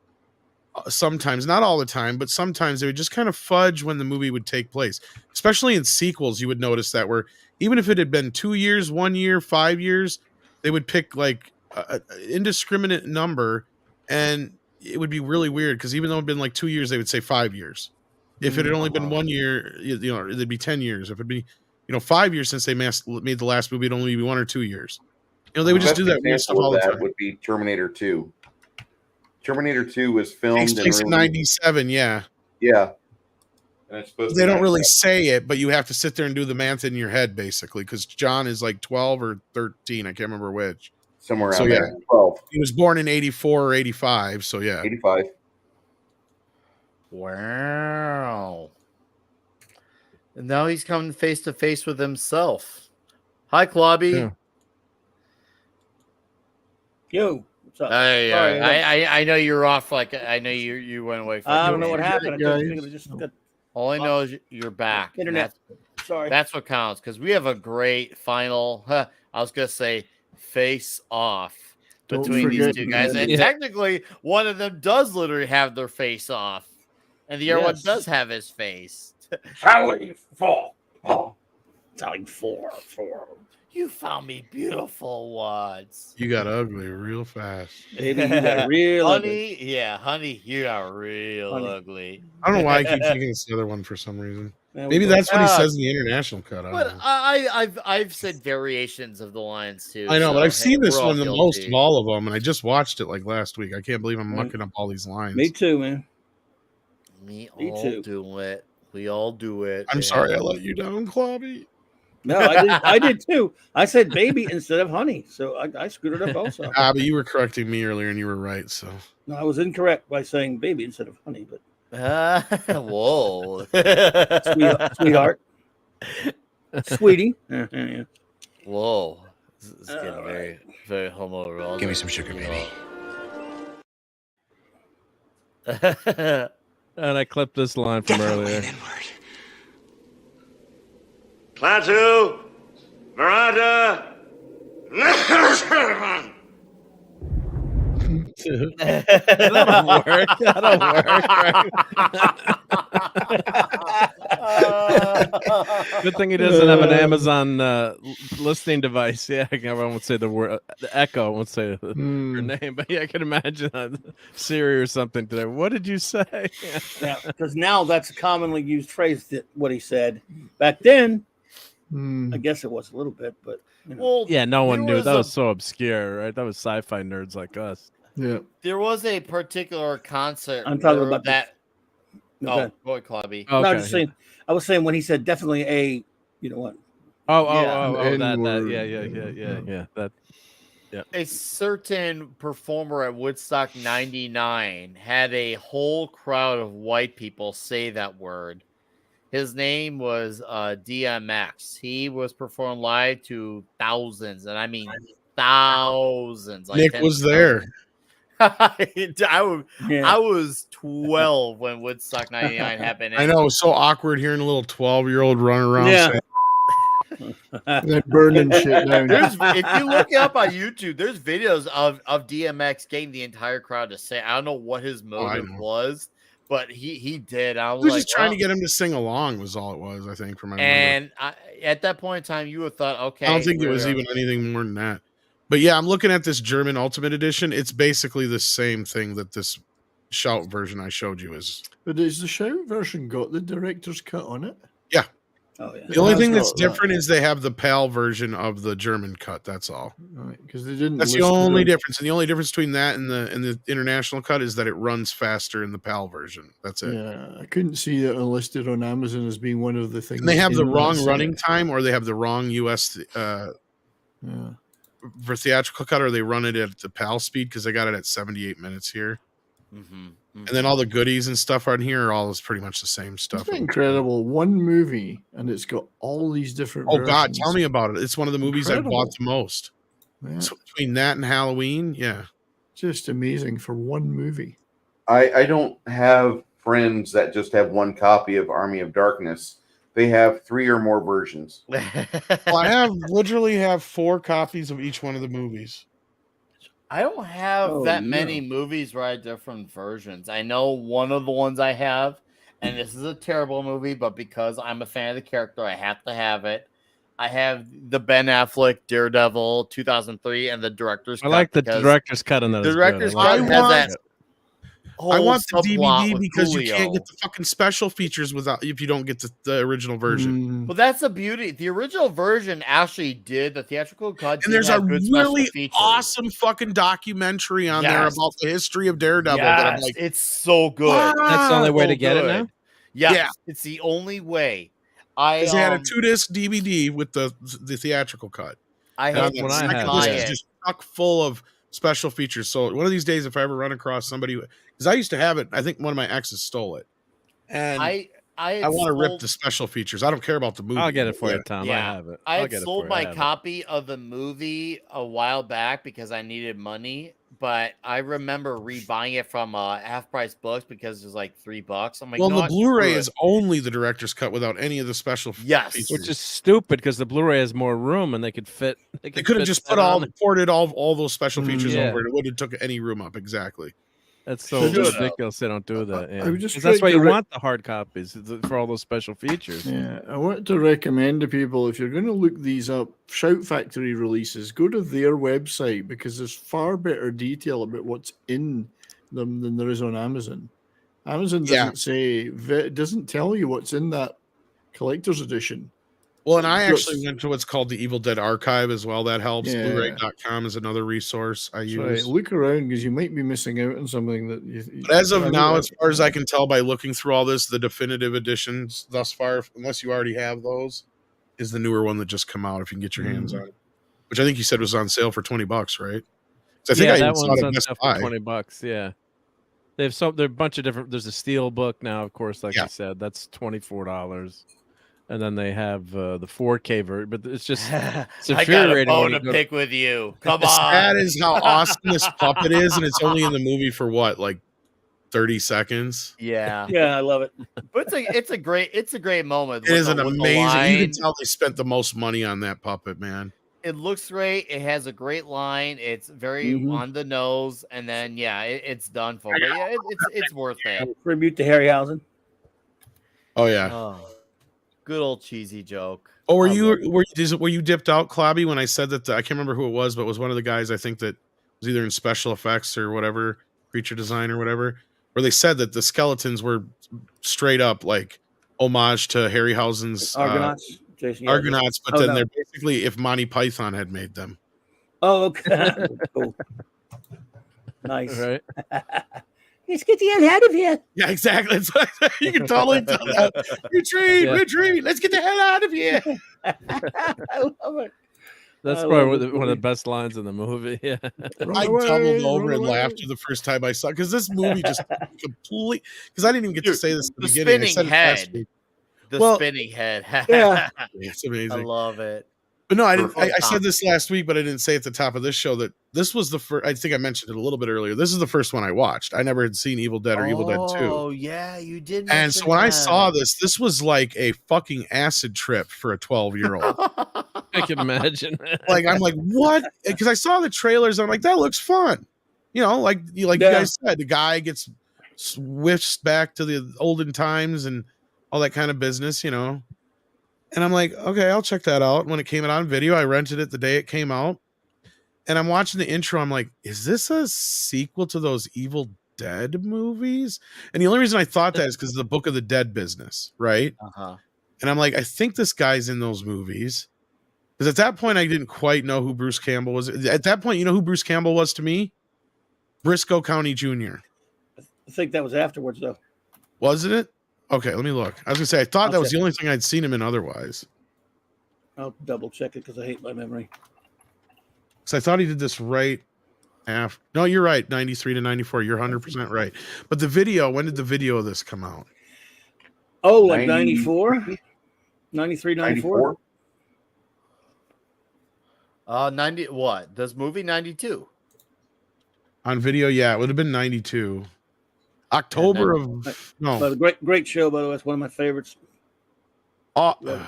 sometimes, not all the time, but sometimes they would just kind of fudge when the movie would take place. Especially in sequels, you would notice that where even if it had been 2 years, 1 year, 5 years, they would pick like an indiscriminate number, and it would be really weird because even though it had been like 2 years, they would say 5 years. If it had only been 1 year, it'd be 10 years. If it'd be 5 years since they made the last movie, it'd only be 1 or 2 years. They would just do that weird stuff all the time. Would be Terminator 2. Terminator 2 was filmed Takes place in 97, yeah. Yeah. And it's supposed They to don't really say it, but you have to sit there and do the math in your head, basically, because John is like 12 or 13. I can't remember which. Somewhere around So, there. yeah. 12. He was born in 84 or 85, so yeah. 85. Wow. And now he's coming face to face with himself. Hi, Clobby. Yeah. Yo, what's up? Hey, Sorry, I know you're off. Like I know you went away. For I don't know what happened. I think it just got All I know is you're back. and internet. Sorry. That's what counts because we have a great final. I was gonna say face off Don't between these forget- two guys, and Yeah. technically one of them does literally have their face off, and the other one Yes. does have his face. Sally 4. Telling four. You found me beautiful once. You got ugly real fast. Baby, you got real ugly. Honey, yeah, honey, you got real Honey. ugly. I don't know why I keep thinking it's the other one for some reason. There we Maybe go. that's what he says in the international cut. I But don't know. I've said variations of the lines too. I know, but so, I've seen hey, this we're all one the most guilty. of all of them, and I just watched it like last week. I can't believe I'm mucking up all these lines. Me too, man. Me Me all too. do it. We all do it. I'm man. sorry I let you down, Clobby. No, I did too. I said baby instead of honey, so I screwed it up also. But you were correcting me earlier, and you were right. So No, I was incorrect by saying baby instead of honey, but Whoa. sweetheart, sweetie. Yeah. Whoa. This is getting All very, very homoerotic. Give me some sugar, baby. And I clipped this line from earlier. Klaatu, Veranda, That'll work. That'll work. Right? Good thing he doesn't have an Amazon listening device. Yeah, everyone would say the word the Echo. Won't say her name, but yeah, I can imagine on Siri or something today. What did you say? Yeah, because now that's a commonly used phrase. That what he said back then. I guess it was a little bit, but you know. Well, Yeah, no one there knew. That a- was so obscure, right? That was sci-fi nerds like us. Yeah. There was a particular concert I'm talking where about that. No, Oh, go ahead. go ahead, Clubby. No, I was just saying. I was saying when he said definitely a, you know what? Yeah. That. Yeah. A certain performer at Woodstock 99 had a whole crowd of white people say that word. His name was DMX. He was performed live to thousands, and I mean thousands. Like Nick tens was of thousands. there. I was 12 when Woodstock 99 happened. I know, it was so awkward hearing a little 12-year-old run around saying, They're burning shit down. If you look it up on YouTube, there's videos of DMX getting the entire crowd to say. I don't know what his motive was, but he did. I I was was like, just trying to get him to sing along was all it was, I think, from my memory. and at that point in time, you would have thought, okay. I don't think it was even anything more than that. But yeah, I'm looking at this German Ultimate Edition. It's basically the same thing that this Shout version I showed you is. But has the Shout version got the director's cut on it? Yeah. Oh yeah. The only thing that's different is they have the PAL version of the German cut. That's all. Right, because they didn't. That's the only difference, and the only difference between that and the international cut is that it runs faster in the PAL version. That's it. Yeah, I couldn't see that listed on Amazon as being one of the things. And they have the in wrong that running set. time, or they have the wrong US for theatrical cut, or they run it at the PAL speed because they got it at 78 minutes here. And then all the goodies and stuff on here are all is pretty much the same stuff. It's incredible. One movie, and it's got all these different. Oh God, versions. tell me about it. It's one of the movies I bought the most. Yeah. So between that and Halloween, yeah, Just amazing for one movie. I don't have friends that just have one copy of Army of Darkness. They have 3 or more versions. Well, I literally have 4 copies of each one of the movies. I don't have that many movies where I have different versions. I know one of the ones I have, and this is a terrible movie, but because I'm a fan of the character, I have to have it. I have the Ben Affleck Daredevil 2003 and the director's cut. I like the director's cut on that. The director's cut has that. I want the subplot DVD with because you can't Coolio. get the fucking special features without if you don't get the original version. Well, that's the beauty. The original version actually did the theatrical cut. And there's did a have good special really features. awesome fucking documentary on there Yes. about the history of Daredevil. That I'm Yes, like, it's so good. That's the only way So to get it good. now? Yes, Yeah. it's the only way. Because they had a 2-disc DVD with the theatrical cut. I And had on the one I second had, disc yeah. is just chock full of special features. So one of these days, if I ever run across somebody, because I used to have it, I think one of my exes stole it, and I want to rip sold- the special features. I don't care about the movie. I'll get it for Yeah. you, Tom. Yeah, I have it. I I'll had get it sold for you. my I have it. copy of the movie a while back because I needed money, but I remember rebuying it from Half Price Books because it was like $3. I'm like, Well, no, the what? Blu-ray Screw is it. only the director's cut without any of the special features. Which is stupid because the Blu-ray has more room and they could fit. They could have just ported all those special features Yeah. over it. It wouldn't have took any room up. Exactly. That's so Should've. ridiculous. They don't do that. Yeah. I would just 'Cause that's why like you to want the hard copies for all those special features. Yeah, I want to recommend to people if you're going to look these up, Shout Factory releases, go to their website because there's far better detail about what's in them than there is on Amazon. Amazon doesn't doesn't tell you what's in that collector's edition. Well, and I Yes. actually went to what's called the Evil Dead Archive as well. That helps. Yeah. Blu-ray.com is another resource I That's use. right. Look around because you might be missing out on something that But as of now, as far as I can tell by looking through all this, the definitive editions thus far, unless you already have those, is the newer one that just come out if you can get your hands on it. Which I think you said was on sale for $20, right? 'Cause I think I that even saw one's it at on Best sale Buy. for $20. Yeah, they have there are a bunch of different. There's a steel book now, of course, like you said, that's $24, and then they have the 4K version. But it's just it's I got a infuriating. bone when to you go pick with you. Come The on. sad is how awesome this puppet is, and it's only in the movie for what, like 30 seconds? Yeah. Yeah, I love it. But it's a great moment. It is an with the amazing. You line. can tell they spent the most money on that puppet, man. It looks great. It has a great line. It's very on the nose, and then it's done for. But yeah, it's worth it. Tribute to Harryhausen. Oh yeah. Good old cheesy joke. Oh, were I you love it. were you dipped out, Clobby, when I said that? I can't remember who it was, but it was one of the guys I think that was either in special effects or whatever, creature design or whatever, where they said that the skeletons were straight up like homage to Harryhausen's Argonauts, Jason. Yeah, Argonauts, but oh, then no. they're basically if Monty Python had made them. Oh, okay. Cool. Nice. Right. Let's get the hell out of here. Yeah, exactly. You can totally tell that. Retreat, Yeah. retreat. Let's get the hell out of here. I love it. That's I probably love one this of the movie. best lines in the movie. Yeah. I doubled over and laughed the first time I saw it because this movie just complete. Because I didn't even get to say this at the The beginning. I spinning said it last head. week. The Well, spinning head. Yeah. It's amazing. I love it. But no, I didn't. Perfect I said this last week, but I didn't say at the top of this show that this was the first. I think I mentioned it a little bit earlier. This is the first one I watched. I never had seen Evil Dead or Evil Dead 2. Oh, yeah, you did. And so when I saw this was like a fucking acid trip for a 12-year-old. I can imagine. Like I'm like, what? Because I saw the trailers. I'm like, that looks fun. You know, like you guys said, the guy gets whiffs back to the olden times and all that kind of business. You know. And I'm like, okay, I'll check that out. When it came out on video, I rented it the day it came out. And I'm watching the intro. I'm like, is this a sequel to those Evil Dead movies? And the only reason I thought that is because of the Book of the Dead business, right? Uh-huh. And I'm like, I think this guy's in those movies. Because at that point, I didn't quite know who Bruce Campbell was. At that point, you know who Bruce Campbell was to me? Briscoe County Jr. I think that was afterwards, though. Wasn't it? Okay, let me look. I was going to say, I thought I'll that was check. the only thing I'd seen him in otherwise. I'll double check it because I hate my memory. Because I thought he did this right after. No, you're right. 93 to 94. You're 100% right. But the video, when did the video of this come out? Oh, like 94? 93, 94? 90 what? This movie 92. On video, yeah, it would have been 92. October of no. But a great show, by the way. It's one of my favorites. There's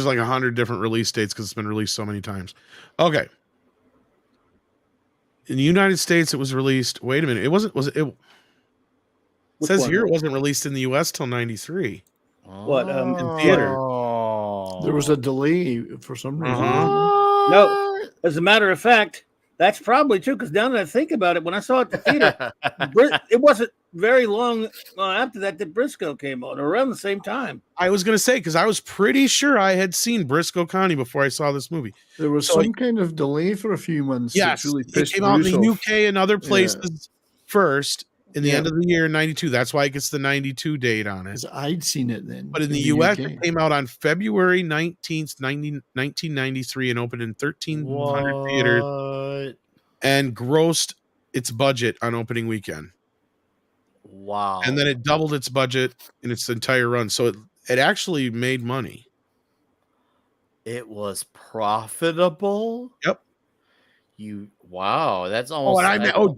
like 100 different release dates because it's been released so many times. Okay. In the United States, it was released. Wait a minute. It wasn't. Was it? It says here it wasn't released in the U.S. till 93. What? In theater. There was a delay for some reason. No, as a matter of fact, that's probably true. Because now that I think about it, when I saw it at the theater, it wasn't very long after that Briscoe came on, around the same time. I was going to say, because I was pretty sure I had seen Briscoe County before I saw this movie. There was some kind of delay for a few months. Yes, really it came out in the off. UK and other places first in the end of the year, 92. That's why it gets the 92 date on it. I'd seen it then. But in the US, it came out on February 19th, 1993 and opened in 1,300 theaters and grossed its budget on opening weekend. Wow. And then it doubled its budget in its entire run. So it actually made money. It was profitable. Yep. Wow, that's almost.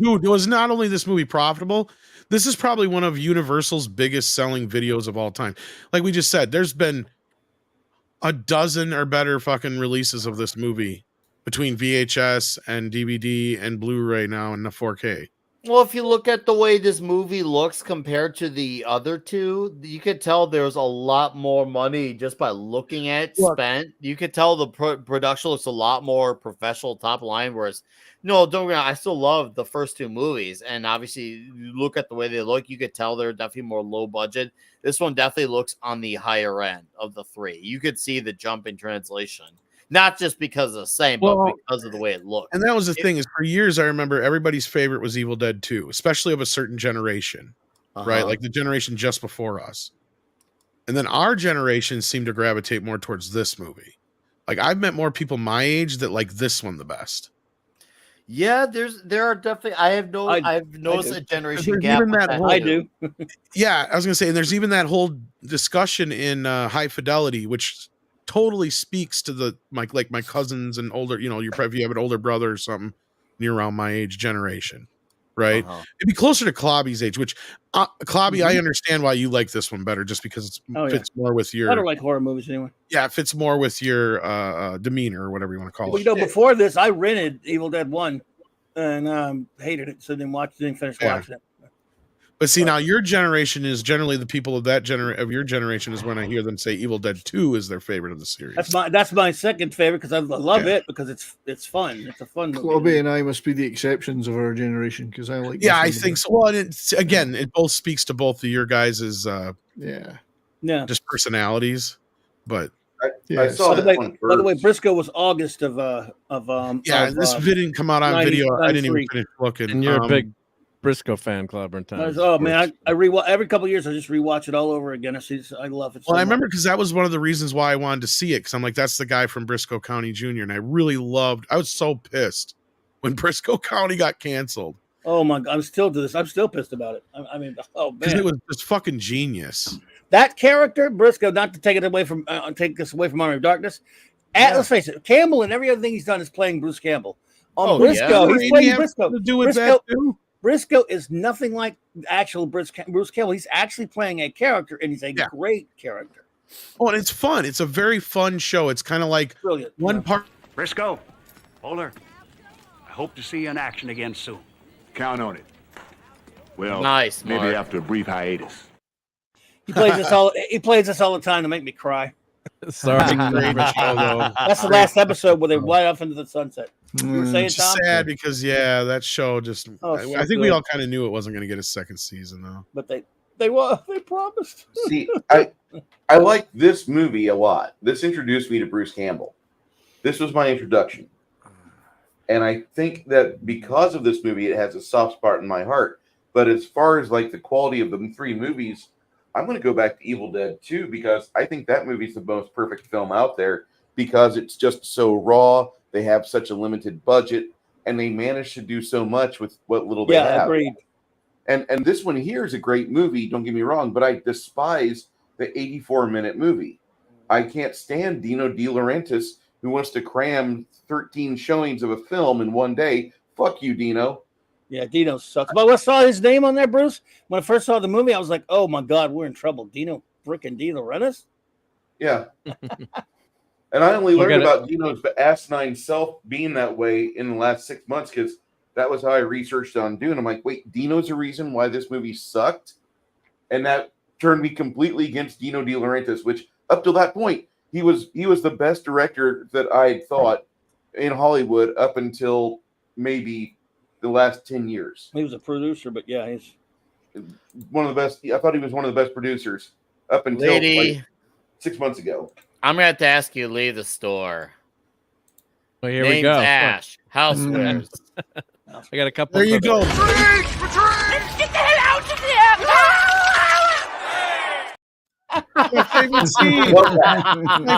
Dude, it was not only this movie profitable. This is probably one of Universal's biggest selling videos of all time. Like we just said, there's been a dozen or better fucking releases of this movie between VHS and DVD and Blu-ray now in the 4K. Well, if you look at the way this movie looks compared to the other two, you could tell there's a lot more money just by looking at it spent. You could tell the production looks a lot more professional top line, whereas, no, don't get me wrong, I still love the first two movies. And obviously, you look at the way they look, you could tell they're definitely more low budget. This one definitely looks on the higher end of the three. You could see the jump in translation. Not just because of the same, but because of the way it looked. And that was the thing is for years, I remember everybody's favorite was Evil Dead 2, especially of a certain generation, right? Like the generation just before us. And then our generation seemed to gravitate more towards this movie. Like I've met more people my age that like this one the best. Yeah, there are definitely. I've noticed a generation gap. Even that I do. Yeah, I was gonna say, and there's even that whole discussion in High Fidelity, which totally speaks to the my cousins and older, you if you have an older brother or something near around my age generation, right? It'd be closer to Clobby's age, which Clobby, I understand why you like this one better, just because it fits more with your. I don't like horror movies anyway. Yeah, it fits more with your demeanor or whatever you want to call it. Well, before this, I rented Evil Dead 1 and hated it, so didn't finish watching it. But see, now your generation is generally the people of that of your generation is when I hear them say Evil Dead 2 is their favorite of the series. That's my second favorite because I love it because it's fun. It's a fun movie. Clubby and I must be the exceptions of our generation because I like. Yeah, I think so. Well, and it both speaks to both of your guys' just personalities, but. I saw that one first. By the way, Briscoe was August of this didn't come out on video. I didn't even finish looking. And you're a big Briscoe fan, Clobber Time. Oh man, I rewatch every couple of years. I just rewatch it all over again. I love it. Well, I remember because that was one of the reasons why I wanted to see it because I'm like, that's the guy from Briscoe County Jr. And I really loved. I was so pissed when Briscoe County got canceled. Oh my god, I'm still pissed about it. I mean, oh man, because it was just fucking genius. That character, Briscoe, not to take us away from Army of Darkness. Let's face it, Campbell and every other thing he's done is playing Bruce Campbell. Briscoe, he's playing Briscoe. To do with that too? Briscoe is nothing like actual Bruce Campbell. He's actually playing a character, and he's a great character. Oh, and it's fun. It's a very fun show. It's kind of like brilliant. One part. Briscoe, Bowler, I hope to see you in action again soon. Count on it. Well, nice. Maybe Mark. after a brief hiatus. He plays us all. He plays us all the time to make me cry. Sorry, that's the last episode where they ride off into the sunset. You were saying, Tom? Sad because that show just. I think we all kind of knew it wasn't going to get a second season though. But they promised. See, I like this movie a lot. This introduced me to Bruce Campbell. This was my introduction, and I think that because of this movie, it has a soft spot in my heart. But as far as like the quality of the three movies, I'm going to go back to Evil Dead 2 because I think that movie is the most perfect film out there because it's just so raw. They have such a limited budget, and they managed to do so much with what little they have. Yeah, agreed. And this one here is a great movie, don't get me wrong, but I despise the 84-minute movie. I can't stand Dino De Laurentiis, who wants to cram 13 showings of a film in one day. Fuck you, Dino. Yeah, Dino sucks. But when I saw his name on there, Bruce, when I first saw the movie, I was like, oh my God, we're in trouble. Dino frickin' De Laurentiis? Yeah. And I only learned about Dino's asinine self being that way in the last 6 months because that was how I researched on Dune. I'm like, wait, Dino's a reason why this movie sucked? And that turned me completely against Dino De Laurentiis, which up to that point, he was the best director that I had thought in Hollywood up until maybe the last 10 years. He was a producer, but yeah, he's one of the best. I thought he was one of the best producers up until like 6 months ago. I'm going to have to ask you to leave the store. Well, here Name's we go. Ash. Housewares. I got a couple. There you go. Get the hell out of here! My favorite scene.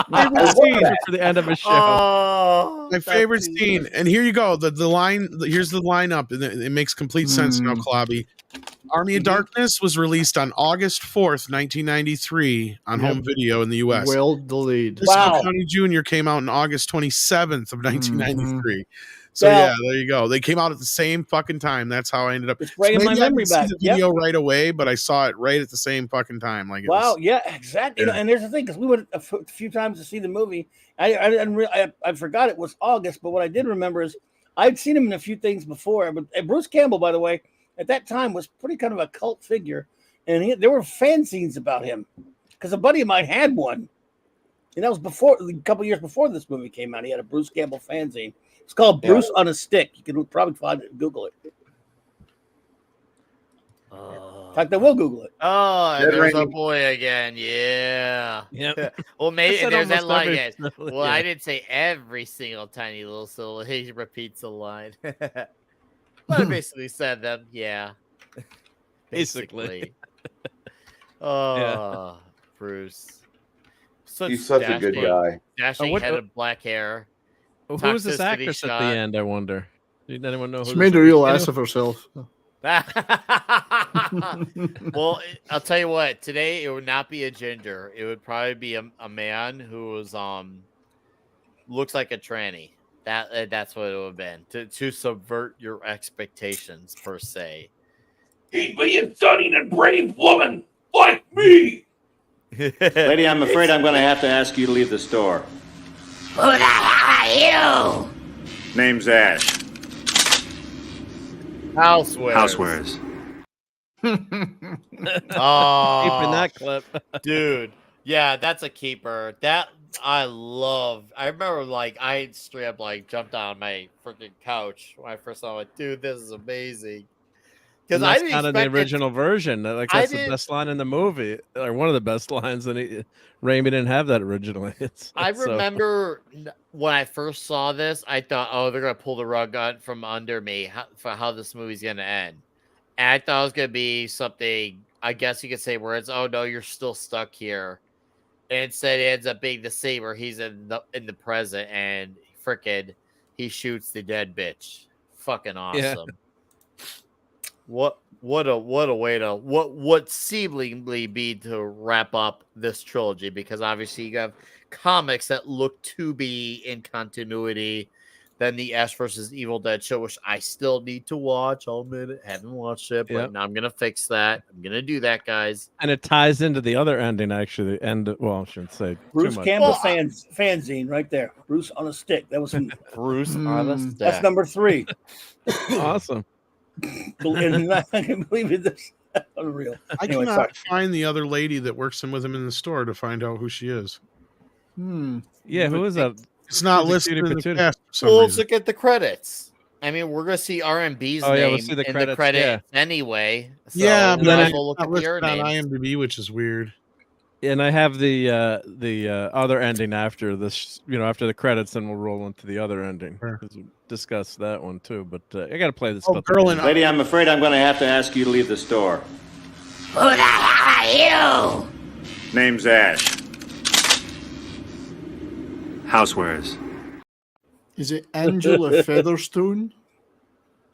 My favorite scene for the end of a show. Oh, my favorite scene. And here you go. The line. Here's the lineup. And it makes complete sense now, Clobby. Army of Darkness was released on August 4th, 1993 on home video in the U.S. Well delayed. Briscoe County Jr. came out on August 27th of 1993. So yeah, there you go. They came out at the same fucking time. That's how I ended up. It's bringing my memory back. The video right away, but I saw it right at the same fucking time. Like, yeah, exactly. Yeah. And there's the thing, because we went a few times to see the movie. I forgot it was August, but what I did remember is I'd seen him in a few things before. But Bruce Campbell, by the way, at that time was pretty kind of a cult figure, and there were fanzines about him because a buddy of mine had one, and that was a couple years before this movie came out. He had a Bruce Campbell fanzine. It's called Bruce on a Stick. You can probably find it and Google it. In fact, I will Google it. Oh, there's our boy again. Yeah. Yep. Well, maybe there's that line again. Well, Well, I didn't say every single tiny little syllable. He repeats a line. But I basically said them. Yeah. Basically. Oh, Bruce. He's such a good guy. Dashing head of black hair. Well, who was this Toxicity actress shot. at the end? I wonder. Did anyone know? She made a real ass of herself. Well, I'll tell you what. Today it would not be a gender. It would probably be a man who was looks like a tranny. That's what it would have been to subvert your expectations per se. He'd be a stunning and brave woman like me. Lady, I'm afraid I'm going to have to ask you to leave the store. Who the hell are you? Name's Ash. Housewares. Housewares. Oh, Keeping that clip. dude. Yeah, that's a keeper. That I love. I remember like I straight up like jumped on my freaking couch when I first saw it. Dude, this is amazing. Because And I that's didn't kind of the expect it. original version. Like I that's the didn't. best line in the movie, or one of the best lines. And Raimi didn't have that originally. I It's so remember when I first saw this, I thought, oh, they're gonna pull the rug out from under me for how this movie's gonna end. And I thought it was gonna be something. I guess you could say where it's, oh no, you're still stuck here. And instead, it ends up being the same where he's in the present and frickin' he shoots the dead bitch. Fucking yeah. awesome. What a way to what seemingly be to wrap up this trilogy, because obviously you have comics that look to be in continuity. Then the Ash versus Evil Dead show, which I still need to watch. I'll admit it, haven't watched it, but Yep. now I'm gonna fix that. I'm gonna do that, guys. And it ties into the other ending, actually. Well, I shouldn't say Bruce too much. Campbell fanzine right there. Bruce on a stick. That was Bruce on a stick. That's number 3. Awesome. And I can believe it. This unreal. I Anyway, cannot find the other lady that works with him in the store to find out who she is. Yeah, who is that? It's not Who's the listed cutie in the patootie? cast for some Well, reason. look at the credits. I mean, we're gonna see RMB's Oh, yeah, name we'll see the in credits, the credits anyway. So Yeah, we but might it's as well look not at the listed on names. IMDb, which is weird. And I have the other ending after this, after the credits, and we'll roll into the other ending. Sure. 'Cause we'll discuss that one too. But I got to play this. Oh, stuff girl again. in Lady, I'm afraid I'm going to have to ask you to leave the store. Who the hell are you? Name's Ash. Housewares. Is it Angela Featherstone?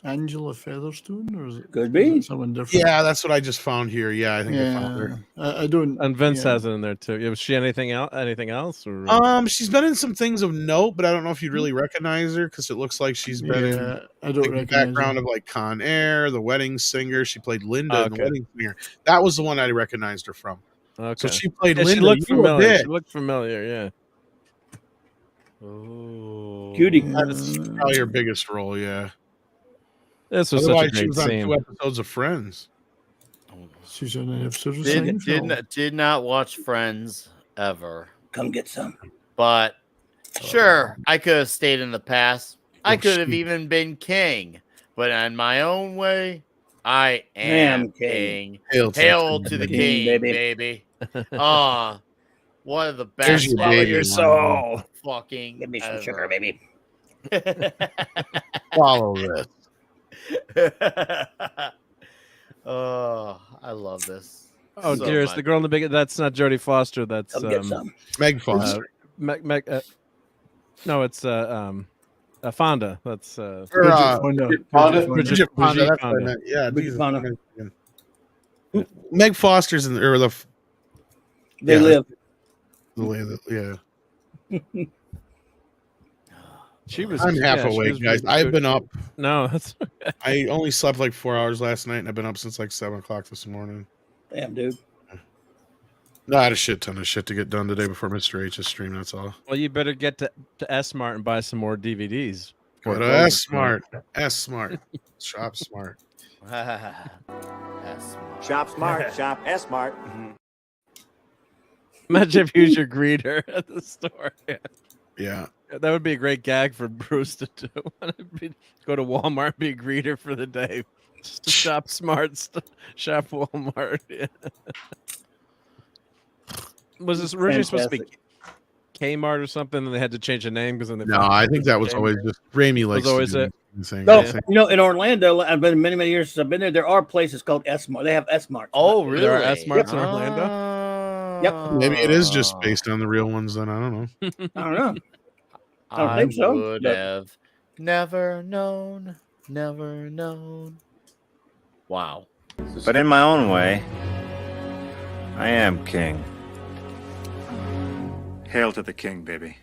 Angela Featherstone, or is it? Could be. Is it someone different? Yeah, that's what I just found here. Yeah, I think I found her. I don't. And Vince yeah. has it in there too. Yeah, was she anything else? Anything else? Or She's been in some things of note, but I don't know if you'd really recognize her because it looks like she's been in I don't the recognize background her. of like Con Air, The Wedding Singer. She played Linda in The Okay. Wedding Singer. That was the one I recognized her from. Okay. So she played Yeah, Linda. she looked You a familiar. bit. She looked familiar. Yeah. Oh, Cutie. That's probably her biggest role. Yeah. This was Otherwise, such a she great was on scene. 2 episodes of Friends. She's on an episode of Seinfeld. Did not watch Friends ever. Come get some. But sure, I could have stayed in the past. I Oh, could have shoot. even been king. But in my own way, I am king. Hail Hail to to the the king, king, baby. baby. Ah, one of the There's best your Swallow baby. your Wonder soul. fucking Give me some ever. sugar, baby. Swallow this. Oh, I love this. Oh, so dearest, much. the girl in the big. That's not Jodie Foster. That's Come get some. Meg Foster. No, it's Fonda. That's Or, Bridget Fonda. Fonda. Bridget Fonda. That's what I Fonda. meant. Yeah, Bridget Jesus. Fonda. Meg Foster's in or the They Yeah. live. the way that She was. I'm half yeah, she awake, was guys. really I've good. been up. No, that's I only slept like 4 hours last night, and I've been up since like 7 o'clock this morning. Damn, dude. No, I had a shit ton of shit to get done today before Mr. H's stream. That's all. well. You better get to S Mart and buy some more DVDs. Go to Or- S Smart. S Smart. Shop Smart. That's Shop smart, shop S-Smart. Imagine if you use your greeter at the store. Yeah. Yeah. That would be a great gag for Bruce to do. Go to Walmart, be a greeter for the day. Just shop smart, shop Walmart. Yeah. Was this originally supposed to be Kmart or something, and they had to change the name because then they No, I think that was always just Raimi likes to always do it. the thing. No, I think. in Orlando, I've been many, many years since I've been there. There are places called S-Mart. They have S-Mart. Oh, really? There are S Marts in Yep. Orlando. Yep. Maybe it is just based on the real ones. Then I don't know. I don't know. I don't I think so, would but- have never known. Never known. Wow. But in my own way, I am king. Hail to the king, baby.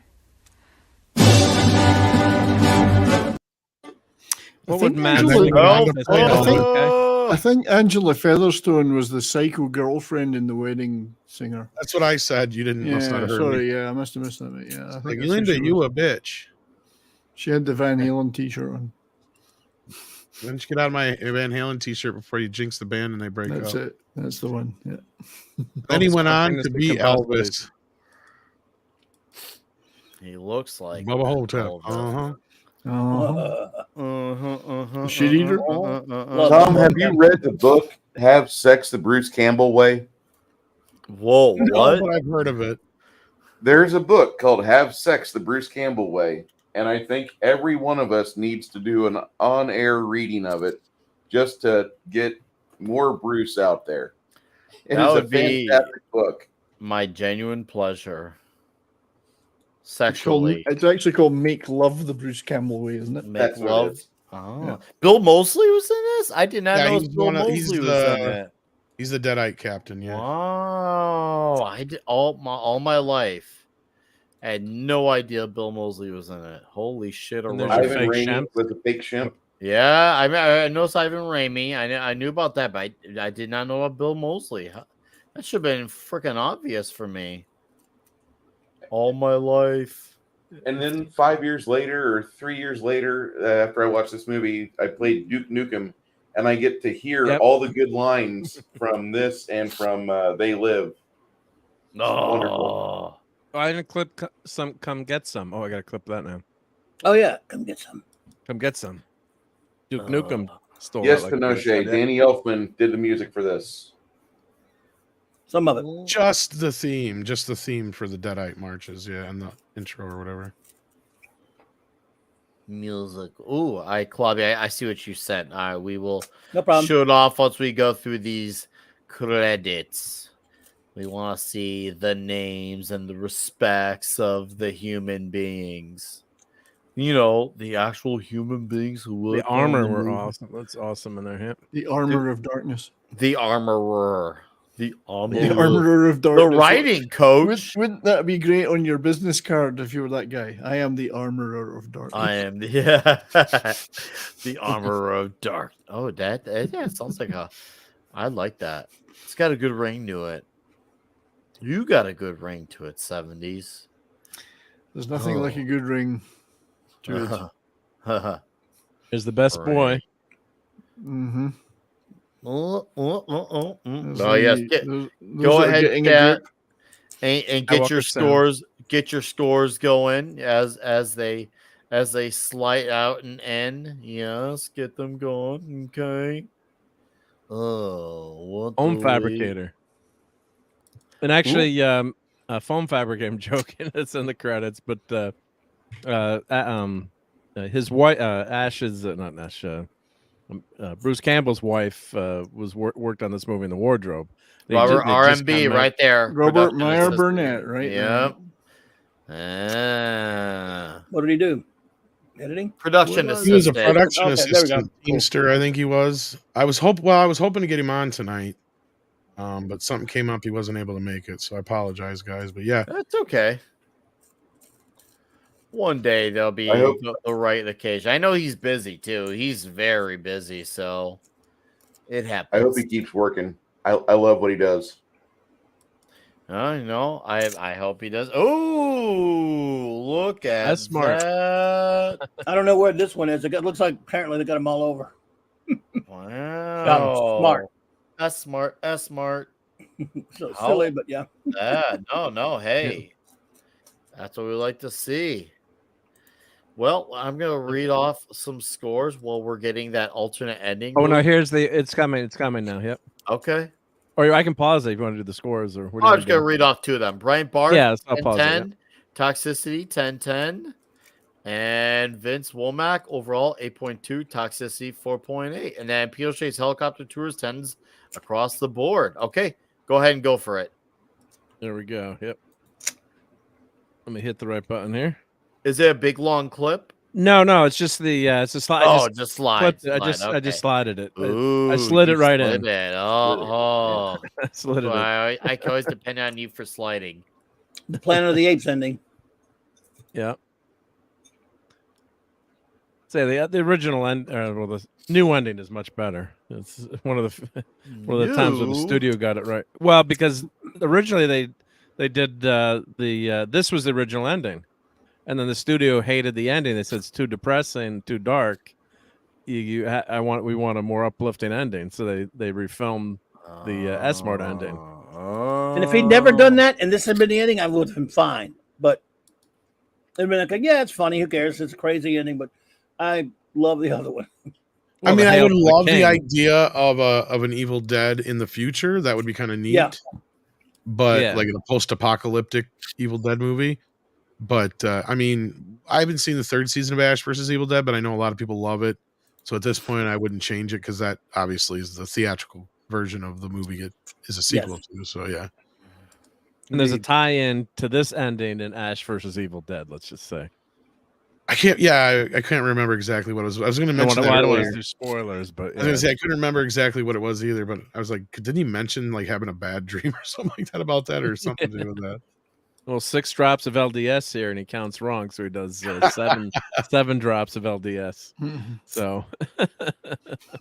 What I would think Matt Angela- think Oh, about this? I think- oh. I think Angela Featherstone was the psycho girlfriend in The Wedding Singer. That's what I said. You didn't. Must not Yeah, have heard sorry, me. yeah, I must have missed that bit. Yeah, I think Like that's who Linda, she you was. a bitch. She had the Van Halen T-shirt on. Why don't you get out of my Van Halen t-shirt before you jinx the band and they break That's up? it. That's the one. Yeah. Then he went on to be Elvis. He looks like Bubba Hotep. Elvis. Shit eater. Tom, have you read the book "Have Sex the Bruce Campbell Way"? Whoa, No, what? but I've heard of it. There's a book called "Have Sex the Bruce Campbell Way," and I think every one of us needs to do an on-air reading of it just to get more Bruce out there. It That is a would be fantastic book. my genuine pleasure. It's, called, Sexually. it's actually called "Make Love the Bruce Campbell Way," isn't it? Make That's what it love. is. Oh. Yeah. Bill Moseley was in this? I did not Yeah, know he's Bill Moseley was in it. He's the Deadite captain. Yeah. Wow. I did all my life. I had no idea Bill Moseley was in it. Holy shit. And there's Aurora. your Ivan fake Raimi Shemp. was a fake Shemp. Yeah, I know Ivan Raimi. I knew about that, but I did not know about Bill Moseley. That should have been freaking obvious for me. All my life. And then 5 years later or 3 years later, after I watched this movie, I played Duke Nukem, and I get to hear all the good lines from this and from They Live. It's wonderful. Oh, I didn't clip some. Come get some. Oh, I gotta clip that now. Oh yeah, come get some. Come get some. Duke Nukem stole Yes, that like a Pinochet. bitch. Danny Elfman did the music for this. Some of it. Just the theme for the Deadite marches, yeah, and the intro or whatever. Music. Ooh, Claudia, I see what you said. All right, we will No problem. show it off once we go through these credits. We want to see the names and the respects of the human beings. You know, the actual human beings who will. The armor were awesome. That's awesome in their hip. The Armor of Darkness. The armorer. The armorer. The Armorer of Darkness. The writing coach. Wouldn't that be great on your business card if you were that guy? I am the Armorer of Darkness. I am the the armorer of dark. Oh, that yeah, it sounds like I like that. It's got a good ring to it. You got a good ring to it, 70s. There's nothing like a good ring to it. Is the best boy. Mm-hmm. Oh yes, those go that are ahead, getting a chat, drip. and get your scores. Get your scores going as they slide out and end. Yes, get them going. Okay. Oh, what Foam do fabricator. And actually, a foam fabricator. I'm joking. It's in the credits, but his wife, Ash's not Ash. Bruce Campbell's wife was worked on this movie in the wardrobe. Robert RMB right there. Robert Production Meyer assistant. Burnett, right? Yep. What did he do? Editing? Production He was assistant. a production Okay, there we go. assistant, teamster. I think he was. I was hoping to get him on tonight, but something came up. He wasn't able to make it, so I apologize, guys. But yeah, That's okay. One day there'll be I hope- the right occasion. I know he's busy too. He's very busy, so it happens. I hope he keeps working. I love what he does. No, I hope he does. Oh, look at That's smart. that. I don't know where this one is. It looks like apparently they got them all over. Wow. Smart. That's smart. That's smart. So How- silly, but yeah. No. Hey, that's what we like to see. Well, I'm gonna read off some scores while we're getting that alternate ending. Oh no, here's it's coming. It's coming now. Yep. Okay. Or I can pause it if you want to do the scores. Or what do you I'm want just to gonna do? read off two of them. Brian Barth, Yeah, I'll pause it, 10-10. Toxicity, 10-10. And Vince Womack, overall, 8.2. Toxicity, 4.8. And then Pinochet's Helicopter Tours, 10s across the board. Okay, go ahead and go for it. There we go. Yep. Let me hit the right button here. Is it a big, long clip? No, it's just the it's a slide. Oh, just slide. I just Okay. slided it. Ooh, I slid it you right slid in. it. Oh. I slid it in. I can always depend on you for sliding. The Planet of the Apes ending. Yeah. Say the original end, well, the new ending is much better. It's one of the times where the New? studio got it right. Well, because originally they did this was the original ending, and then the studio hated the ending. They said it's too depressing, too dark, we want a more uplifting ending, so they refilmed the S-Mart ending. And if he'd never done that, and this had been the ending, I would have been fine. But it'd been like, yeah, it's funny. Who cares? It's a crazy ending, but I love the other one. I mean, I would love the idea of an Evil Dead in the future. That would be kind of neat. Yeah. But like in a post-apocalyptic Evil Dead movie. But I mean, I haven't seen the third season of Ash versus Evil Dead, but I know a lot of people love it. So at this point, I wouldn't change it because that obviously is the theatrical version of the movie. It is a sequel to. So yeah. And there's a tie-in to this ending in Ash versus Evil Dead. Let's just say. I can't. Yeah, I can't remember exactly what it was. I was going to mention that I don't want earlier. to do spoilers, but I was going to say I couldn't remember exactly what it was either. But I was like, didn't he mention like having a bad dream or something like that about that, or something to do with that? Well, 6 drops of LDS here, and he counts wrong, so he does 7 drops of LDS. So I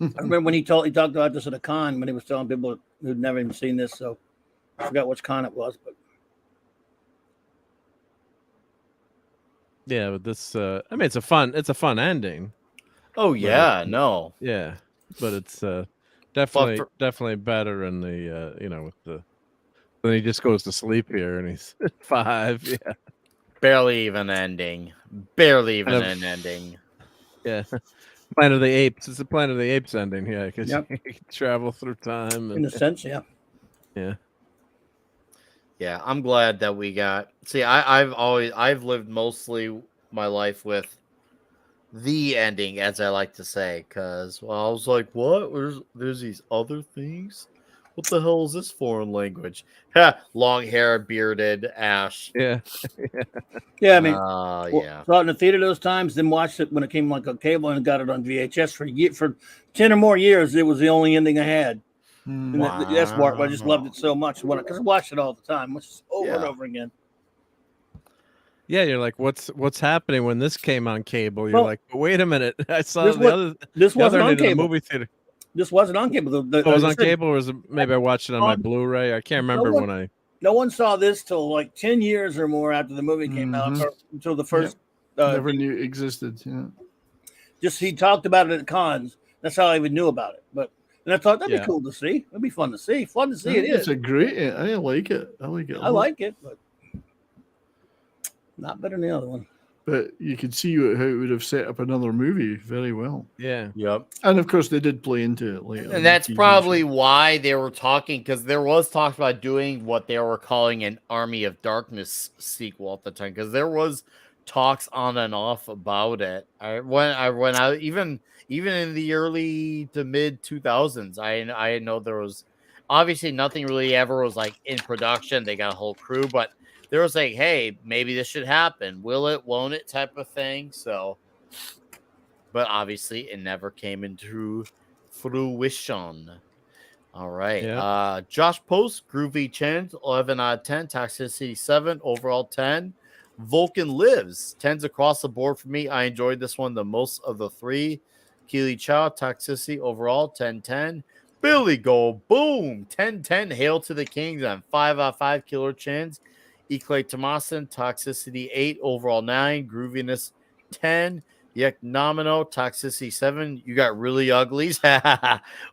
remember when he talked about this at a con when he was telling people who'd never even seen this. So I forgot which con it was, but yeah, but this I mean, it's a fun ending. Oh yeah, no, yeah, but it's definitely better in the with the. Then he just goes to sleep here, and he's 5. Yeah, barely even ending. Barely even an ending. Yeah, Planet of the Apes. It's a Planet of the Apes ending. Yeah, because you can travel through time. In a sense, yeah. Yeah, I'm glad that we got. See, I've lived mostly my life with the ending, as I like to say, because I was like, what? There's these other things. What the hell is this foreign language? Long hair, bearded Ash. Yeah. Yeah, I mean, yeah. Saw it in the theater those times, then watched it when it came like on cable and got it on VHS for 10 or more years. It was the only ending I had. And that's part I just loved it so much because I watched it all the time, which is over and over again. Yeah, you're like, what's happening when this came on cable? You're like, wait a minute, I saw this wasn't on cable. In the movie theater. This wasn't on cable. It was on cable, or maybe I watched it on my Blu-ray. I can't remember when I. No one saw this till like 10 years or more after the movie came out, or until the first. Never knew it existed. Yeah. Just he talked about it at cons. That's how I even knew about it. And I thought that'd be cool to see. It'd be fun to see. Fun to see. It is. It's a great. I like it. I like it. I like it, but not better than the other one. But you could see how it would have set up another movie very well. Yeah. Yep. And of course, they did play into it later. And that's probably why they were talking, because there was talk about doing what they were calling an Army of Darkness sequel at the time, because there was talks on and off about it. When I even in the early to mid 2000s, I know there was obviously nothing really ever was like in production. They got a whole crew, but they were saying, hey, maybe this should happen. Will it, won't it type of thing. So, but obviously it never came into fruition. All right. Yeah. Josh Post, Groovy Chen, 11 out of 10. Toxicity 7, overall 10. Vulcan Lives, 10s across the board for me. I enjoyed this one the most of the 3. Keely Chow, Toxicity overall 10-10. Billy Gold, boom, 10-10. Hail to the Kings on 5 out of 5. Killer Chins. Eklay Tomasin, Toxicity 8, overall 9. Grooviness 10. Yek Nomino, Toxicity 7. You got really uglies.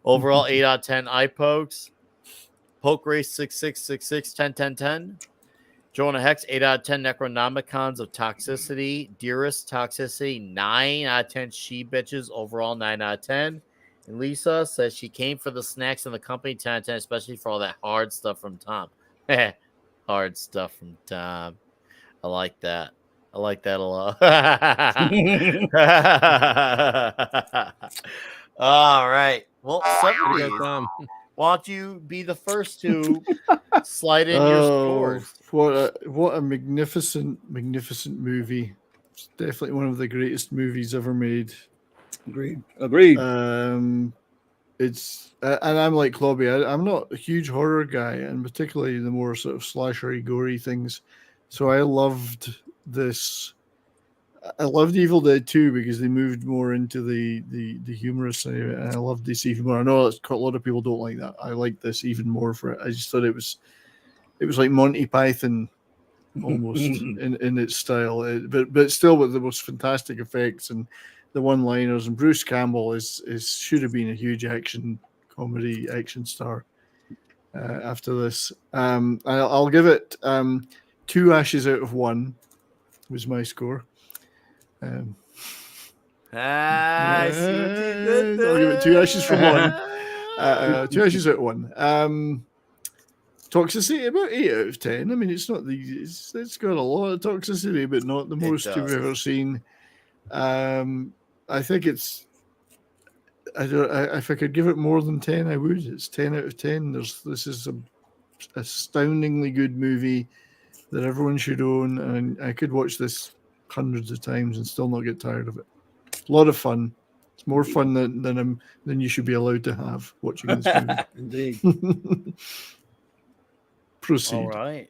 Overall 8 out of 10. Eye Pokes. Poke Race 6666, 10-10-10. Jonah Hex, 8 out of 10 Necronomicons of Toxicity. Dearest, Toxicity, 9 out of 10 She Bitches, overall 9 out of 10. And Lisa says she came for the snacks in the company, 10 out of 10, especially for all that hard stuff from Tom. Hard stuff from Tom. I like that. I like that a lot. All right. Well, Tom. Why don't you be the first to slide in your scores? What a magnificent movie. It's definitely one of the greatest movies ever made. Agreed. It's and I'm like Clobby. I'm not a huge horror guy, and particularly the more sort of slashery, gory things. So I loved this. I loved Evil Dead 2 because they moved more into the humorous side of it, and I loved this even more. I know a lot of people don't like that. I like this even more for it. I just thought it was like Monty Python almost in its style, but still with the most fantastic effects and the one-liners, and Bruce Campbell is should have been a huge action star after this. I'll give it 2 ashes out of 1 was my score. I see what you did there. I'll give it 2 ashes from 1. 2 ashes out of 1. Toxicity about 8 out of 10. I mean, it's not it's got a lot of toxicity, but not the most you've ever seen. I think it's. If I could give it more than 10, I would. It's 10 out of 10. This is a astoundingly good movie that everyone should own, and I could watch this hundreds of times and still not get tired of it. A lot of fun. It's more fun than you should be allowed to have watching this movie. Indeed. Proceed. All right,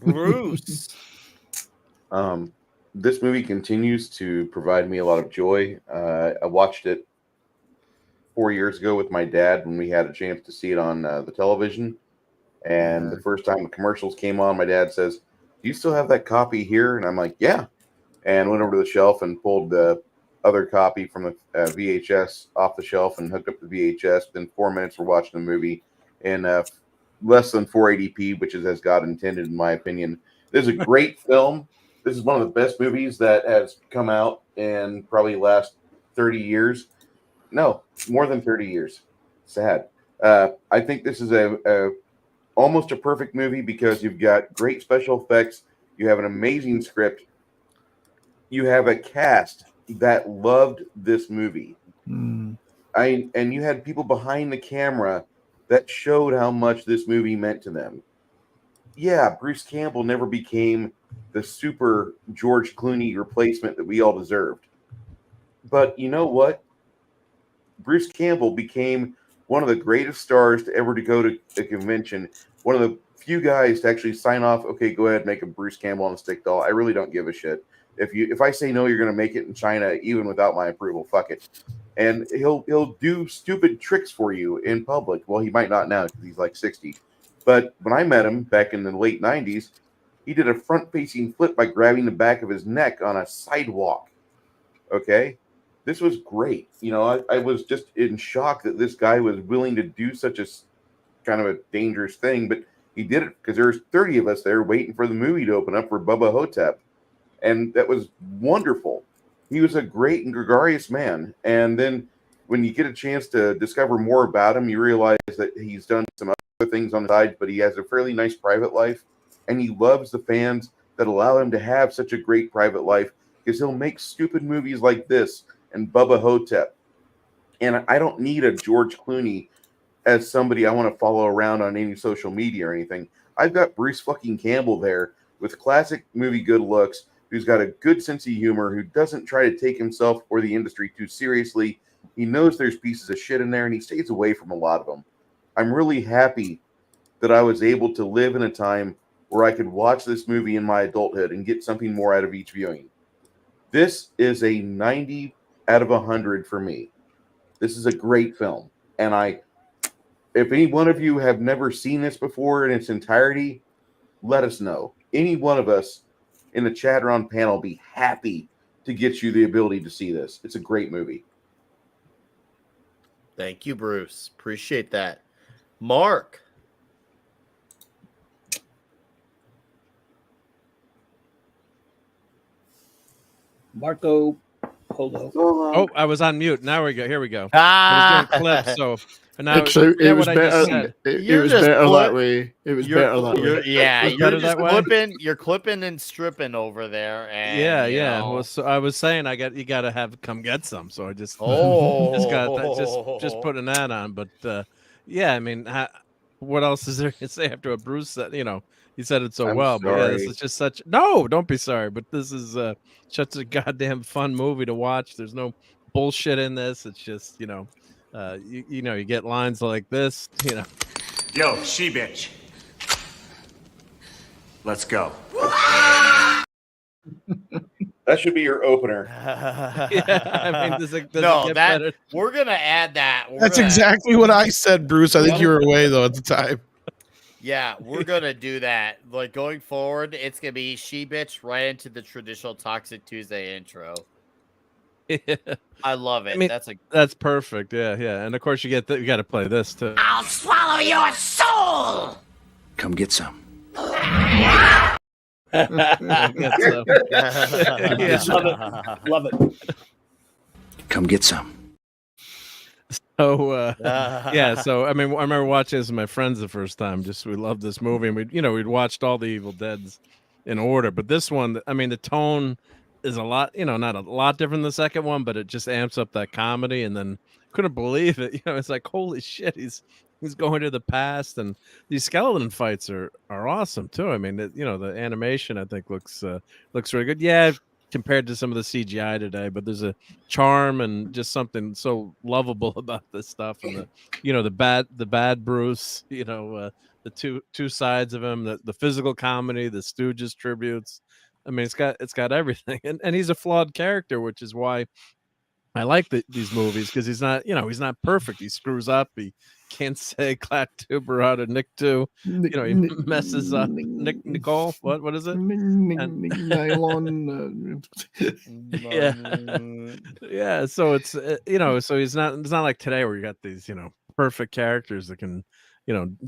Bruce. This movie continues to provide me a lot of joy. I watched it 4 years ago with my dad when we had a chance to see it on the television. And the first time the commercials came on, my dad says, "Do you still have that copy here?" And I'm like, "Yeah." And went over to the shelf and pulled the other copy from the VHS off the shelf and hooked up the VHS. Within 4 minutes, we're watching the movie in less than 480p, which is as God intended, in my opinion. This is a great film. This is one of the best movies that has come out in probably the last 30 years. No, more than 30 years. Sad. I think this is almost a perfect movie because you've got great special effects. You have an amazing script. You have a cast that loved this movie. And you had people behind the camera that showed how much this movie meant to them. Yeah, Bruce Campbell never became the super George Clooney replacement that we all deserved. But you know what? Bruce Campbell became one of the greatest stars to ever to go to a convention. One of the few guys to actually sign off, okay, go ahead, make a Bruce Campbell on a stick doll. I really don't give a shit. If I say no, you're going to make it in China, even without my approval. Fuck it. And he'll do stupid tricks for you in public. Well, he might not now because he's like 60. But when I met him back in the late 90s, he did a front-facing flip by grabbing the back of his neck on a sidewalk. Okay? This was great. You know, I was just in shock that this guy was willing to do such a kind of a dangerous thing, but he did it because there's 30 of us there waiting for the movie to open up for Bubba Hotep. And that was wonderful. He was a great and gregarious man. And then when you get a chance to discover more about him, you realize that he's done some other things on the side, but he has a fairly nice private life. And he loves the fans that allow him to have such a great private life because he'll make stupid movies like this and Bubba Hotep. And I don't need a George Clooney as somebody I want to follow around on any social media or anything. I've got Bruce fucking Campbell there with classic movie good looks, who's got a good sense of humor, who doesn't try to take himself or the industry too seriously. He knows there's pieces of shit in there, and he stays away from a lot of them. I'm really happy that I was able to live in a time where I could watch this movie in my adulthood and get something more out of each viewing. This is a 90 out of 100 for me. This is a great film. And if any one of you have never seen this before in its entirety, let us know. Any one of us in the chat or on panel be happy to get you the ability to see this. It's a great movie. Thank you, Bruce. Appreciate that. Mark. Marco Polo. Oh, I was on mute. Now we go. Here we go. I was doing clips, so and now It was what I just better. said. It was better that way. It was better that way. Yeah, Was you're better just that way? clipping. You're clipping and stripping over there. And, Yeah, you yeah. know. Well, so I was saying you got to have come get some. So I just Oh, got that. Just putting that on. But yeah, I mean, what else is there to say after what Bruce said? You know, he said it so I'm well. But yeah, this sorry. is just such. No, don't be sorry. But this is such a goddamn fun movie to watch. There's no bullshit in this. It's just you know, you get lines like this. You know. Yo, she bitch. Let's go. That should be your opener. Yeah, I mean, does it no, get that better? we're gonna add that. That's exactly what I said, Bruce. I think you were away though at the time. Yeah, we're gonna do that. Like going forward, it's gonna be she bitch right into the traditional Toxic Tuesday intro. Yeah. I love it. I mean, that's perfect. Yeah, yeah. And of course, you got to play this too. I'll swallow your soul. Come get some. Get some. Yeah. Love it. Come get some. So yeah, so I mean, I remember watching this with my friends the first time. Just we loved this movie, and we'd watched all the Evil Deads in order, but this one, I mean, the tone is a lot, not a lot different than the second one, but it just amps up that comedy, and then couldn't believe it. It's like, holy shit, he's going to the past, and these skeleton fights are awesome too. I mean, the animation I think looks really good. Yeah, compared to some of the CGI today, but there's a charm and just something so lovable about this stuff, and the bad Bruce, the two sides of him, the physical comedy, the Stooges tributes. I mean, it's got everything, and he's a flawed character, which is why I like these movies, because he's not perfect. He screws up. He can't say Clat 2, Barada, Nick 2. He messes up. Nicole, what is it? Nylon. Yeah. So it's so it's not like today where you got these perfect characters that can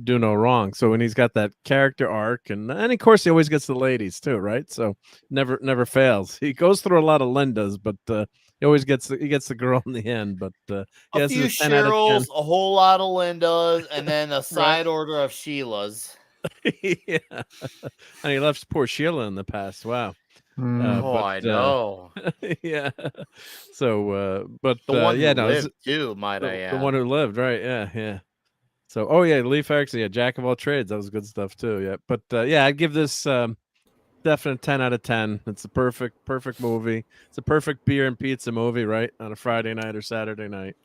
do no wrong. So when he's got that character arc, and of course he always gets the ladies too, right? So never fails. He goes through a lot of Lindas, but he always gets the girl in the end. But a few Cheryls, a whole lot of Lindas, and then a side Right. order of Sheilas. Yeah, and he left poor Sheila in the past. Wow. I know. Yeah. So, but The one yeah, who no, lived too, might I add. the one who lived, right? Yeah, yeah. So, oh yeah, Lee Ferguson, yeah, jack of all trades. That was good stuff too. Yeah, but yeah, I'd give this definite 10 out of 10. It's a perfect movie. It's a perfect beer and pizza movie, right? On a Friday night or Saturday night.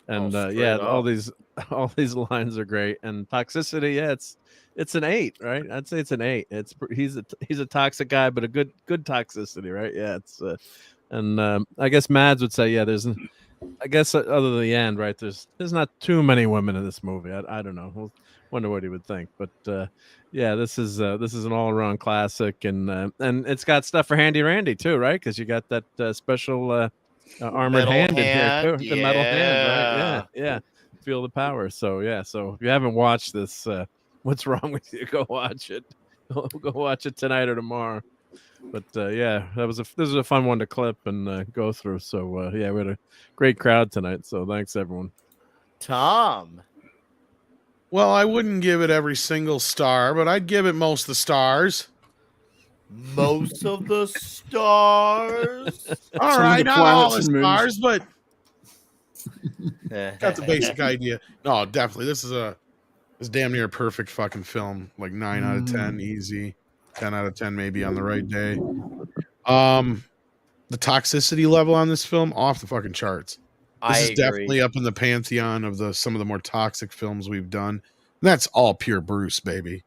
And yeah, all these lines are great. And Toxicity, yeah, it's an 8, right? I'd say it's an 8. He's a toxic guy, but a good Toxicity, right? Yeah, it's and I guess Mads would say, yeah, I guess other than the end, right? There's not too many women in this movie. I don't know. We'll wonder what he would think, but yeah, this is an all around classic, and it's got stuff for Handy Randy too, right? Because you got that special armored Metal hand in here too, hand, the metal hand, right? yeah. Yeah. Feel the power. So yeah, so if you haven't watched this, what's wrong with you? Go watch it. Go watch it tonight or tomorrow. But yeah, this was a fun one to clip and go through. So yeah, we had a great crowd tonight. So thanks everyone. Tom. Well, I wouldn't give it every single star, but I'd give it most of the stars. Most of the stars. All Some of right, the not all the planets and moons. stars, but got the basic idea. No, definitely, this is damn near a perfect fucking film. Like 9 out of 10, easy. 10 out of 10, maybe on the right day. The toxicity level on this film off the fucking charts. This is definitely up in the pantheon of some of the more toxic films we've done. And that's all pure Bruce, baby.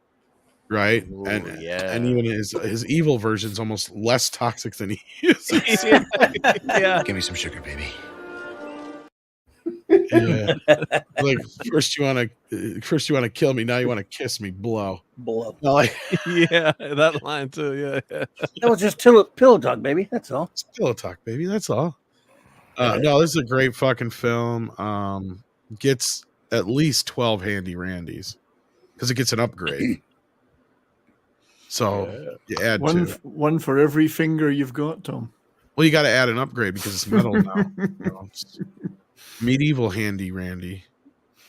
Right? Ooh, and yeah. even his evil version's almost less toxic than he is. Yeah. Give me some sugar, baby. Yeah. Like first you want to kill me, now you want to kiss me, blow. Yeah, that line too. Yeah. That was just pillow talk, baby. That's all. It's pillow talk, baby. That's all. No, this is a great fucking film. Gets at least 12 Handy Randys because it gets an upgrade. So you add one for every finger you've got, Tom. Well, you got to add an upgrade because it's metal now. It's medieval Handy Randy.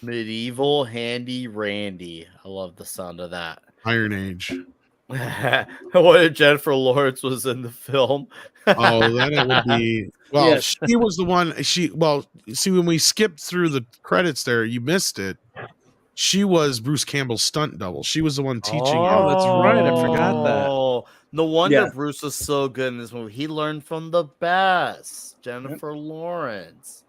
Medieval Handy Randy. I love the sound of that. Iron Age. What if Jennifer Lawrence was in the film? Oh, then it would be. Well, Yes. she was the one. See, when we skipped through the credits there, you missed it. She was Bruce Campbell's stunt double. She was the one teaching him. Oh, that's right. I forgot that. Oh, no wonder Yeah. Bruce was so good in this movie. He learned from the best, Jennifer Lawrence.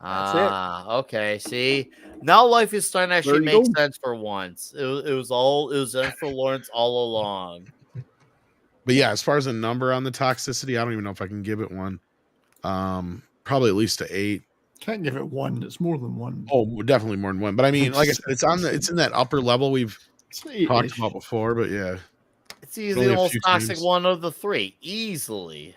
That's okay. See, now life is starting to actually There you make go. sense for once. It was Jennifer Lawrence all along. But yeah, as far as a number on the toxicity, I don't even know if I can give it one. Probably at least an 8. Can't give it 1. It's more than 1. Oh, definitely more than 1. But I mean, like I said, it's in that upper level we've talked about before. But yeah, It's easily Only the a most few toxic teams. one of the 3, easily.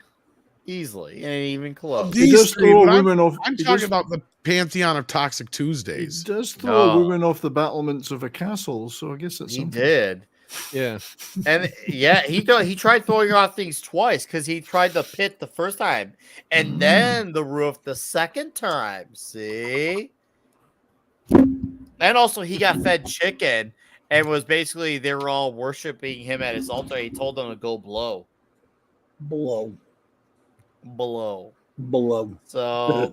Easily, and even close. He These does three, throw a but woman off. I'm he talking does- about the pantheon of Toxic He Tuesdays. does throw a No. woman off the battlements of a castle, so I guess that's He something. did. Yeah. And yeah, he tried throwing off things twice because he tried the pit the first time and then the roof the second time. See? And also he got fed chicken and was basically they were all worshiping him at his altar. He told them to go blow. Below. So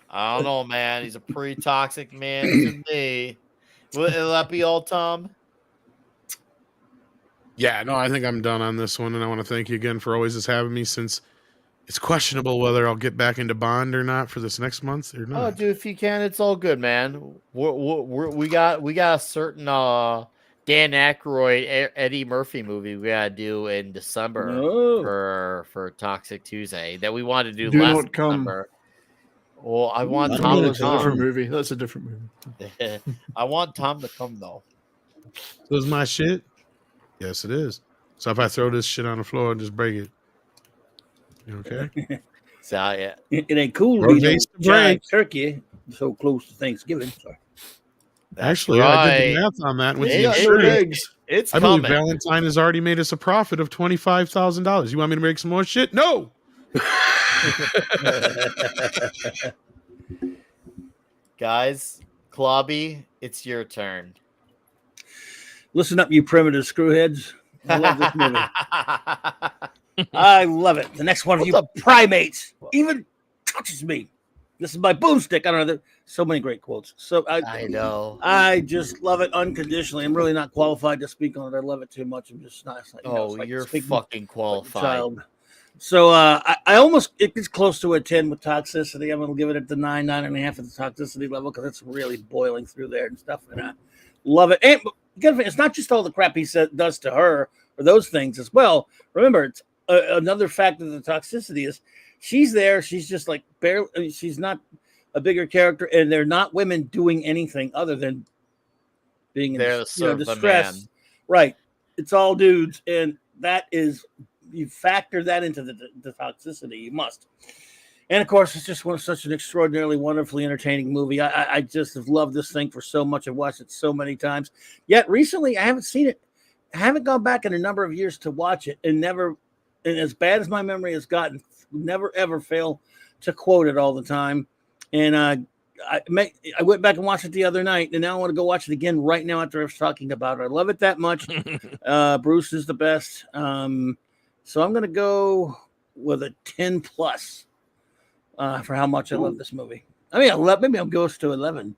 I don't know, man. He's a pretty toxic man to me. Will that be all, Tom? Yeah, no, I think I'm done on this one, and I want to thank you again for always just having me. Since it's questionable whether I'll get back into Bond or not for this next month or Oh, not. dude, if you can, it's all good, man. We got a certain Dan Aykroyd, Eddie Murphy movie we gotta do in December for Toxic Tuesday that we wanted to do Do last not come. December. Well, I want No, Tom to that's a different come. movie. That's a different movie. I want Tom to come though. So is my shit? Yes, it is. So if I throw this shit on the floor and just break it, you okay? So yeah, It ain't cool to Road be no race to giant break. turkey so close to Thanksgiving. Sorry. Actually, I did the right. math on that with It- the it- insurance. It's I believe coming. Valentine has already made us a profit of $25,000. You want me to make some more shit? No. Guys, Klobby, it's your turn. Listen up, you primitive screwheads. I love this movie. I love it. The next one of you primates even touches me. This is my boomstick. I don't know. There's so many great quotes. So I know. I just love it unconditionally. I'm really not qualified to speak on it. I love it too much. I'm just not. It's like, Oh, it's like you're speaking fucking like a qualified. child. So I almost it gets close to a 10 with toxicity. I'm gonna give it at the 9.5 at the toxicity level because it's really boiling through there and stuff. And I love it. And it's not just all the crap he does to her or those things as well. Remember, it's another factor of the toxicity is she's there. She's just like barely. I mean, she's not a bigger character, and they're not women doing anything other than being in distress. Right. It's all dudes, and that is. You factor that into the toxicity. You must, and of course, it's just such an extraordinarily, wonderfully entertaining movie. I just have loved this thing for so much. I've watched it so many times. Yet recently, I haven't seen it. I haven't gone back in a number of years to watch it, and as bad as my memory has gotten, never ever fail to quote it all the time. And I went back and watched it the other night, and now I want to go watch it again right now after I was talking about it. I love it that much. Bruce is the best. So I'm going to go with a 10 plus for how much I love this movie. I mean, maybe I'll go to 11.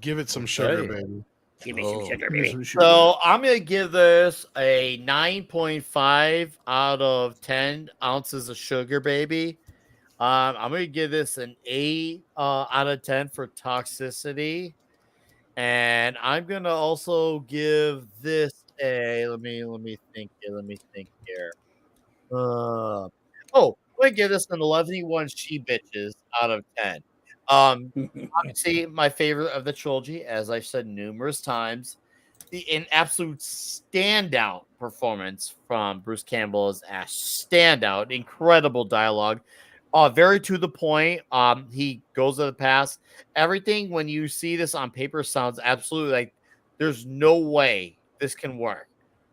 Give it some sugar, baby. Give me some sugar, baby. So I'm going to give this a 9.5 out of 10 ounces of sugar, baby. I'm going to give this an 8 out of 10 for toxicity. And I'm going to also give this let me think here. I'm gonna give this an 11 she bitches out of 10. Obviously my favorite of the trilogy, as I've said numerous times. An absolute standout performance from Bruce Campbell as Ash. Standout, incredible dialogue. Very to the point. He goes to the past. Everything when you see this on paper sounds absolutely like there's no way this can work,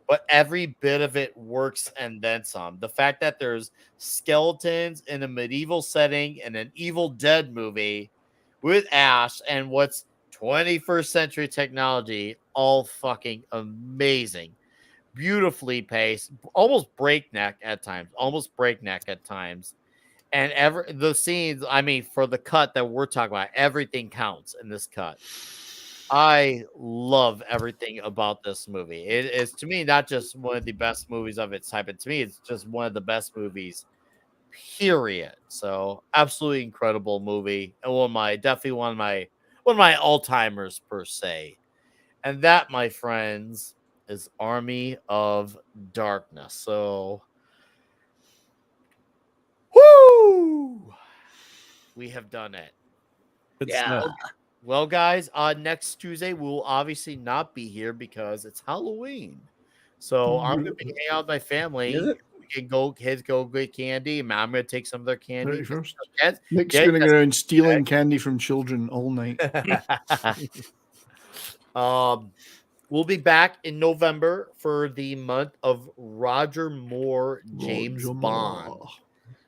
but every bit of it works and then some. The fact that there's skeletons in a medieval setting in an Evil Dead movie with Ash and what's 21st century technology, all fucking amazing. Beautifully paced, almost breakneck at times. And the scenes, I mean, for the cut that we're talking about, everything counts in this cut. I love everything about this movie. It is, to me, not just one of the best movies of its type, but to me, it's just one of the best movies, period. So, absolutely incredible movie, and definitely one of my all-timers per se. And that, my friends, is Army of Darkness. So, woo! We have done it. Good stuff. Well, guys, next Tuesday we'll obviously not be here because it's Halloween. So I'm gonna be hanging out with my family. Is it? We can go, kids go get candy. And I'm gonna take some of their candy. 31st. Yes, Nick's yes, going yes. around stealing candy from children all night. We'll be back in November for the month of Roger Moore, James Roger Bond. Moore.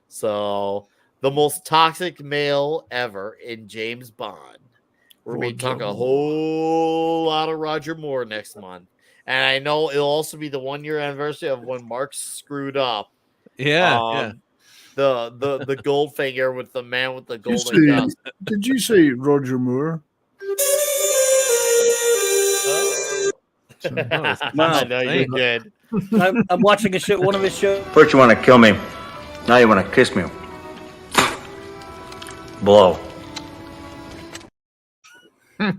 So the most toxic male ever in James Bond. We're going to be talking a whole lot of Roger Moore next month. And I know it'll also be the 1 year anniversary of when Mark screwed up. Yeah. The Goldfinger with the man with the Did you golden dust. did you say Roger Moore? I know you did. I'm watching a show, one of his shows. First you want to kill me, now you want to kiss me. Blow.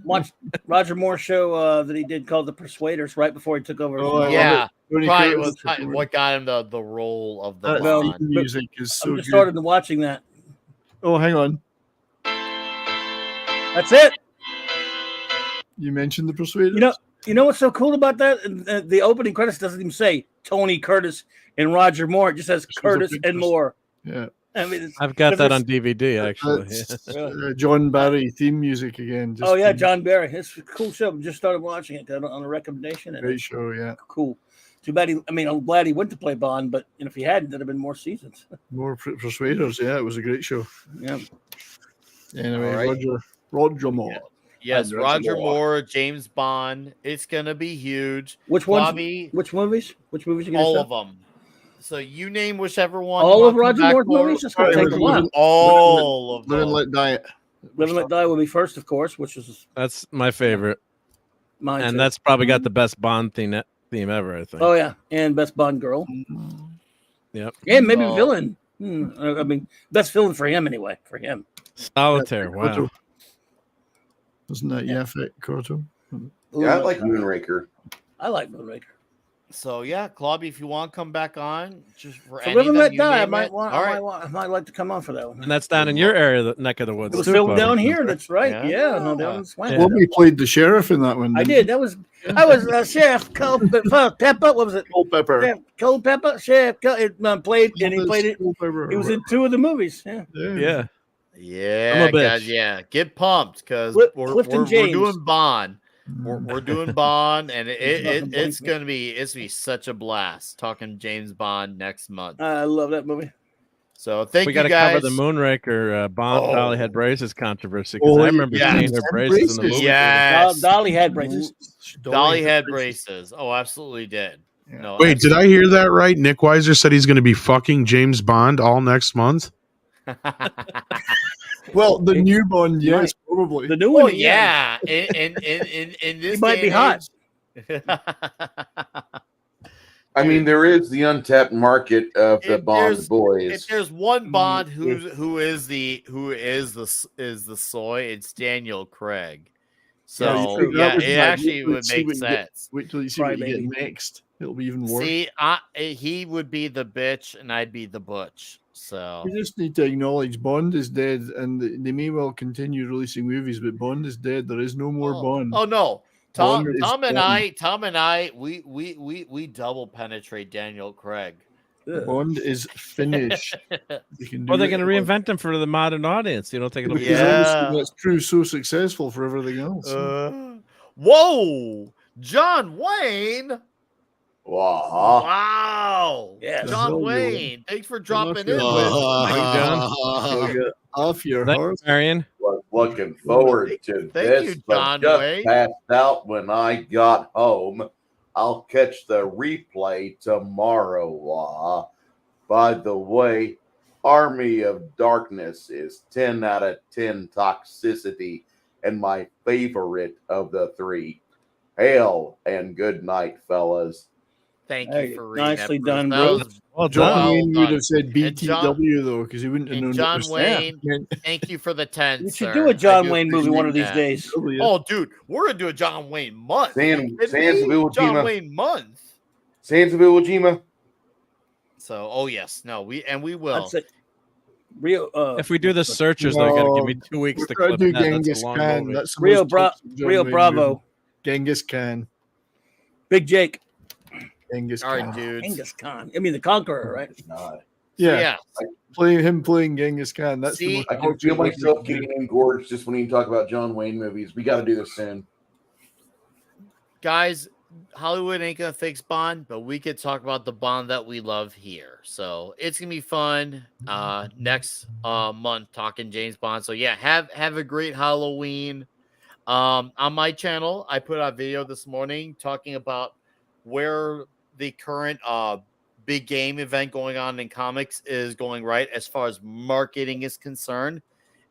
Watched Roger Moore show that he did called The Persuaders right before he took over. Yeah, probably was what got him the role of the Bond. Music is so I'm just good. started watching that. Oh, hang on. That's it. You mentioned The Persuaders? You know what's so cool about that? The opening credits doesn't even say Tony Curtis and Roger Moore. It just says Curtis and Moore. Yeah. I mean, I've got that on DVD actually. That's, John Barry theme music again. Oh yeah, John Barry. It's a cool show. Just started watching it on a recommendation. And Great show, yeah. Cool. Too bad I'm glad he went to play Bond, but if he hadn't, there'd have been more seasons. More Persuaders, yeah. It was a great show. Yeah. Anyway, All right. Roger Moore. Yes, Roger Moore, James Bond. It's gonna be huge. Which ones? Bobby, Which movies? Which movies are you gonna all show? of them. So you name whichever one. All you of want to Roger come Moore's back for. movies? That's gonna take a while. All of Live and them. Let Die. Live and Let Die will be first, of course, which is That's my favorite. mine. And too. that's probably got the best Bond theme ever, I think. Oh yeah, and best Bond girl. Yep. And maybe villain. I mean, best villain for him anyway. For him. Solitaire. Wow. Wasn't that Yaphet Kotto? Yeah, I like Moonraker. I like Moonraker. So yeah, Claudia, if you want to come back on, just for So any Live of and them, Let you Die. I name might it. want. All I right. might want. I might like to come on for that one. And that's down in your area, the neck of the woods. It was too, filmed Claudia. down here. That's right. Yeah, no, down in Swank. Bobby played the sheriff in that one. I didn't did. That was. I was Sheriff Pepper. What was it? Culpepper. Yeah, Culpepper. Sheriff. Played, and he played it. Culpepper. He was in 2 of the movies. Yeah. Yeah. Yeah, I'm a bitch. guys. Yeah, get pumped because Clifton we're James. doing Bond. We're doing Bond, and it's gonna be such a blast talking James Bond next month. I love that movie. So thank We you got to guys. cover the Moonraker Bond Oh. Dolly had braces controversy because I remember seeing her braces in the movie. Yes, Dolly had braces. Dolly had braces. Oh, absolutely did. No, Wait, did I hear that right? Nick Weiser said he's going to be fucking James Bond all next month. Well, the new Bond, yes, probably. The new Oh one, yeah, in this He might day be and hot. age- I mean, there is the untapped market of the If Bond there's- boys. If there's one Bond who is the soy, it's Daniel Craig. So That yeah, was it my- actually would see make what you get- sense. Wait till you see what you Crybaby. get next. It'll be even worse. See, he would be the bitch and I'd be the butch. So We just need to acknowledge Bond is dead, and they may well continue releasing movies, but Bond is dead. There is no more Bond. oh no. Tom Bond is and done. I, we double penetrate Daniel Craig. Bond is finished. You can do Well, they're it. going to reinvent him for the modern audience. You don't think it'll be? Because obviously that's proved so successful for everything else. Whoa, John Wayne. Wow. Wow. Yeah, John love you. Wayne. Thanks for dropping in. Off your Thanks, heart. Marion. Was looking forward to Thank this, you, but John just Wayne. passed out when I got home. I'll catch the replay tomorrow. By the way, Army of Darkness is 10 out of 10 toxicity and my favorite of the 3. Hail and good night, fellas. Thank Hey, you for reading nicely that, done, Bruce. bro. That was Well John done. Wayne would done. have said And BTW though, because he wouldn't have known. And it John was Wayne, meant. thank you for the 10. You should sir. do a I John do Wayne movie one of these appreciate days. Oh, yeah. that. Oh, dude, we're gonna do a John Wayne month. Sans Iwo John Jima. Wayne month. Sans of Iwo Jima. So, oh yes, no, we will. That's it. Real. If we do the searchers, they're going to give me No, 2 weeks We're to trying clip to do that. That's Genghis a long Khan. movie. That's the Real most toxic John Real Wayne Bravo. movie. Genghis Khan. Big Jake. Genghis All right, Khan. dudes. Genghis Khan. I mean, the Conqueror, right? Yeah. Playing Genghis Khan. That's the See, most I can torture feel thing you myself can do. getting engorged just when you talk about John Wayne movies. We got to do this soon. guys, Hollywood ain't gonna fix Bond, but we could talk about the Bond that we love here. So it's gonna be fun. Next month talking James Bond. So yeah, have a great Halloween. On my channel, I put out a video this morning talking about where the current big game event going on in comics is going right as far as marketing is concerned.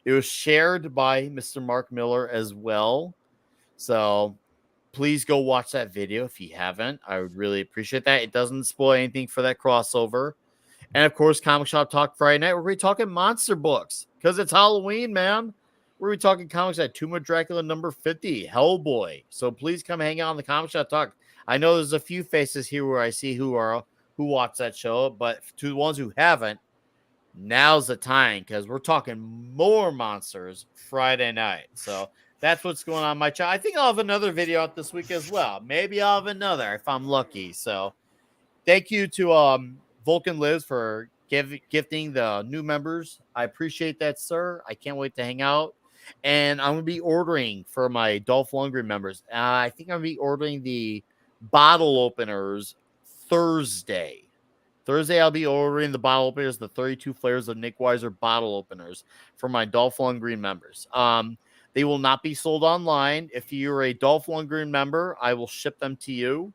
It was shared by Mr. Mark Miller as well. So please go watch that video if you haven't. I would really appreciate that. It doesn't spoil anything for that crossover. And of course, Comic Shop Talk Friday night, we're going to be talking monster books because it's Halloween, man. We're going to be talking comics at Tomb of Dracula number 50, Hellboy. So please come hang out on the Comic Shop Talk. I know there's a few faces here where I see who watch that show, but to the ones who haven't, now's the time because we're talking more monsters Friday night. So that's what's going on my channel. I think I'll have another video out this week as well. Maybe I'll have another if I'm lucky. So thank you to Vulcan Lives for gifting the new members. I appreciate that, sir. I can't wait to hang out. And I'm going to be ordering for my Dolph Lundgren members. I think I'm going to be ordering the bottle openers Thursday. I'll be ordering the bottle openers, the 32 flavors of Nick Weiser bottle openers for my Dolph Lundgren members. They will not be sold online. If you're a Dolph Lundgren member, I will ship them to you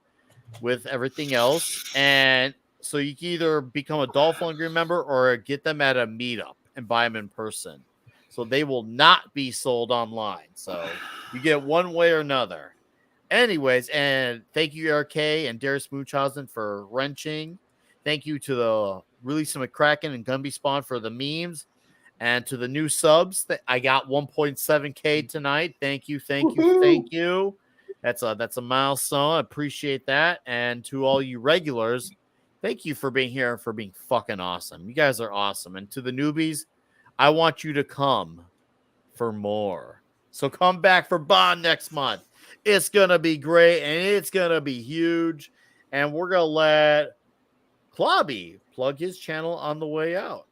with everything else. And so you can either become a Dolph Lundgren member or get them at a meetup and buy them in person. So they will not be sold online. So you get one way or another. Anyways, and thank you, RK and Darius Munchausen for wrenching. Thank you to the Release McCracken and Gumby Spawn for the memes. And to the new subs, that I got 1.7K tonight. Thank you. That's a milestone. I appreciate that. And to all you regulars, thank you for being here and for being fucking awesome. You guys are awesome. And to the newbies, I want you to come for more. So come back for Bond next month. It's gonna be great and it's gonna be huge. And we're gonna let Clobby plug his channel on the way out.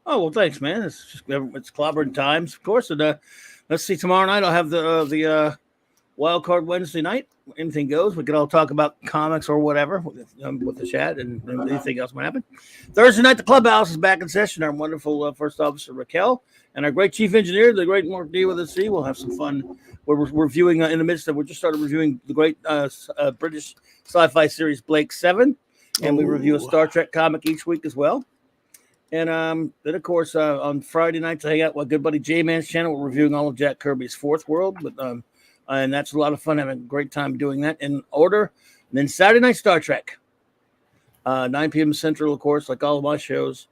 Oh well, thanks, man. It's clobbering times, of course. And let's see, tomorrow night I'll have the Wild Card Wednesday night. Anything goes. We could all talk about comics or whatever with the chat and anything else might happen. Thursday night, the clubhouse is back in session. Our wonderful first officer Raquel and our great chief engineer, the great Mark D with a C. We'll have some fun. We're reviewing in the midst of. We just started reviewing the great British sci-fi series Blake 7, and we review a Star Trek comic each week as well. And then, of course, on Friday nights, I hang out with my good buddy J-Man's channel. We're reviewing all of Jack Kirby's Fourth World, and that's a lot of fun. Having a great time doing that in order. And then Saturday night, Star Trek, 9 p.m. Central, of course, like all of my shows.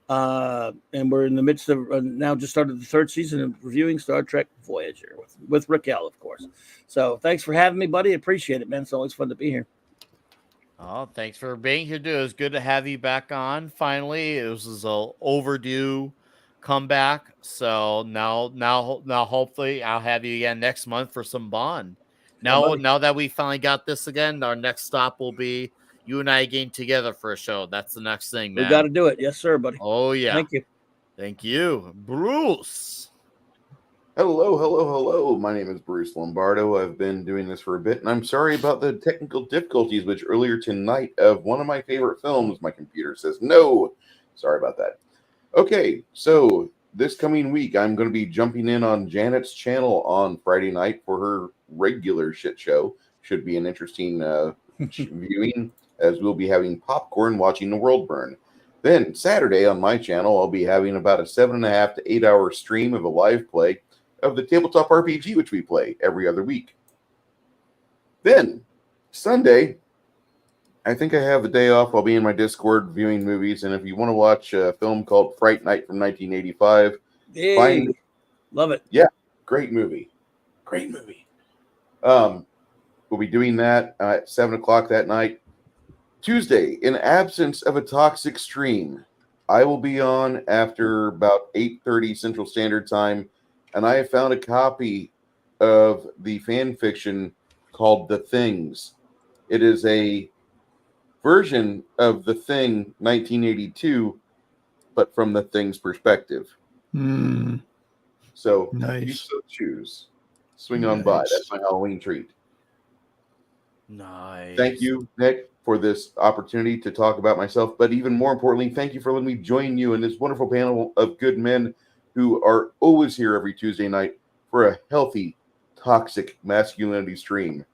And we're in the midst of now just started the third season of reviewing Star Trek Voyager with Raquel, of course. So thanks for having me, buddy. Appreciate it, man. It's always fun to be here. Oh, thanks for being here, dude. It was good to have you back on. Finally, it was a overdue comeback. So now, hopefully, I'll have you again next month for some Bond. Now that we finally got this again, our next stop will be you and I again together for a show. That's the next thing, man. We got to do it, yes, sir, buddy. Oh yeah. Thank you, Bruce. Hello. My name is Bruce Lombardo. I've been doing this for a bit, and I'm sorry about the technical difficulties, which earlier tonight of one of my favorite films, my computer says no. Sorry about that. Okay, so this coming week, I'm going to be jumping in on Janet's channel on Friday night for her regular shit show. Should be an interesting viewing, as we'll be having popcorn watching the world burn. Then Saturday on my channel, I'll be having about a 7.5 to 8 hour stream of a live play of the tabletop RPG, which we play every other week. Then Sunday, I think I have a day off. I'll be in my Discord viewing movies, and if you want to watch a film called Fright Night from 1985, love it. Yeah, great movie. We'll be doing that at 7 o'clock that night. Tuesday, in absence of a toxic stream, I will be on after about 8:30 Central Standard Time, and I have found a copy of the fan fiction called The Things. It is a version of The Thing 1982, but from The Thing's perspective. So you Nice. so choose. Swing on by. That's my Halloween treat. Nice. Thank you, Nick, for this opportunity to talk about myself. But even more importantly, thank you for letting me join you in this wonderful panel of good men who are always here every Tuesday night for a healthy, toxic masculinity stream.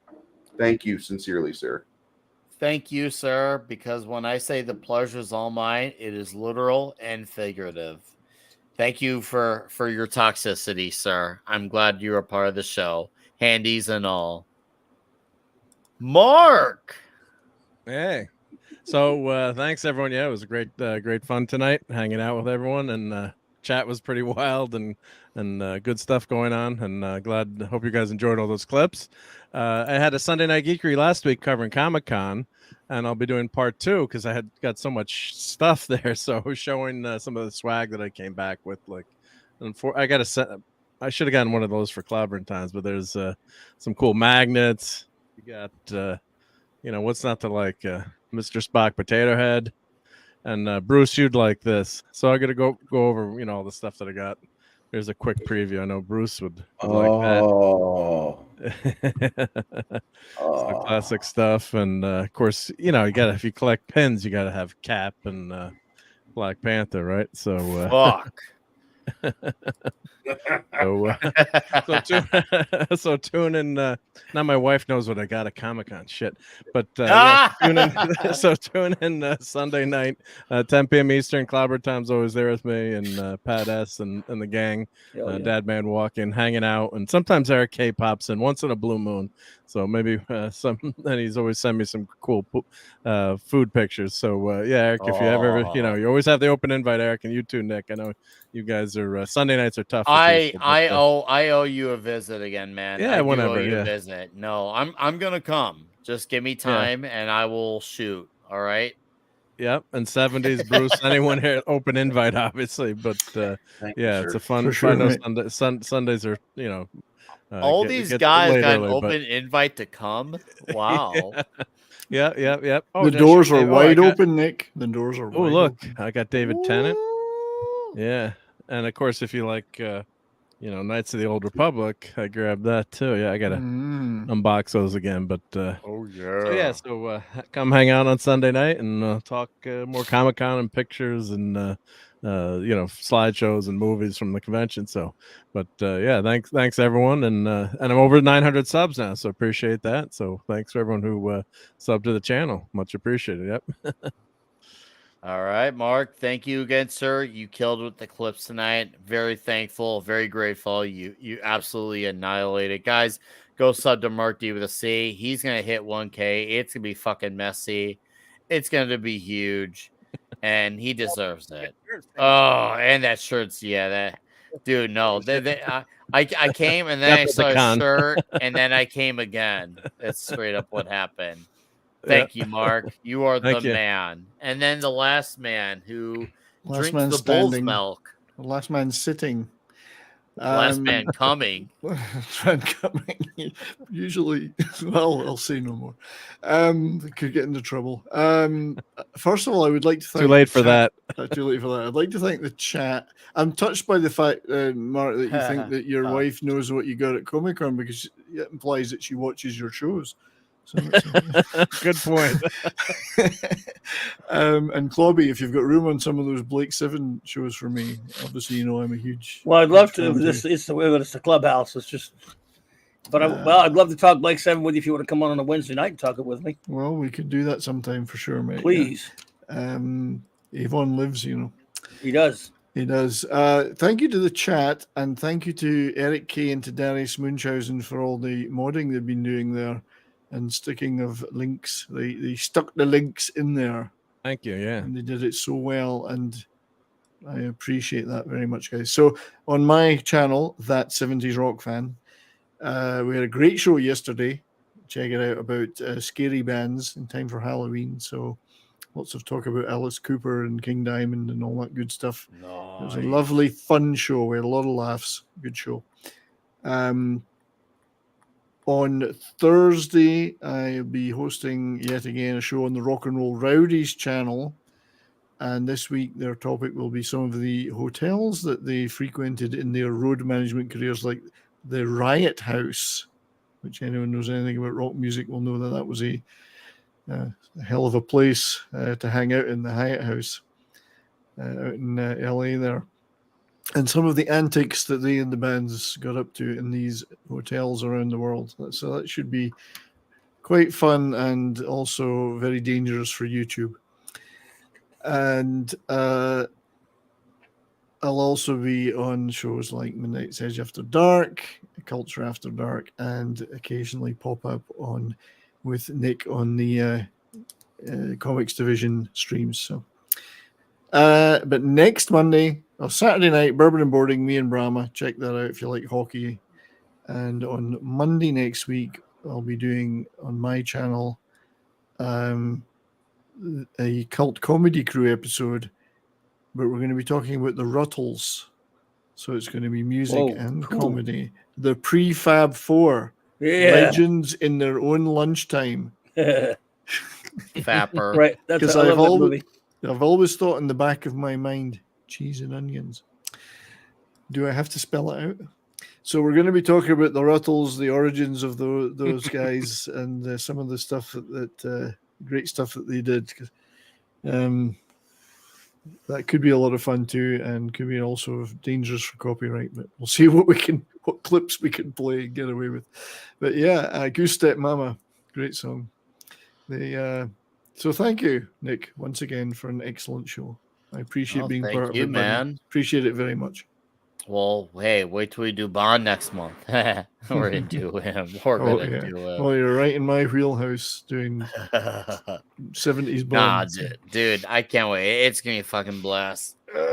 Thank you sincerely, sir. Thank you, sir, because when I say the pleasure's all mine, it is literal and figurative. Thank you for your toxicity, sir. I'm glad you're a part of the show, handies and all. Mark. Hey. So thanks everyone. Yeah, it was a great fun tonight, hanging out with everyone, and chat was pretty wild and good stuff going on. And hope you guys enjoyed all those clips. I had a Sunday Night Geekery last week covering Comic-Con, and I'll be doing part 2 because I had got so much stuff there. So showing some of the swag that I came back with. Like, I should have gotten one of those for Clobbering Times, but there's some cool magnets. You got what's not to like, Mr. Spock Potato Head, and Bruce, you'd like this. So I got to go over all the stuff that I got. Here's a quick preview. I know Bruce would like that. So classic stuff, and of course, you gotta, if you collect pins, you gotta have Cap and Black Panther, right? So fuck. So tune in. Now my wife knows what I got at Comic-Con. Shit, but tune in. So tune in Sunday night, 10 p.m. Eastern. Clobber Time's always there with me, and Pat S. and the gang. Dad Man walking, hanging out, and sometimes Eric K pops in once in a blue moon. So maybe and he's always send me some cool food pictures. So Eric, if you ever you always have the open invite, Eric, and you too, Nick. I know you guys are Sunday nights are tough. I owe you a visit again, man. Yeah, I whenever. owe you a visit. No, I'm gonna come. Just give me time, and I will shoot. All right. Yep, and 70s Bruce. Anyone here? Open invite, obviously, but it's a fun. For sure, I know Sundays are all these guys got an open invite to come. Wow. Yeah. Oh, the doors are wide open, Nick. The doors are. Oh, look, I got David Tennant. Yeah, and of course, if you like, Knights of the Old Republic, I grabbed that too. Yeah, I gotta unbox those again. But so come hang out on Sunday night and talk more Comic-Con and pictures and slideshows and movies from the convention. So, but thanks everyone, and I'm over 900 subs now, so appreciate that. So thanks for everyone who subbed to the channel, much appreciated. Yep. All right, Mark. Thank you again, sir. You killed with the clips tonight. Very thankful, very grateful. You absolutely annihilated. Guys, go sub to Mark D with a C. He's gonna hit 1K. It's gonna be fucking messy. It's gonna be huge, and he deserves it. Oh, and that shirt's that dude. No, I came and then I saw a shirt, and then I came again. That's straight up what happened. Thank you, Mark. You are the man. And then the last man who drinks the bull's milk. The last man sitting. Last man coming. Last man coming. Usually, well, I'll say no more. Could get into trouble. First of all, I would like to thank. Too late for that. Too late for that. I'd like to thank the chat. I'm touched by the fact, Mark, that you think that your wife knows what you got at Comic-Con, because it implies that she watches your shows. So good point. And Clobby, if you've got room on some of those Blake Seven shows for me, obviously I'm a huge. Well, I'd love to. It's the clubhouse. It's just, but I'd love to talk Blake Seven with you if you want to come on a Wednesday night and talk it with me. Well, we could do that sometime for sure, mate. Please. Yeah. Avon lives, He does. He does. Thank you to the chat, and thank you to Eric K and to Darius Munchausen for all the modding they've been doing there. And sticking of links, they stuck the links in there. Thank you, yeah. And they did it so well, and I appreciate that very much, guys. So on my channel, That 70s Rock Fan, we had a great show yesterday. Check it out, about scary bands in time for Halloween. So lots of talk about Alice Cooper and King Diamond and all that good stuff. Nice. It was a lovely, fun show. We had a lot of laughs. Good show. On Thursday, I'll be hosting yet again a show on the Rock and Roll Rowdies channel. And this week, their topic will be some of the hotels that they frequented in their road management careers, like the Riot House, which anyone knows anything about rock music will know that that was a hell of a place to hang out in, the Hyatt House out in LA there. And some of the antics that they and the bands got up to in these hotels around the world. So that should be quite fun and also very dangerous for YouTube. And I'll also be on shows like Midnight's Edge After Dark, Culture After Dark, and occasionally pop up on with Nick on the Comics Division streams. So, but next Monday or Saturday night, Bourbon and Boarding, me and Brahma. Check that out if you like hockey. And on Monday next week, I'll be doing on my channel a Cult Comedy Crew episode, but we're going to be talking about the Ruttles. So it's going to be music and comedy. The Prefab Four, legends in their own lunchtime. Fapper. Right. That's I love that movie. I've always thought in the back of my mind, cheese and onions. Do I have to spell it out? So we're going to be talking about the Ruttles, the origins of those guys, and some of the stuff that great stuff that they did. That could be a lot of fun too, and could be also dangerous for copyright. But we'll see what clips we can play and get away with. But yeah, Goose Step Mama, great song. So thank you, Nick, once again for an excellent show. I appreciate being part of it, man. Appreciate it very much. Well, hey, wait till we do Bond next month. We're into him. We're gonna do him. Well, you're right in my wheelhouse doing 70s Bond. Nah, dude, I can't wait. It's gonna be a fucking blast. You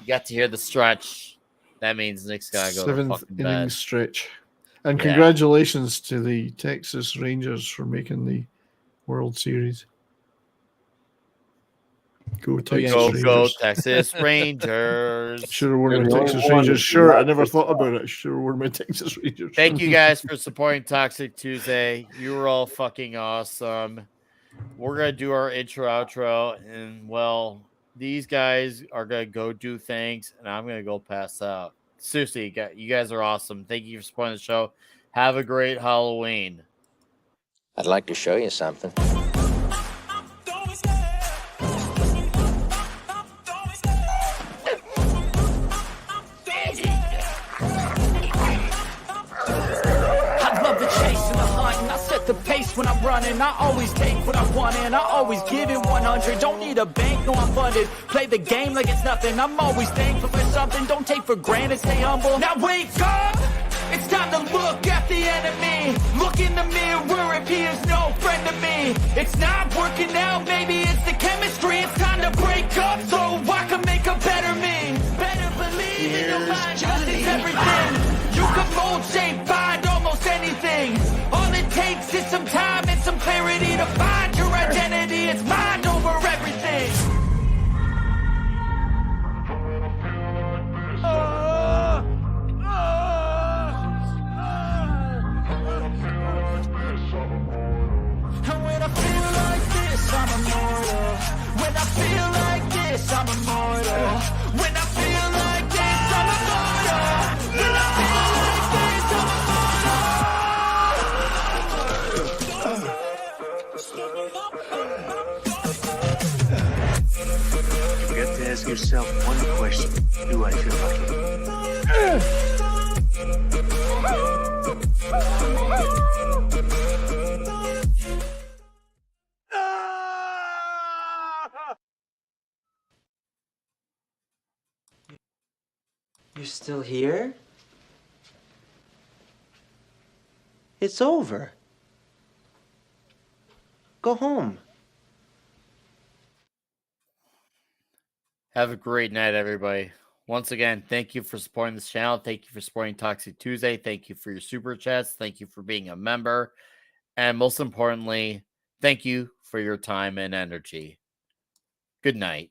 got to hear the stretch. That means Nick's gotta go to Seventh fucking inning bed. stretch. And congratulations to the Texas Rangers for making the World Series. Go Texas Rangers. Go Texas Rangers. Should have worn my Texas Rangers shirt. I never thought about it. I should have worn my Texas Rangers shirt. Thank you guys for supporting Toxic Tuesday. You were all fucking awesome. We're going to do our intro, outro. And, well, these guys are going to go do things. And I'm going to go pass out. Seriously, you guys are awesome. Thank you for supporting the show. Have a great Halloween. I'd like to show you something. The pace when I'm running, I always take what I want and I always give it 100. Don't need a bank, no I'm funded. Play the game like it's nothing. I'm always thankful for something. Don't take for granted, stay humble. Now wake up! It's time to look at the enemy. Look in the mirror if he is no friend to me. It's not working out, maybe it's the chemistry. It's time to break up so I can make a better me. Better believe in your mind, nothing's everything. You can mold, shape, find almost anything. All it takes is some time and some clarity to find your identity. It's mind over everything. And when I feel like this, I'm immortal. When I feel like this, I'm immortal. When I feel like this, I'm immortal. When I feel like this, I'm You have to ask yourself one question. Do I feel lucky? You're still here? It's over. Go home. Have a great night, everybody. Once again, thank you for supporting this channel. Thank you for supporting Toxic Tuesday. Thank you for your super chats. Thank you for being a member. And most importantly, thank you for your time and energy. Good night.